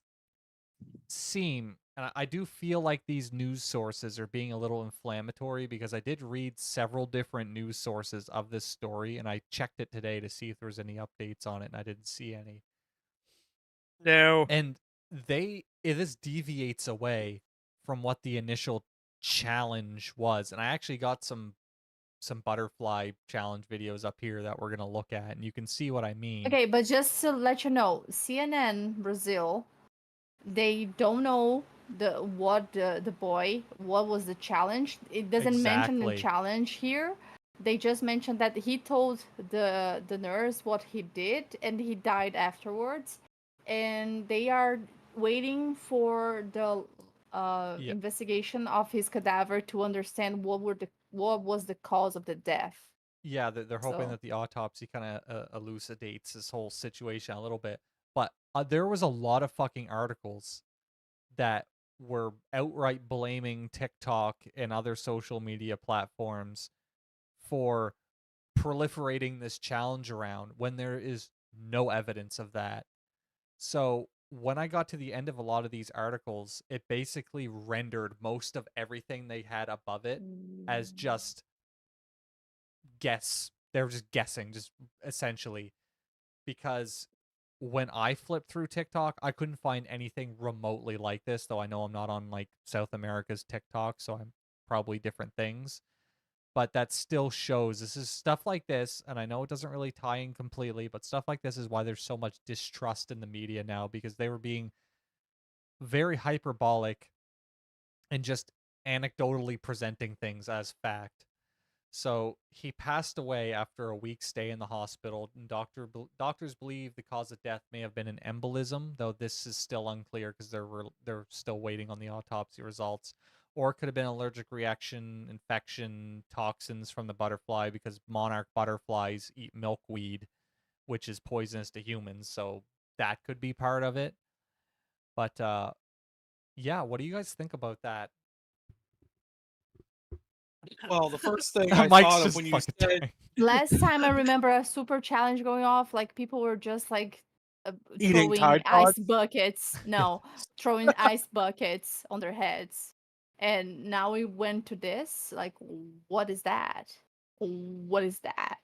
seem, and I do feel like these news sources are being a little inflammatory because I did read several different news sources of this story and I checked it today to see if there was any updates on it and I didn't see any. No. And this deviates away from what the initial challenge was. And I actually got some butterfly challenge videos up here that we're gonna look at and you can see what I mean. Okay, but just to let you know, CNN Brazil, they don't know what was the challenge. It doesn't mention the Exactly. challenge here. They just mentioned that he told the nurse what he did and he died afterwards. And they are waiting for the Yeah. investigation of his cadaver to understand what was the cause of the death. Yeah, they're hoping So that the autopsy kind of elucidates this whole situation a little bit. But there was a lot of fucking articles that were outright blaming TikTok and other social media platforms for proliferating this challenge around when there is no evidence of that. So when I got to the end of a lot of these articles, it basically rendered most of everything they had above it as just guess. They were just guessing, just essentially, because when I flipped through TikTok, I couldn't find anything remotely like this, though I know I'm not on like South America's TikTok, so I'm probably different things. But that still shows this is stuff like this, and I know it doesn't really tie in completely, but stuff like this is why there's so much distrust in the media now, because they were being very hyperbolic and just anecdotally presenting things as fact. So he passed away after a week stay in the hospital, and doctors believe the cause of death may have been an embolism, though this is still unclear because they're still waiting on the autopsy results. Or it could have been allergic reaction, infection, toxins from the butterfly, because monarch butterflies eat milkweed, which is poisonous to humans. So that could be part of it. But yeah, what do you guys think about that? Well, the first thing I Mike's thought of just when you fucking said dying. Last time I remember a super challenge going off, like people were just like eating throwing Tide ice Pods, buckets. No, throwing ice buckets on their heads. And now we went to this. Like, what is that? What is that?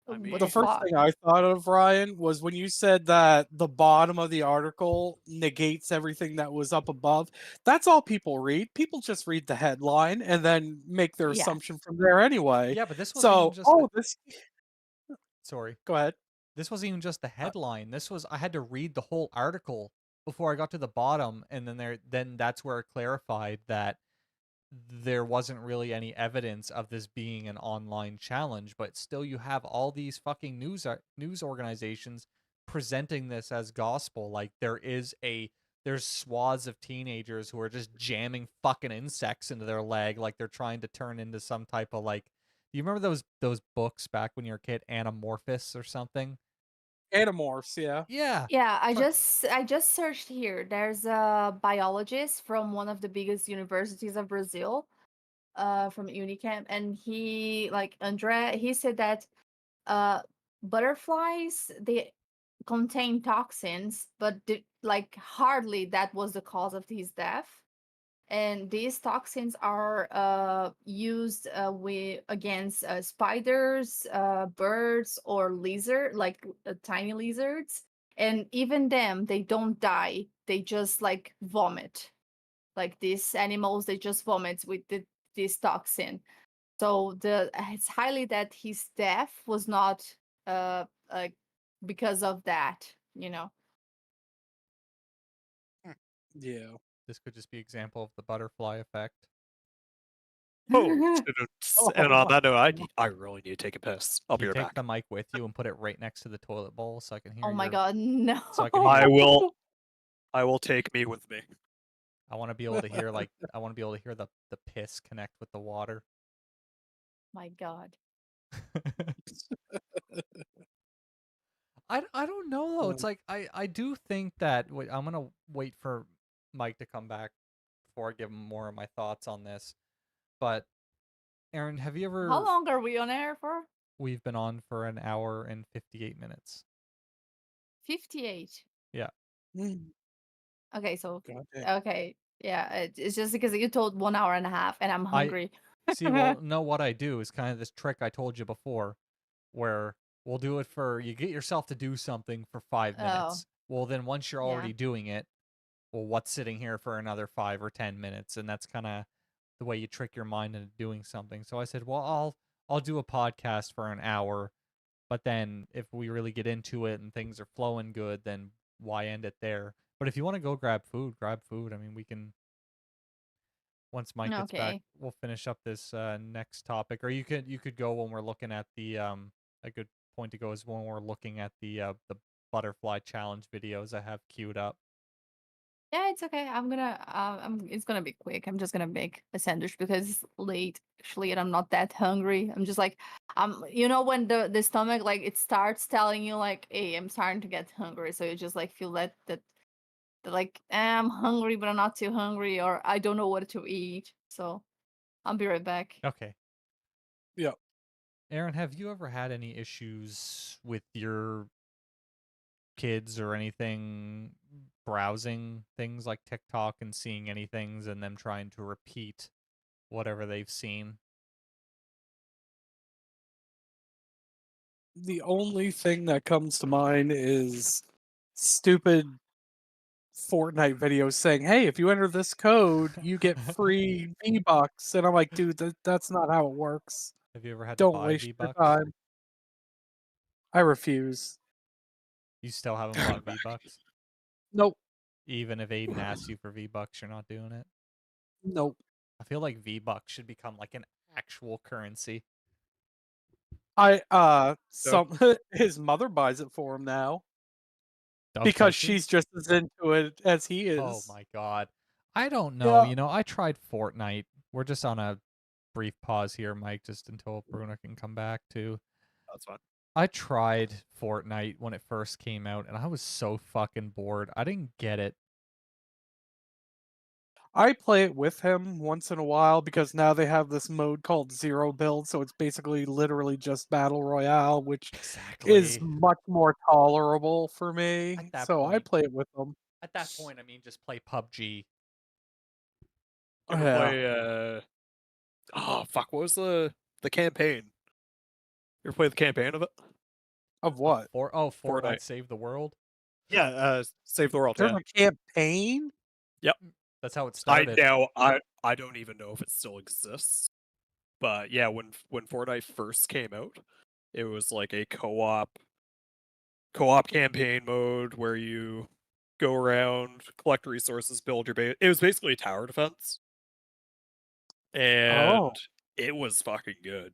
I What the the mean, first fuck? thing I thought of, Ryan, was when you said that the bottom of the article negates everything that was up above. That's all people read. People just read the headline and then make their Yeah. assumption from there anyway. Yeah, but this wasn't even So, just oh, this. sorry. Go ahead. This wasn't even just the headline. This was I had to read the whole article before I got to the bottom, and then that's where it clarified that there wasn't really any evidence of this being an online challenge, but still you have all these fucking news organizations presenting this as gospel. Like there's swaths of teenagers who are just jamming fucking insects into their leg like they're trying to turn into some type of like, do you remember those books back when you were a kid, Anamorphous or something? Animorphs, yeah. Yeah. Yeah, I Try- just searched here. There's a biologist from one of the biggest universities of Brazil, from Unicamp, and he like Andre, he said that uh butterflies, they contain toxins, but like hardly that was the cause of his death. And these toxins are used against spiders, birds, or tiny lizards. And even them, they don't die. They just like vomit. Like these animals, they just vomit with this toxin. So it's highly that his death was not like because of that. Yeah. This could just be example of the butterfly effect. oh, and on Oh, that note, I really need to take a piss. I'll Can be you right take back. the mic with you and put it right next to the toilet bowl so I can hear Oh my your god, no. so I can hear I your, will. I will take me with me. I want to be able to hear like I want to be able to hear the piss connect with the water. My god. I don't know though. It's like I do think that I'm gonna wait for Mike to come back before I give him more of my thoughts on this. But Aaron, have you How ever? long are we on air for? We've been on for an hour and 58 minutes. 58. Yeah. Mm, Okay, so goddamn. okay. Yeah, it's just because you told 1 hour and a half and I'm I hungry. see. Well, no, what I do is kind of this trick I told you before, where we'll do it for you get yourself to do something for five Oh, minutes. Well, then once you're yeah. already doing it, well, what's sitting here for another 5 or 10 minutes? And that's kind of the way you trick your mind into doing something. So I said, well, I'll do a podcast for an hour, but then if we really get into it and things are flowing good, then why end it there? But if you want to go grab food, grab food. I mean, we can once Mike gets back, Okay. we'll finish up this next topic. Or you could go when we're looking at the a good point to go is when we're looking at the butterfly challenge videos I have queued up. Yeah, it's okay. It's gonna be quick. I'm just gonna make a sandwich because it's late actually and I'm not that hungry. I'm just like when the stomach like it starts telling you like, hey, I'm starting to get hungry. So you just like feel that like I'm hungry but I'm not too hungry or I don't know what to eat. So I'll be right back. Okay. Yeah. Aaron, have you ever had any issues with your kids or anything browsing things like TikTok and seeing any things and them trying to repeat whatever they've seen? The only thing that comes to mind is stupid Fortnite videos saying, "Hey, if you enter this code, you get free V-Bucks." And I'm like, "Dude, that's not how it works. Have you ever had to Don't buy waste your V-Bucks? time." I refuse. You still haven't bought V-Bucks? Nope. Even if Aiden asks you for V-Bucks, you're not doing it? Nope. I feel like V-Bucks should become like an actual currency. Some his mother buys it for him now Does because she? she's just as into it as he Oh is. my god. I don't know. Yeah. You know, I tried Fortnite. We're just on a brief pause here, Mike, just until Bruno can come back too. That's fine. I tried Fortnite when it first came out, and I was so fucking bored. I didn't get it. I play it with him once in a while because now they have this mode called Zero Build, so it's basically literally just Battle Royale, which is Exactly. much more tolerable for me. At that So I point, play it with them. at that point, I mean, just play PUBG. You ever Yeah. play oh fuck, what was the campaign? You ever play the campaign of it? Of what? Fortnite Fortnite. Save the World. Yeah, Save the World, There's yeah. a campaign? Yep. That's how it I started. now I don't even know if it still exists. But yeah, when Fortnite first came out, it was like a co-op campaign mode where you go around, collect resources, build your base. It was basically a tower defense. Oh. And it was fucking good.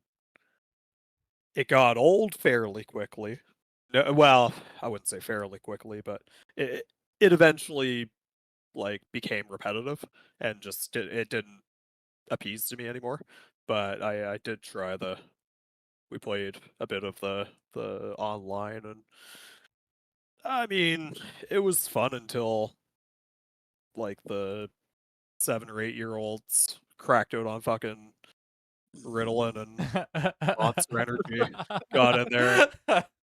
It got old fairly quickly. No, well, I wouldn't say fairly quickly, but it eventually like became repetitive and just it didn't appease to me anymore. But I did try we played a bit of the online, and I mean it was fun until like the 7 or 8 year olds cracked out on fucking Ritalin and Monster Energy, got in there,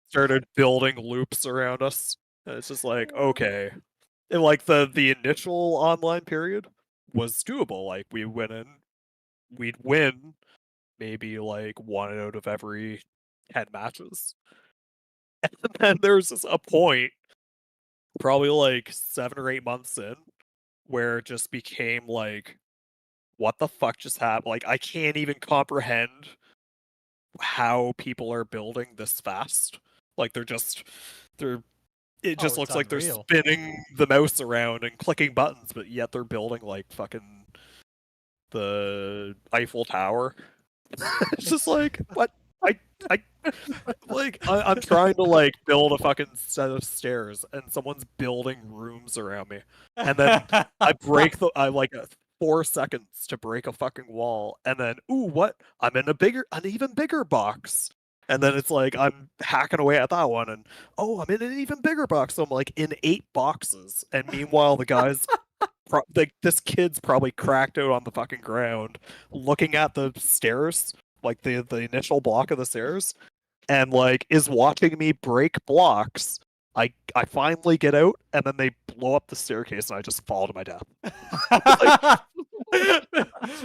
started building loops around us. And it's just like, okay. And like the initial online period was doable. Like we went in, we'd win maybe like 1 out of every 10 matches. And then there's just a point, probably like 7 or 8 months in, where it just became like, what the fuck just happened? Like I can't even comprehend how people are building this fast. Like they're it Oh, just it's looks like they're unreal. spinning the mouse around and clicking buttons, but yet they're building like fucking the Eiffel Tower. It's just like what I I'm trying to like build a fucking set of stairs and someone's building rooms around me. And then I like 4 seconds to break a fucking wall, and then ooh, what? I'm in an even bigger box. And then it's like I'm hacking away at that one, and oh, I'm in an even bigger box. So I'm like in 8 boxes, and meanwhile the guys, this kid's probably cracked out on the fucking ground, looking at the stairs, like the initial block of the stairs, and like is watching me break blocks. I finally get out, and then they blow up the staircase, and I just fall to my death.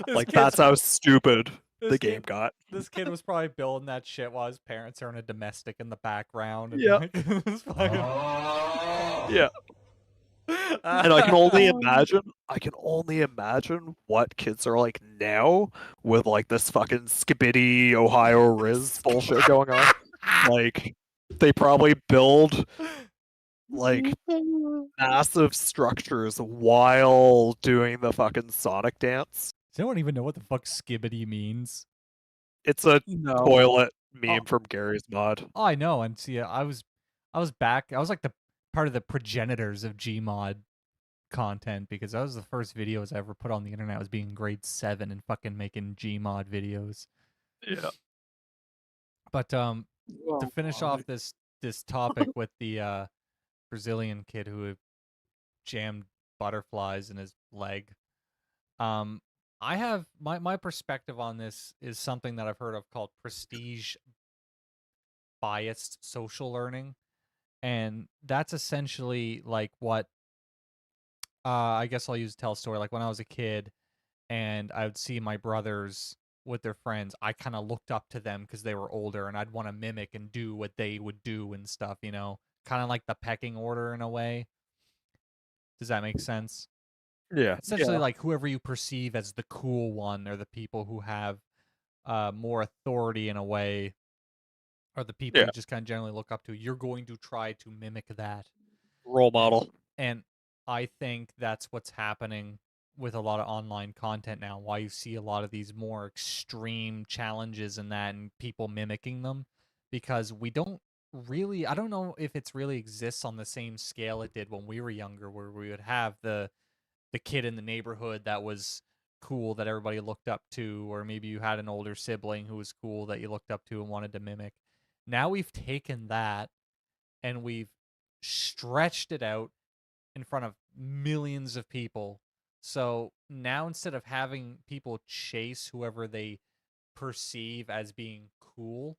Like that's how stupid the game got. This kid was probably building that shit while his parents are in a domestic in the background. And Yeah. like, it's fucking... Yeah. And I can only imagine what kids are like now with like this fucking skibbity Ohio Riz bullshit going on. Like they probably build like massive structures while doing the fucking Sonic dance. Does anyone even know what the fuck skibbity means? It's a No. toilet meme from Gary's mod. Oh, I know. And see, I was back. I was like the part of the progenitors of Gmod content because that was the first videos I ever put on the internet. I was being grade 7 and fucking making Gmod videos. Yeah. But to Oh, finish God. off this topic with the Brazilian kid who jammed butterflies in his leg. I have my perspective on this is something that I've heard of called prestige biased social learning, and that's essentially like what I guess I'll use a tell story. Like when I was a kid and I would see my brothers with their friends, I kind of looked up to them because they were older, and I'd want to mimic and do what they would do and stuff, kind of like the pecking order in a way. Does that make sense? Yeah. Essentially, like whoever you perceive as the cool one, or the people who have more authority in a way, or the people Yeah. you just kind of generally look up to, you're going to try to mimic that. Role model. And I think that's what's happening with a lot of online content now. Why you see a lot of these more extreme challenges and that, and people mimicking them, because we don't really. I don't know if it's really exists on the same scale it did when we were younger, where we would have the kid in the neighborhood that was cool that everybody looked up to, or maybe you had an older sibling who was cool that you looked up to and wanted to mimic. Now we've taken that and we've stretched it out in front of millions of people. So now instead of having people chase whoever they perceive as being cool,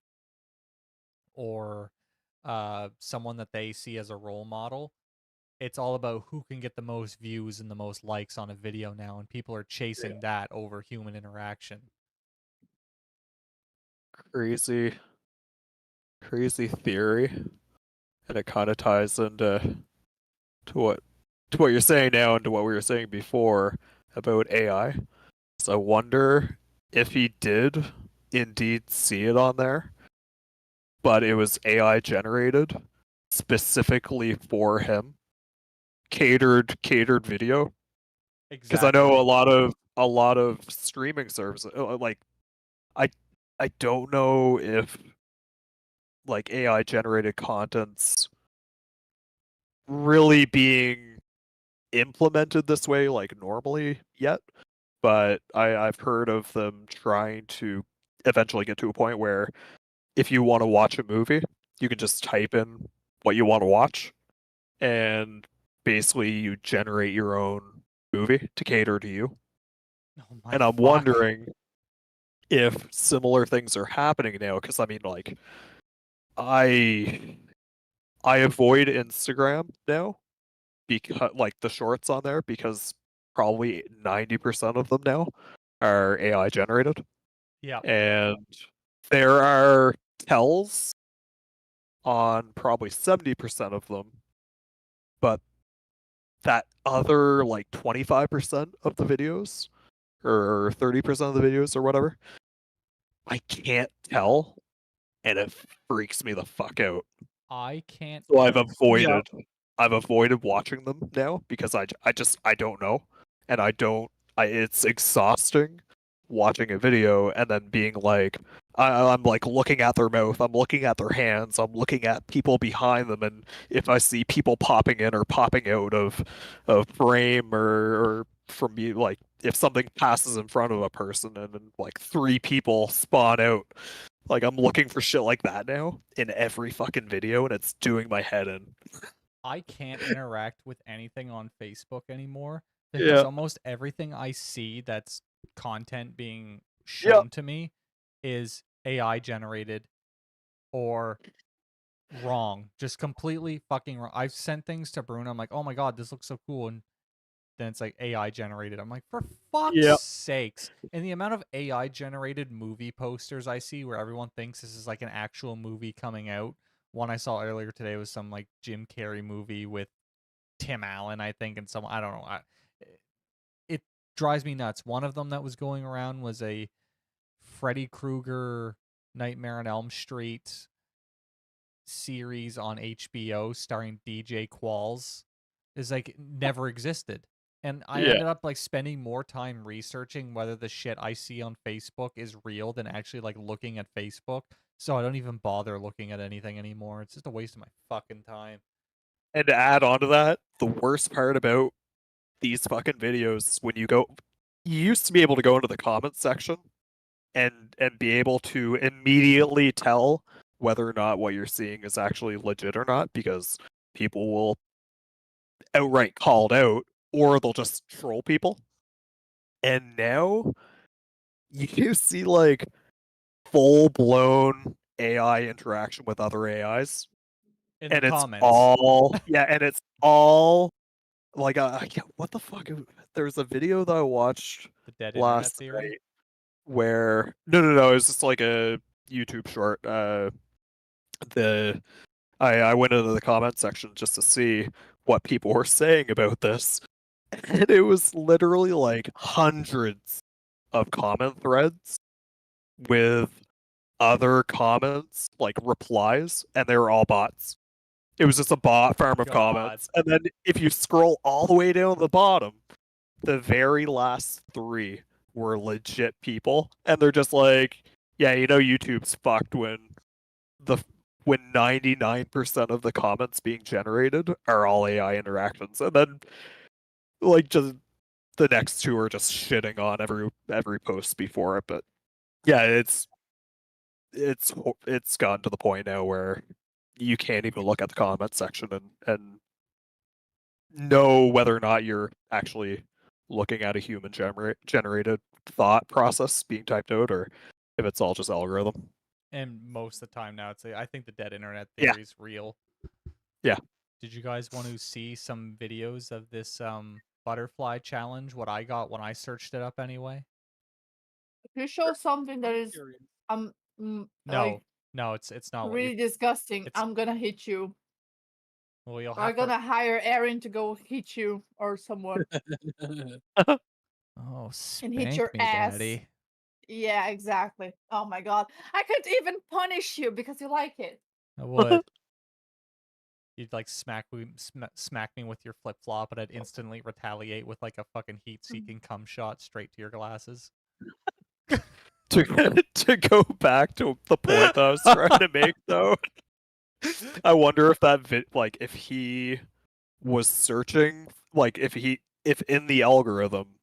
or someone that they see as a role model, it's all about who can get the most views and the most likes on a video now, and people are chasing that over human interaction. Crazy theory, and it kind of ties into what you're saying now and to what we were saying before about AI. So I wonder if he did indeed see it on there, but it was AI generated specifically for him, catered video. Because I know a lot of streaming services, like I I don't know if like AI generated content's really being implemented this way like normally yet, but I've heard of them trying to eventually get to a point where if you want to watch a movie, you can just type in what you want to watch, and basically you generate your own movie to cater to you. Oh my And I'm fuck. wondering if similar things are happening now, because I mean, like, I avoid Instagram now because like the shorts on there, because probably 90% of them now are AI generated, Yeah. and there are tells on probably 70% of them, but that other like 25% of the videos or 30% of the videos or whatever, I can't tell, and it freaks me the fuck out. I can't. So Yeah. I've avoided watching them now because I just I don't know, and it's exhausting watching a video and then being like I'm like looking at their mouth, I'm looking at their hands, I'm looking at people behind them, and if I see people popping in or popping out of frame, or from me, like if something passes in front of a person and then like three people spawn out, like I'm looking for shit like that now in every fucking video, and it's doing my head in. I can't interact with anything on Facebook anymore because Yeah. almost everything I see that's content being Yeah. shown to me is AI generated or wrong. Just completely fucking wrong. I've sent things to Bruno. I'm like, oh my god, this looks so cool. And then it's like AI generated. I'm like, for fuck's Yeah. sakes. And the amount of AI generated movie posters I see where everyone thinks this is like an actual movie coming out. One I saw earlier today was some like Jim Carrey movie with Tim Allen, I think, and some, I don't know. It drives me nuts. One of them that was going around was a Freddy Krueger Nightmare on Elm Street series on HBO starring DJ Qualls. Is like never existed. And I Yeah. ended up like spending more time researching whether the shit I see on Facebook is real than actually like looking at Facebook. So I don't even bother looking at anything anymore. It's just a waste of my fucking time. And to add on to that, the worst part about these fucking videos is when you used to be able to go into the comments section and be able to immediately tell whether or not what you're seeing is actually legit or not, because people will outright call it out, or they'll just troll people. And now you see like full blown AI interaction with other AIs, In and the it's comments. all and it's all like what the fuck? There's a video that I watched The dead internet last theory. night where no, it was just like a YouTube short. I went into the comment section just to see what people were saying about this, and it was literally like hundreds of comment threads with other comments, like replies, and they were all bots. It was just a bot farm of God. comments. And then if you scroll all the way down to the bottom, the very last 3 were legit people. And they're just like, yeah, YouTube's fucked when 99% of the comments being generated are all AI interactions. And then like just the next 2 are just shitting on every post before it. But yeah, it's gotten to the point now where you can't even look at the comment section and know whether or not you're actually looking at a human generated thought process being typed out, or if it's all just algorithm. And most of the time now, I think the dead internet Yeah. theory is real. Yeah. Did you guys want to see some videos of this butterfly challenge? What I got when I searched it up anyway? If you show something that is Curious. like No, it's not what really you. disgusting, it's- I'm gonna hit you. Well, you'll I'm have gonna hire Aaron to go hit you or someone Oh, and spank hit your me, ass. daddy. Yeah, exactly. Oh my god. I could even punish you because you like it. I would. You'd like smack me with your flip flop, and I'd instantly retaliate with like a fucking heat-seeking cum shot straight to your glasses. To go back to the point that I was trying to make, though, I wonder if if he was searching, like if in the algorithm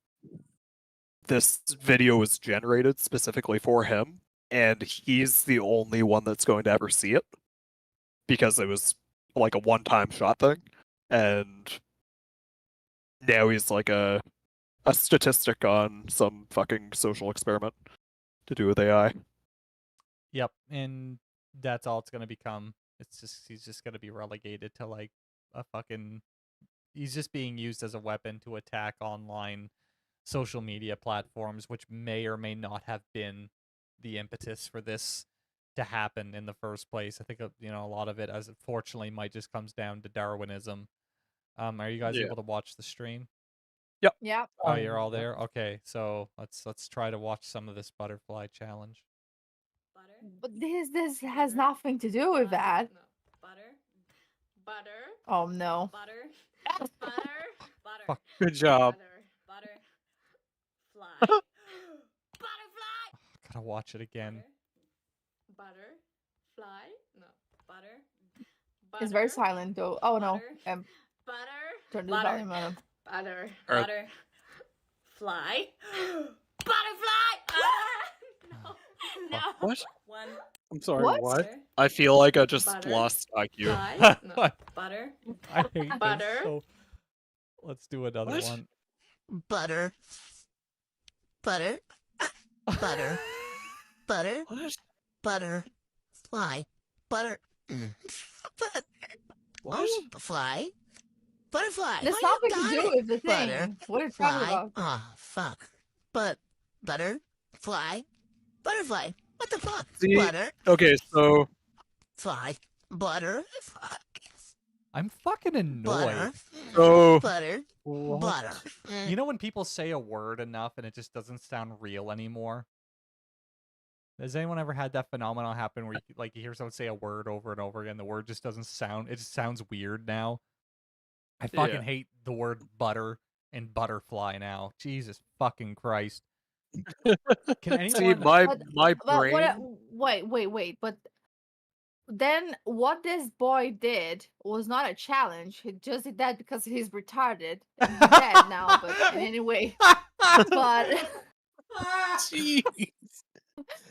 this video was generated specifically for him, and he's the only one that's going to ever see it because it was like a one-time shot thing, and now he's like a statistic on some fucking social experiment to do with AI. Yep, and that's all it's gonna become. He's just gonna be relegated to like a fucking. He's just being used as a weapon to attack online social media platforms, which may or may not have been the impetus for this to happen in the first place. I think a lot of it, as unfortunately, might just comes down to Darwinism. Are you guys Yeah. able to watch the stream? Yeah. Oh, you're all there. Okay, so let's try to watch some of this butterfly challenge. Butter. But this has Butter. nothing to do with that. No. Butter. Butter. Oh no. Butter. Butter. Butter. Fuck. Good job. Butter. Fly. Butterfly. Gotta watch it again. Butter. Fly. No. Butter. It's very silent though. Oh no. Butter. Turn the Butter. volume on. Butter. Or- Butter. Fly. Butterfly. No. No. What? One. I'm sorry, What? what? Butter. I feel like I just Butter. lost IQ. Fly. No. Butter. I hate this. Butter. So let's do another What? one. Butter. Butter. Butter. Butter. What? Butter. Fly. Butter. But What? oh, fly. Butterfly. There's Why you nothing to got do it? with the thing. Butter. What are you talking Fly. about? Oh, fuck. But butter. Fly. Butterfly. What the fuck? See? Butter. Okay, so Fly. Butter. Fuck. I'm fucking annoyed. Butter. so Butter. What? Butter. You know when people say a word enough and it just doesn't sound real anymore? Has anyone ever had that phenomenon happen where you hear someone say a word over and over again, the word just doesn't sound, it just sounds weird now? I fucking Yeah. hate the word butter and butterfly now. Jesus fucking Christ. Can anyone see my But brain. wait. But then what this boy did was not a challenge. He just did that because he's retarded and he's dead now. But anyway, but Jeez.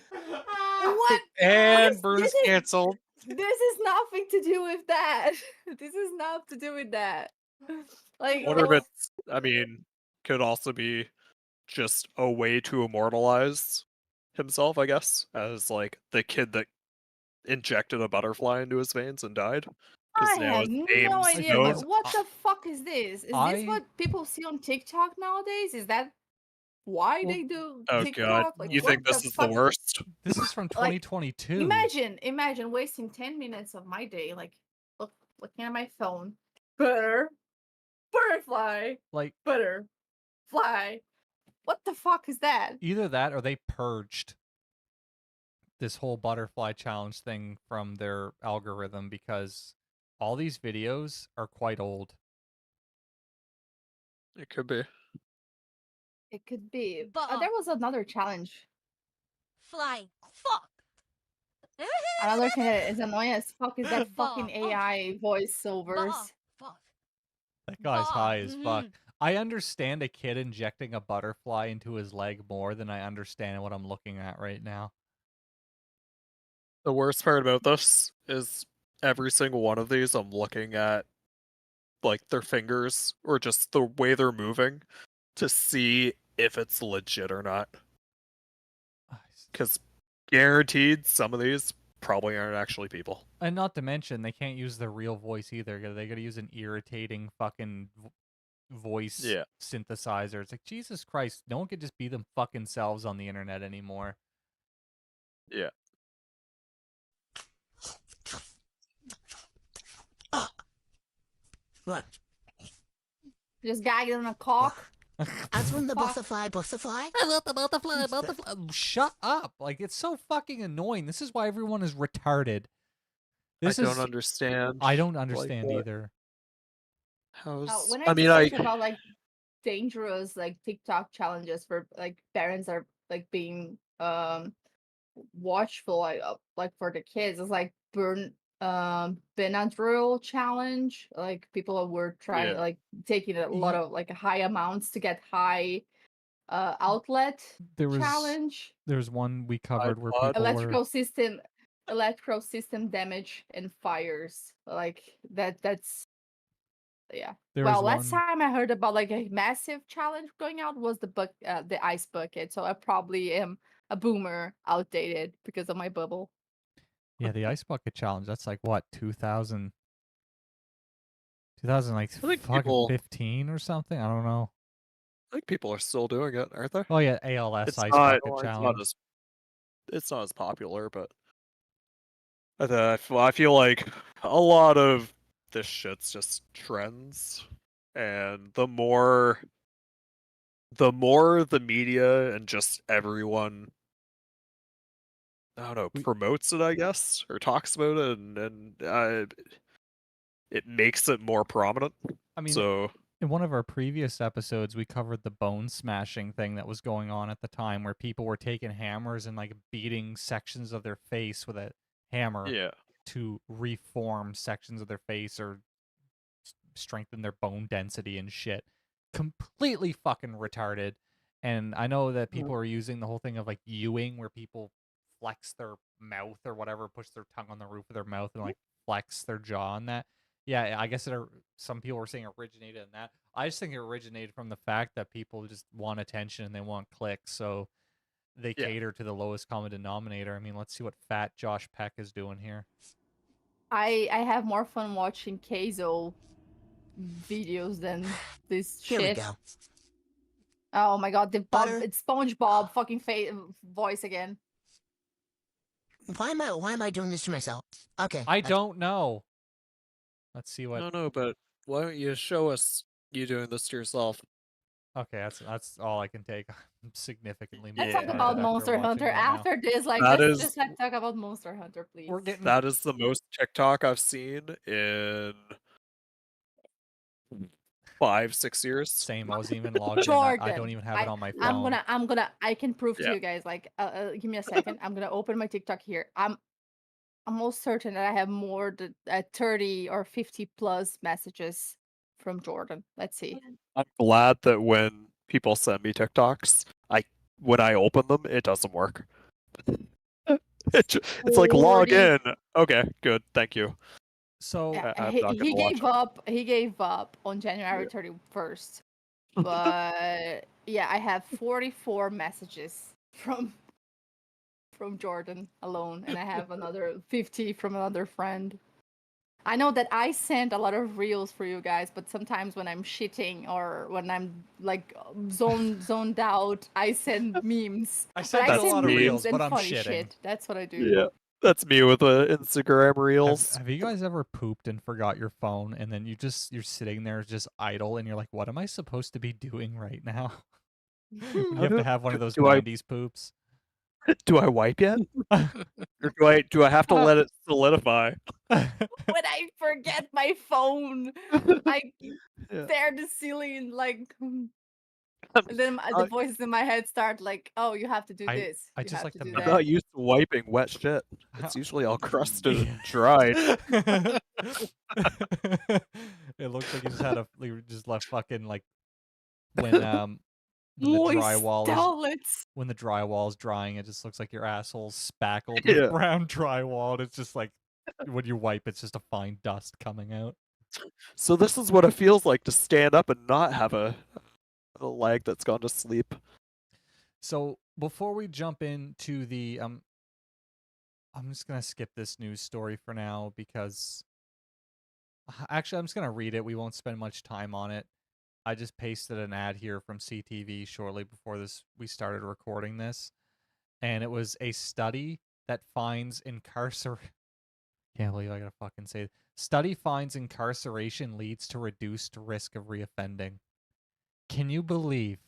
what? And This- Bruce this is- canceled. This is nothing to do with that. This is not to do with that. Like, Wonder if it's, I mean, could also be just a way to immortalize himself, I guess, as like the kid that injected a butterfly into his veins and died. Because I now have his no aim's idea. known. But what the fuck is this? Is this I- what people see on TikTok nowadays? Is that why Well, they do Oh god, TikTok? Like, you what think this the is fuck? the worst? This is from Like, 2022. Imagine wasting 10 minutes of my day, like, looking at my phone. Butterfly, Like, butterfly. What the fuck is that? either that or they purged this whole butterfly challenge thing from their algorithm, because all these videos are quite old. It could be. It could be. Bah. There was another challenge. Fly. Fuck. Another thing that is annoying as fuck is that fucking Bah. AI voiceovers. Fuck. That guy's Bah. high as fuck. Mhm. I understand a kid injecting a butterfly into his leg more than I understand what I'm looking at right now. The worst part about this is every single one of these I'm looking at like their fingers or just the way they're moving to see if it's legit or not. Because guaranteed some of these probably aren't actually people. And not to mention, they can't use their real voice either. They gotta use an irritating fucking voice Yeah. synthesizer. It's like, Jesus Christ, no one could just be them fucking selves on the internet anymore. Yeah. What? Just gagging on a cock. As when the butterfly. I love the butterfly. Shut up! Like, it's so fucking annoying. This is why everyone is retarded. This I is. don't understand. I don't like, understand what- either. How's When I mean I search about like dangerous like TikTok challenges for like parents are like being watchful like for the kids, it's like Benadryl challenge. Like people were trying Yeah. like taking a lot of like high amounts to get high outlet There was challenge. There's one we covered where iPod. people were. Electrical system damage and fires. Like that's yeah. There Well, was last one. time I heard about like a massive challenge going out was the ice bucket. So I probably am a boomer, outdated because of my bubble. Yeah, the ice bucket challenge. That's like what, 2000 like I think fucking people 15 or something. I don't know. I think people are still doing it, aren't they? Oh yeah, ALS It's ice not bucket it's challenge. not as it's not as popular, but I feel like a lot of this shit's just trends, and the more the media and just everyone I don't know We- promotes it, I guess, or talks about it, and it makes it more prominent. I mean, So in one of our previous episodes, we covered the bone smashing thing that was going on at the time, where people were taking hammers and like beating sections of their face with a hammer yeah, to reform sections of their face or strengthen their bone density and shit. Completely fucking retarded. And I know that people are using the whole thing of like Ewing, where people flex their mouth or whatever, push their tongue on the roof of their mouth and like flex their jaw on that. Yeah, I guess some people were saying originated in that. I just think it originated from the fact that people just want attention and they want clicks, so they Yeah. cater to the lowest common denominator. I mean, let's see what fat Josh Peck is doing here. I have more fun watching Keizo videos than this Here we shit. go. Oh my god, Butter. it's SpongeBob fucking voice again. Why am I doing this to myself? Okay. I don't know. Let's see what. no, but why don't you show us you doing this to yourself? Okay, that's all I can take. I'm significantly more Let's talk retarded about after Monster watching Hunter that now. after this. Like, That let's is- just talk about Monster Hunter, please. We're getting That is the most TikTok I've seen in 5-6 years. same. I wasn't even logged in. I don't even have it on my phone. I can prove to Yeah. you guys. Like, give me a second. I'm gonna open my TikTok here. I'm almost certain that I have more than 30 or 50 plus messages from Jordan. Let's see. I'm glad that when people send me TikToks, when I open them, it doesn't work. It's like log 40. in. Okay, good, thank you. So I'm not He gonna watch gave up. He gave up on January 31st. But yeah, I have 44 messages from from Jordan alone, and I have another 50 from another friend. I know that I send a lot of reels for you guys, but sometimes when I'm shitting or when I'm like zoned out, I send memes. I But sent I you a That's send lot of me. memes reels, and but I'm funny shitting. shit. That's what I do. Yeah, that's me with the Instagram Have, reels. have you guys ever pooped and forgot your phone, and then you're sitting there just idle, and you're like, what am I supposed to be doing right now? When you have to have one of those Do I 90s poops. do I wipe yet, or do I have to let it solidify? When I forget my phone, I Yeah. stare at the ceiling like, and then the I- voices in my head start like, "Oh, you have to do I- this. I You just have like to to do I'm make that." not used to wiping wet shit. It's usually all crusted and dried. it looks like you just left fucking like when the Moist drywall is toilets. when the drywall's drying, it just looks like your asshole's spackled with Yeah. brown drywall. And it's just like when you wipe, it's just a fine dust coming out. So this is what it feels like to stand up and not have a leg that's gone to sleep. So before we jump into the I'm just gonna skip this news story for now because actually I'm just gonna read it. We won't spend much time on it. I just pasted an ad here from CTV shortly before we started recording this, and it was a study that finds can't believe I gotta fucking say it. Study finds incarceration leads to reduced risk of reoffending. Can you believe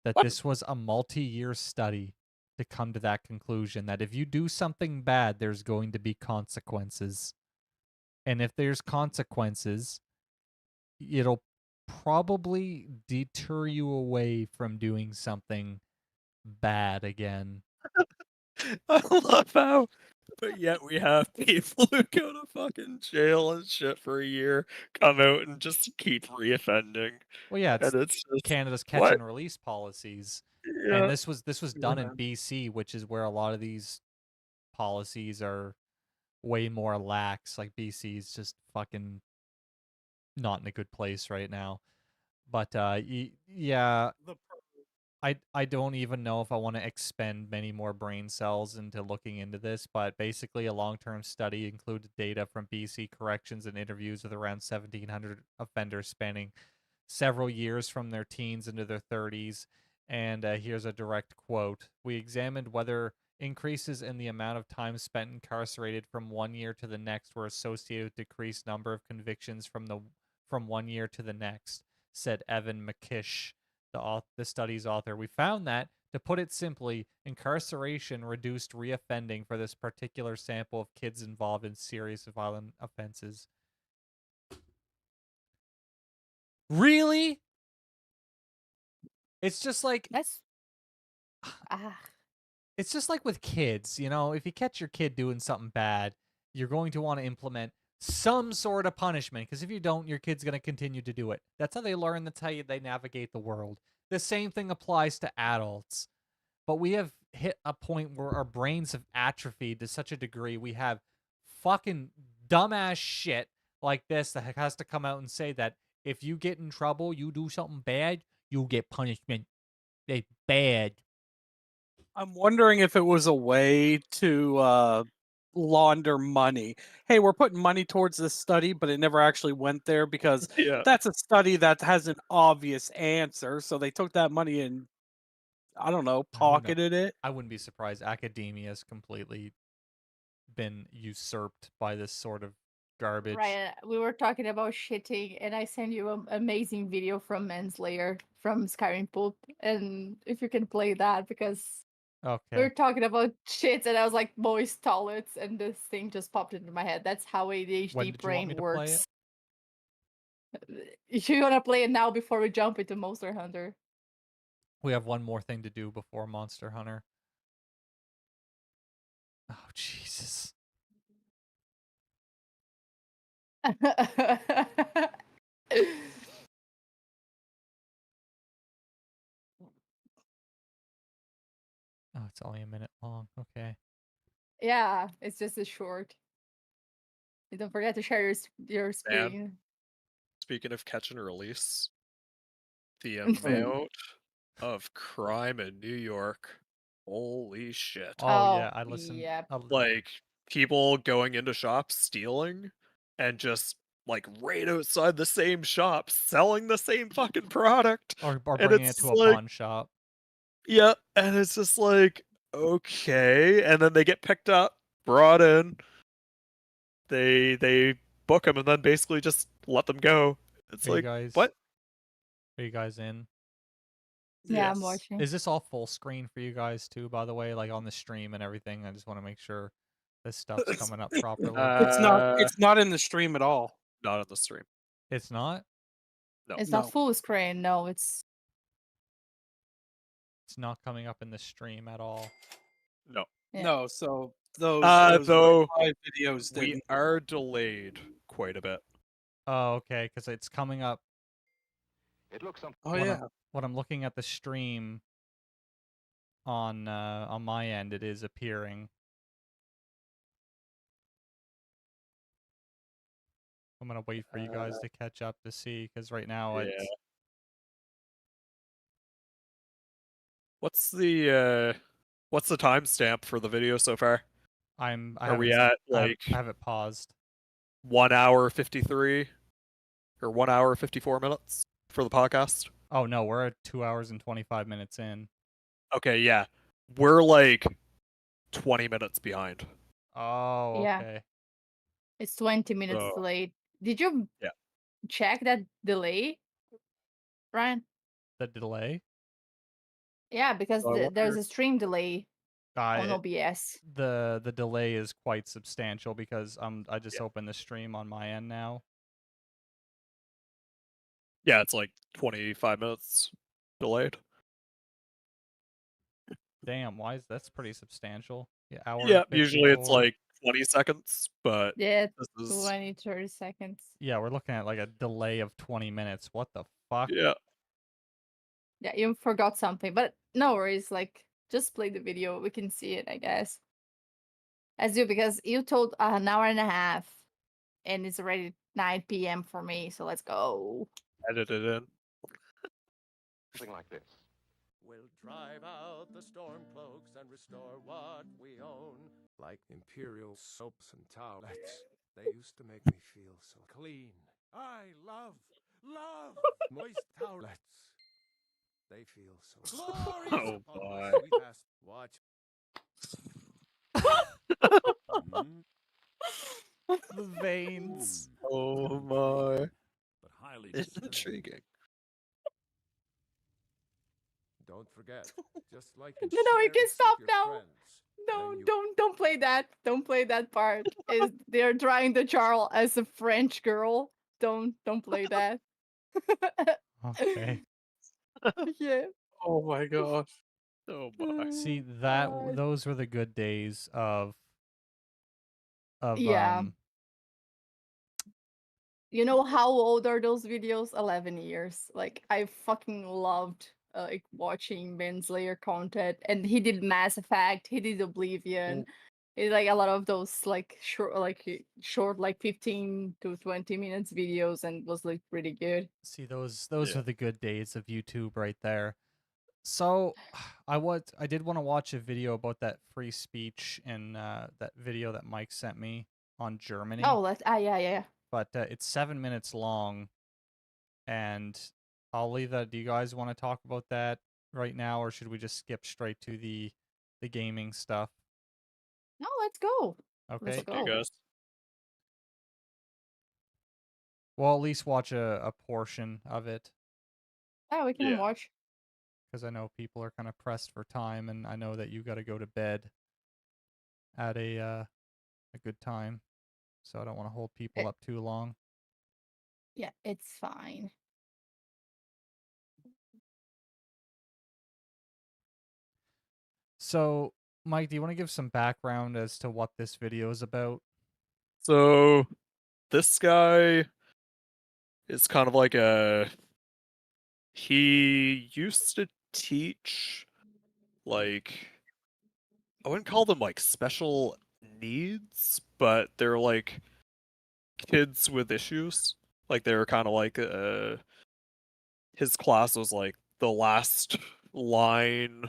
that What? this was a multi-year study to come to that conclusion that if you do something bad, there's going to be consequences. And if there's consequences, it'll probably deter you away from doing something bad again. I love how, but yet we have people who go to fucking jail and shit for a year, come out and just keep reoffending, Well, yeah, it's and it's just Canada's catch what? and release policies. And Yeah. this was done in BC, which is where a lot of these policies are way more lax. Like BC's just fucking not in a good place right now. But yeah, I don't even know if I want to expend many more brain cells into looking into this, but basically a long-term study included data from BC corrections and interviews with around 1,700 offenders spanning several years from their teens into their 30s. And here's a direct quote. We examined whether increases in the amount of time spent incarcerated from 1 year to the next were associated with decreased number of convictions from 1 year to the next, said Evan McKish, the study's author. We found that, to put it simply, incarceration reduced reoffending for this particular sample of kids involved in serious violent offenses. Really? It's just like That's ah. it's just like with kids, if you catch your kid doing something bad, you're going to want to implement some sort of punishment, because if you don't, your kid's going to continue to do it. That's how they learn, that's how they navigate the world. The same thing applies to adults. But we have hit a point where our brains have atrophied to such a degree. We have fucking dumbass shit like this that has to come out and say that if you get in trouble, you do something bad, you'll get punishment. It's bad. I'm wondering if it was a way to launder money. Hey, we're putting money towards this study, but it never actually went there because Yeah. that's a study that has an obvious answer. So they took that money and, I don't know, Who knows? pocketed it. I wouldn't be surprised. Academia has completely been usurped by this sort of garbage. Ryan, we were talking about shitting, and I sent you an amazing video from Manslayer from Skyrim Poop. And if you can play that, because we Okay. were talking about shit, and I was like, moist toilets, and this thing just popped into my head. That's how When ADHD did you want brain me to play works. If you want to play it now before we jump into Monster Hunter. We have one more thing to do before Monster Hunter. Oh, Jesus. Oh, it's only a minute long. Okay. Yeah, it's just a short. And don't forget to share your screen. Speaking of catch and release, the Mhm. amount of crime in New York Holy shit. Oh, yeah, I listened. Yeah. Like, people going into shops stealing and just, like, right outside the same shop selling the same fucking product. or And bringing it's it to just a like, pawn shop. yeah, and it's just like, okay. And then they get picked up, brought in, they book them, and then basically just let them go. It's Are you like, guys what? are you guys in? Yeah, I'm Yes. watching. Is this all full screen for you guys too, by the way, like on the stream and everything? I just want to make sure this stuff's coming up properly. It's not in the stream at all. Not on the stream. It's not? No. It's No. not full screen. No, it's It's not coming up in the stream at all. No. Yeah. No, so those Though live videos we didn't. are delayed quite a bit. Oh, okay, because it's coming up Oh when yeah. when I'm looking at the stream on my end, it is appearing. I'm gonna wait for you guys to catch up to see, because right now Yeah. it's What's the timestamp for the video so far? I Are we haven't at like I have it paused. 1 hour 53 or 1 hour 54 minutes for the podcast? Oh no, we're at 2 hours and 25 minutes in. Okay, yeah. We're like 20 minutes behind. Oh, Yeah. okay. It's 20 minutes So, delayed. Did you yeah. check that delay, Ryan? The delay? Yeah, because So I there's wonder- a stream delay on It, OBS. the delay is quite substantial because I just Yeah. opened the stream on my end now. Yeah, it's like 25 minutes delayed. Damn, why is that's pretty substantial? Yeah, hour Yeah, and usually it's 54. like 20 seconds, but Yeah, this is 20, 30 seconds. Yeah, we're looking at like a delay of 20 minutes. What the fuck? yeah. Yeah, you forgot something, but no worries. Like, just play the video. We can see it, I guess. As you, because you told an hour and a half, and it's already 9 p.m. for me. So let's go. Edit it in. Something like this. We'll drive out the storm cloaks and restore what we own. Like imperial soaps and towelettes. They used to make me feel so clean. I love moist towelettes. They feel so glorious Oh, upon boy. my sweet ass. Watch. The veins. Oh my. But highly It's disturbing. intriguing. Don't forget, just like in No, you share can this with stop your now. friends, No, then you- don't play that. Don't play that part. They're trying to Charles as a French girl. Don't play that. Okay. Yeah. Oh my gosh. Oh my. See that God. those were the good days of Yeah. You know how old are those videos? 11 years. Like, I fucking loved like watching Ben Slayer content, and he did Mass Effect, he did Oblivion. It's like a lot of those like short like 15 to 20 minutes videos, and was like pretty good. See those Yeah. are the good days of YouTube right there. So I did want to watch a video about that free speech and that video that Mike sent me on Germany. Oh, yeah. But it's 7 minutes long, and I'll leave that. Do you guys want to talk about that right now, or should we just skip straight to the gaming stuff? No, let's go. Okay. Let's You go. guys. Well, at least watch a portion of it, Yeah, we can Yeah. watch. because I know people are kind of pressed for time, and I know that you got to go to bed at a good time, so I don't want to hold people up too long. Yeah, it's fine. So, Mike, do you want to give some background as to what this video is about? So this guy is kind of like he used to teach like I wouldn't call them like special needs, but they're like kids with issues. Like they're kind of like his class was like the last line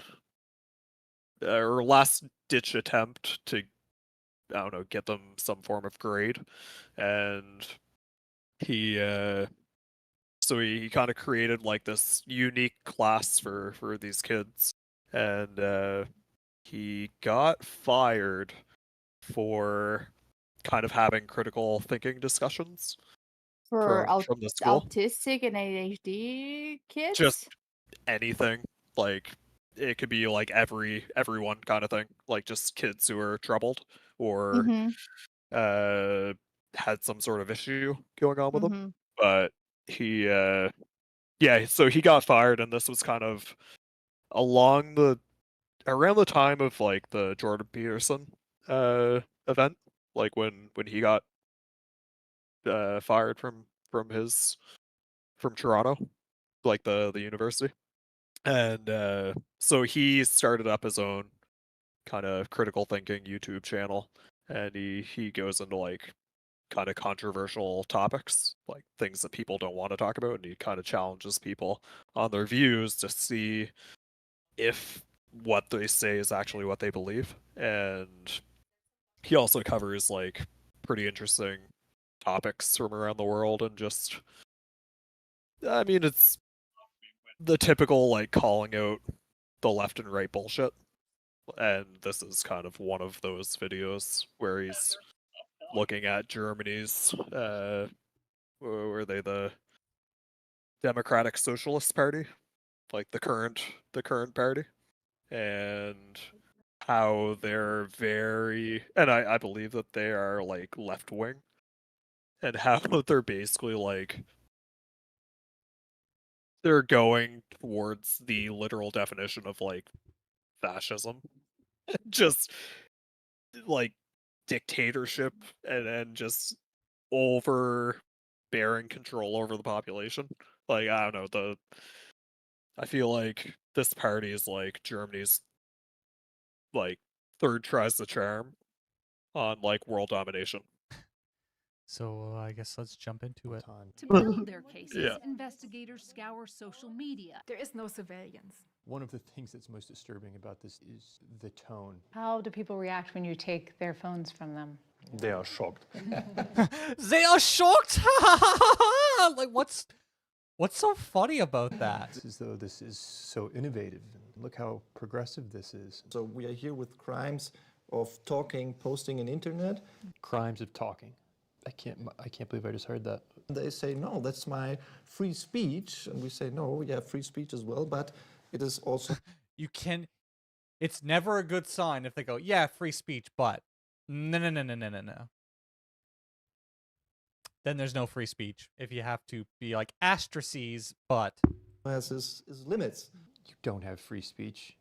or last ditch attempt to, I don't know, get them some form of grade, and he so he kind of created like this unique class for these kids, and he got fired for kind of having critical thinking discussions For from the school. autistic and ADHD kids? Just anything, like it could be like everyone kind of thing, like just kids who are troubled or Mhm. had some sort of issue going on with them. Mhm. But he yeah, so he got fired, and this was kind of around the time of like the Jordan Peterson event, like when he got fired from Toronto, like the university. And so he started up his own kind of critical thinking YouTube channel, and he goes into like kind of controversial topics, like things that people don't want to talk about, and he kind of challenges people on their views to see if what they say is actually what they believe. And he also covers like pretty interesting topics from around the world, and just, I mean, it's the typical like calling out the left and right bullshit. And this is kind of one of those videos where he's looking at Germany's were they the Democratic Socialist Party, like the current party, and how they're very, and I believe that they are like left wing, and how they're basically like they're going towards the literal definition of like fascism, just like dictatorship, and just overbearing control over the population. Like, I don't know, I feel like this party is like Germany's like third tries the charm on like world domination. So I guess let's jump into it. To build their cases, Yeah. investigators scour social media. There is no surveillance. One of the things that's most disturbing about this is the tone. How do people react when you take their phones from them? They are shocked. They are shocked. Like, what's so funny about that? It's as though this is so innovative. Look how progressive this is. So we are here with crimes of talking, posting on internet. Crimes of talking. I can't believe I just heard that. They say, no, that's my free speech. And we say, no, yeah, free speech as well, but it is also... It's never a good sign if they go, yeah, free speech, but no. Then there's no free speech. If you have to be like asterisks, but... has his limits. You don't have free speech.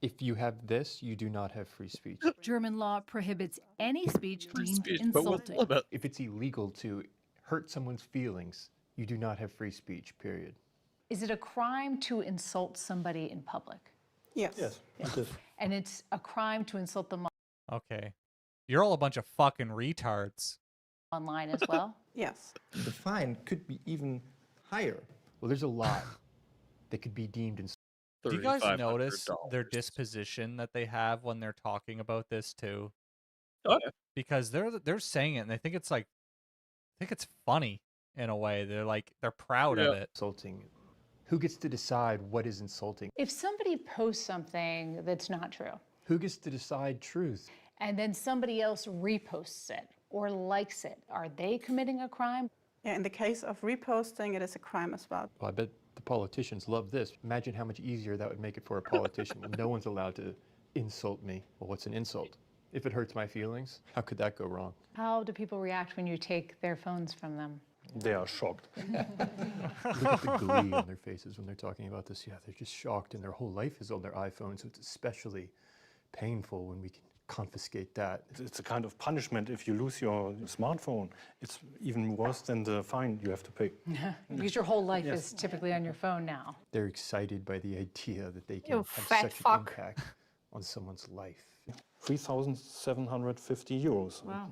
If you have this, you do not have free speech. German law prohibits any speech deemed Speech, but with insulting. limit. If it's illegal to hurt someone's feelings, you do not have free speech, period. Is it a crime to insult somebody in public? Yes. Yes. And it's a crime to insult them Okay. You're all a bunch of fucking retards. online as well? Yes. The fine could be even higher. Well, there's a lot that could be deemed insulting. Do you guys $3,500. notice their disposition that they have when they're talking about this too? Oh, yeah. Because they're saying it and they think it's like, I think it's funny in a way. They're proud of Yeah. it. Insulting. Who gets to decide what is insulting? If somebody posts something that's not true, Who gets to decide truth? and then somebody else reposts it or likes it, are they committing a crime? Yeah, in the case of reposting, it is a crime as well. Well, I bet the politicians love this. Imagine how much easier that would make it for a politician. No one's allowed to insult me. Well, what's an insult? If it hurts my feelings, how could that go wrong? How do people react when you take their phones from them? They are shocked. Look at the glee on their faces when they're talking about this. Yeah, they're just shocked, and their whole life is on their iPhone, so it's especially painful when we can confiscate that. It's a kind of punishment if you lose your smartphone. It's even worse than the fine you have to pay. Because your whole life is typically on your phone now. They're excited by the idea that they can You have fat such fuck. an impact on someone's life. 3,750 euros. Wow.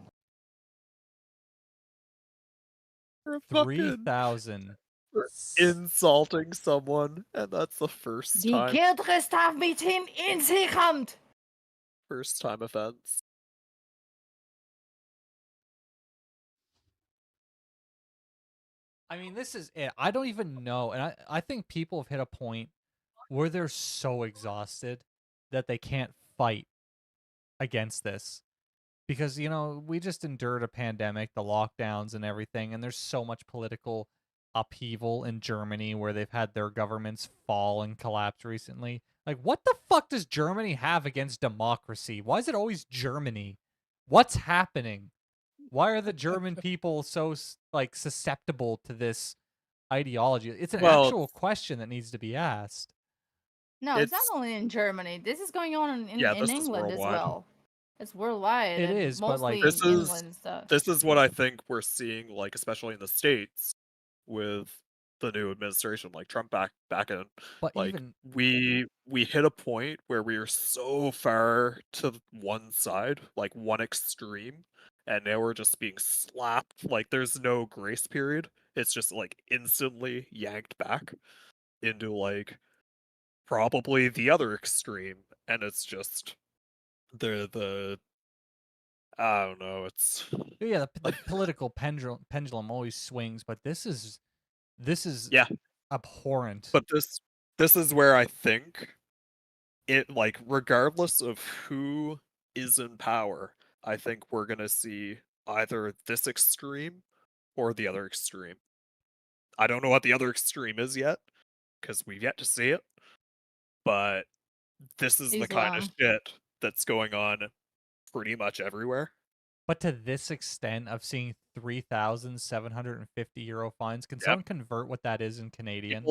For fucking 3,000. insulting someone, and that's the first time. Kinderen staan meteen ingeramd. first time offense. I mean, this is it. I don't even know. And I think people have hit a point where they're so exhausted that they can't fight against this. Because, you know, we just endured a pandemic, the lockdowns and everything, and there's so much political upheaval in Germany where they've had their governments fall and collapse recently. Like, what the fuck does Germany have against democracy? Why is it always Germany? What's happening? Why are the German people so like susceptible to this ideology? It's an Well, actual question that needs to be asked. No, it's not it's only in Germany. This is going on in, yeah, in this is England as worldwide. well. It's worldwide It and is, but like mostly This England is and stuff. this is what I think we're seeing, like especially in the States with the new administration, like Trump back in. but Like even we hit a point where we are so far to one side, like one extreme, and now we're just being slapped. Like there's no grace period. It's just like instantly yanked back into like probably the other extreme, and it's just the I don't know. It's yeah, the political pendulum always swings, but this is yeah, abhorrent. but this is where I think it like regardless of who is in power, I think we're gonna see either this extreme or the other extreme. I don't know what the other extreme is yet because we've yet to see it, but this is the kind of Islam. shit that's going on pretty much everywhere. But to this extent of seeing 3,750 euro fines, can Yep. someone convert what that is in Canadian?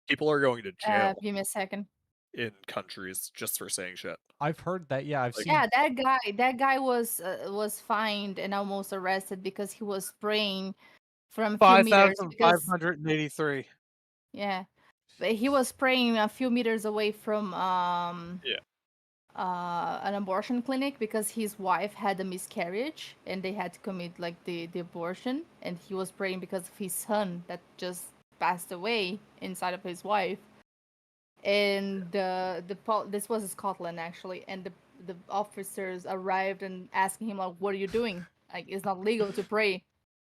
People are going to jail Give me a second. in countries just for saying shit. I've heard that. Yeah, I've Like, seen. Yeah, that guy was fined and almost arrested because he was spraying from a few meters. Because 5,583. yeah, but he was spraying a few meters away from yeah, an abortion clinic because his wife had a miscarriage and they had to commit like the abortion, and he was praying because of his son that just passed away inside of his wife. And this was in Scotland actually, and the officers arrived and asking him like, "What are you doing? Like, it's not legal to pray."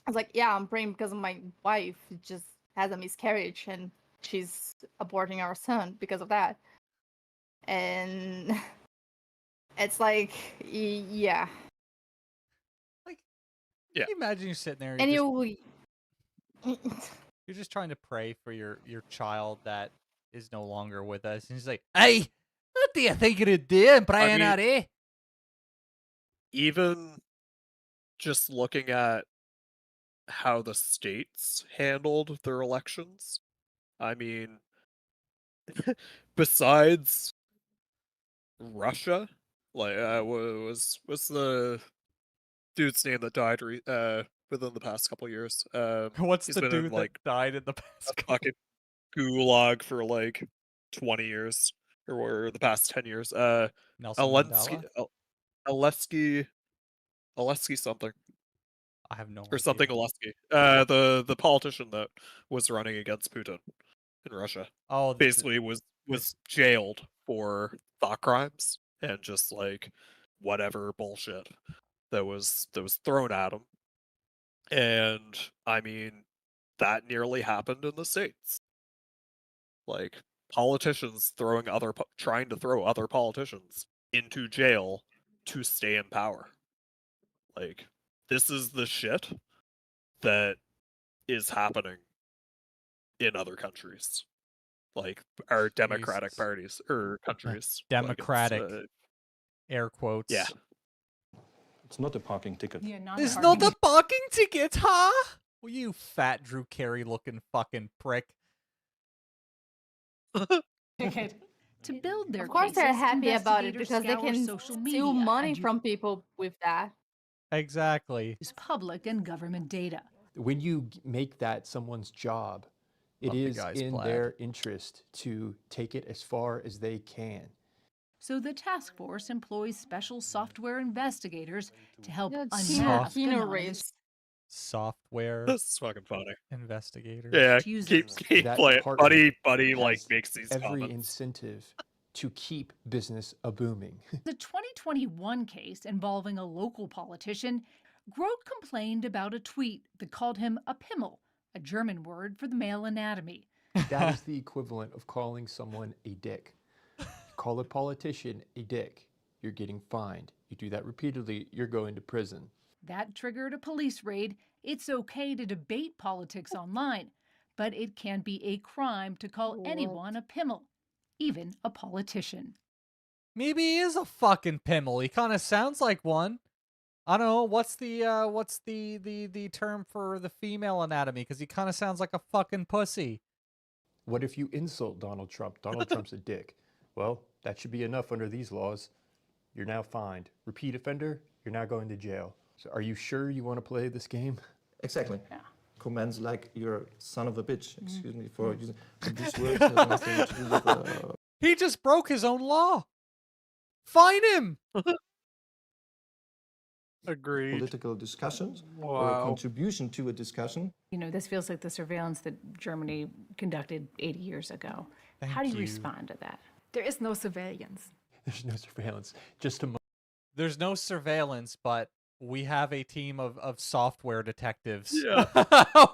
I was like, "Yeah, I'm praying because of my wife just has a miscarriage and she's aborting our son because of that." And it's like, yeah. Like, yeah. can you imagine you sitting there, And you're just trying to pray for your child that is no longer with us, and he's like, "Hey, what do you think you're doing, praying mean- at eh?" Even just looking at how the states handled their elections, I mean, besides Russia, like what's the dude's name that died within the past couple years? What's he's the been in dude like that died in the past? a fucking gulag for like 20 years or the past 10 years. Nelson Alensky, Mandela. Alesky, Alesky something. I have no Or idea. something Alesky. The politician that was running against Putin in Russia. Oh, basically was jailed for thought crimes and just like whatever bullshit that was thrown at him. And I mean, that nearly happened in the States. Like politicians trying to throw other politicians into jail to stay in power. Like this is the shit that is happening in other countries, like our democratic Jesus. parties or countries. Democratic, Like air quotes. yeah. It's not a parking ticket. Yeah, not It's parking. not a parking ticket, huh? Well, you fat Drew Carey looking fucking prick. ticket. To build their of course they're cases, happy about it investigators because they scour can social steal media money and from people with that. Exactly. use public and government data. When you make that someone's job, it Love the is guy's in plaid. their interest to take it as far as they can. So the task force employs special software investigators to help Yeah, unmask Keanu anonymous Reeves. Software This is fucking funny. investigators. Yeah, users. keep That playing. department Buddy like has makes these every comments. incentive to keep business a-booming. The 2021 case involving a local politician, Grote complained about a tweet that called him a Pimmel, a German word for the male anatomy. That is the equivalent of calling someone a dick. You call a politician a dick, you're getting fined. You do that repeatedly, you're going to prison. That triggered a police raid. It's okay to debate politics online, but it can be a crime to call anyone a Pimmel, even a politician. Maybe he is a fucking Pimmel. He kind of sounds like one. I don't know what's the term for the female anatomy, because he kind of sounds like a fucking pussy. What if you insult Donald Trump? Donald Trump's a dick. Well, that should be enough under these laws. You're now fined. Repeat offender, you're now going to jail. So are you sure you want to play this game? Exactly. Yeah. Comments like "you're son of a bitch." Excuse me for using this word. Has nothing to do with, He just broke his own law. Fine him. Agreed. political discussions or a Wow. contribution to a discussion. You know, this feels like the surveillance that Germany conducted 80 years ago. How do you respond to that? There is no surveillance. There's no surveillance. Just a There's no surveillance, but we have a team of software detectives. Yeah.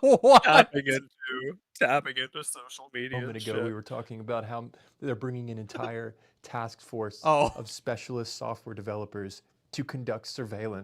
What? tapping into social media. moment and ago, shit. we were talking about how they're bringing an entire task force Oh. of specialist software developers to conduct surveillance.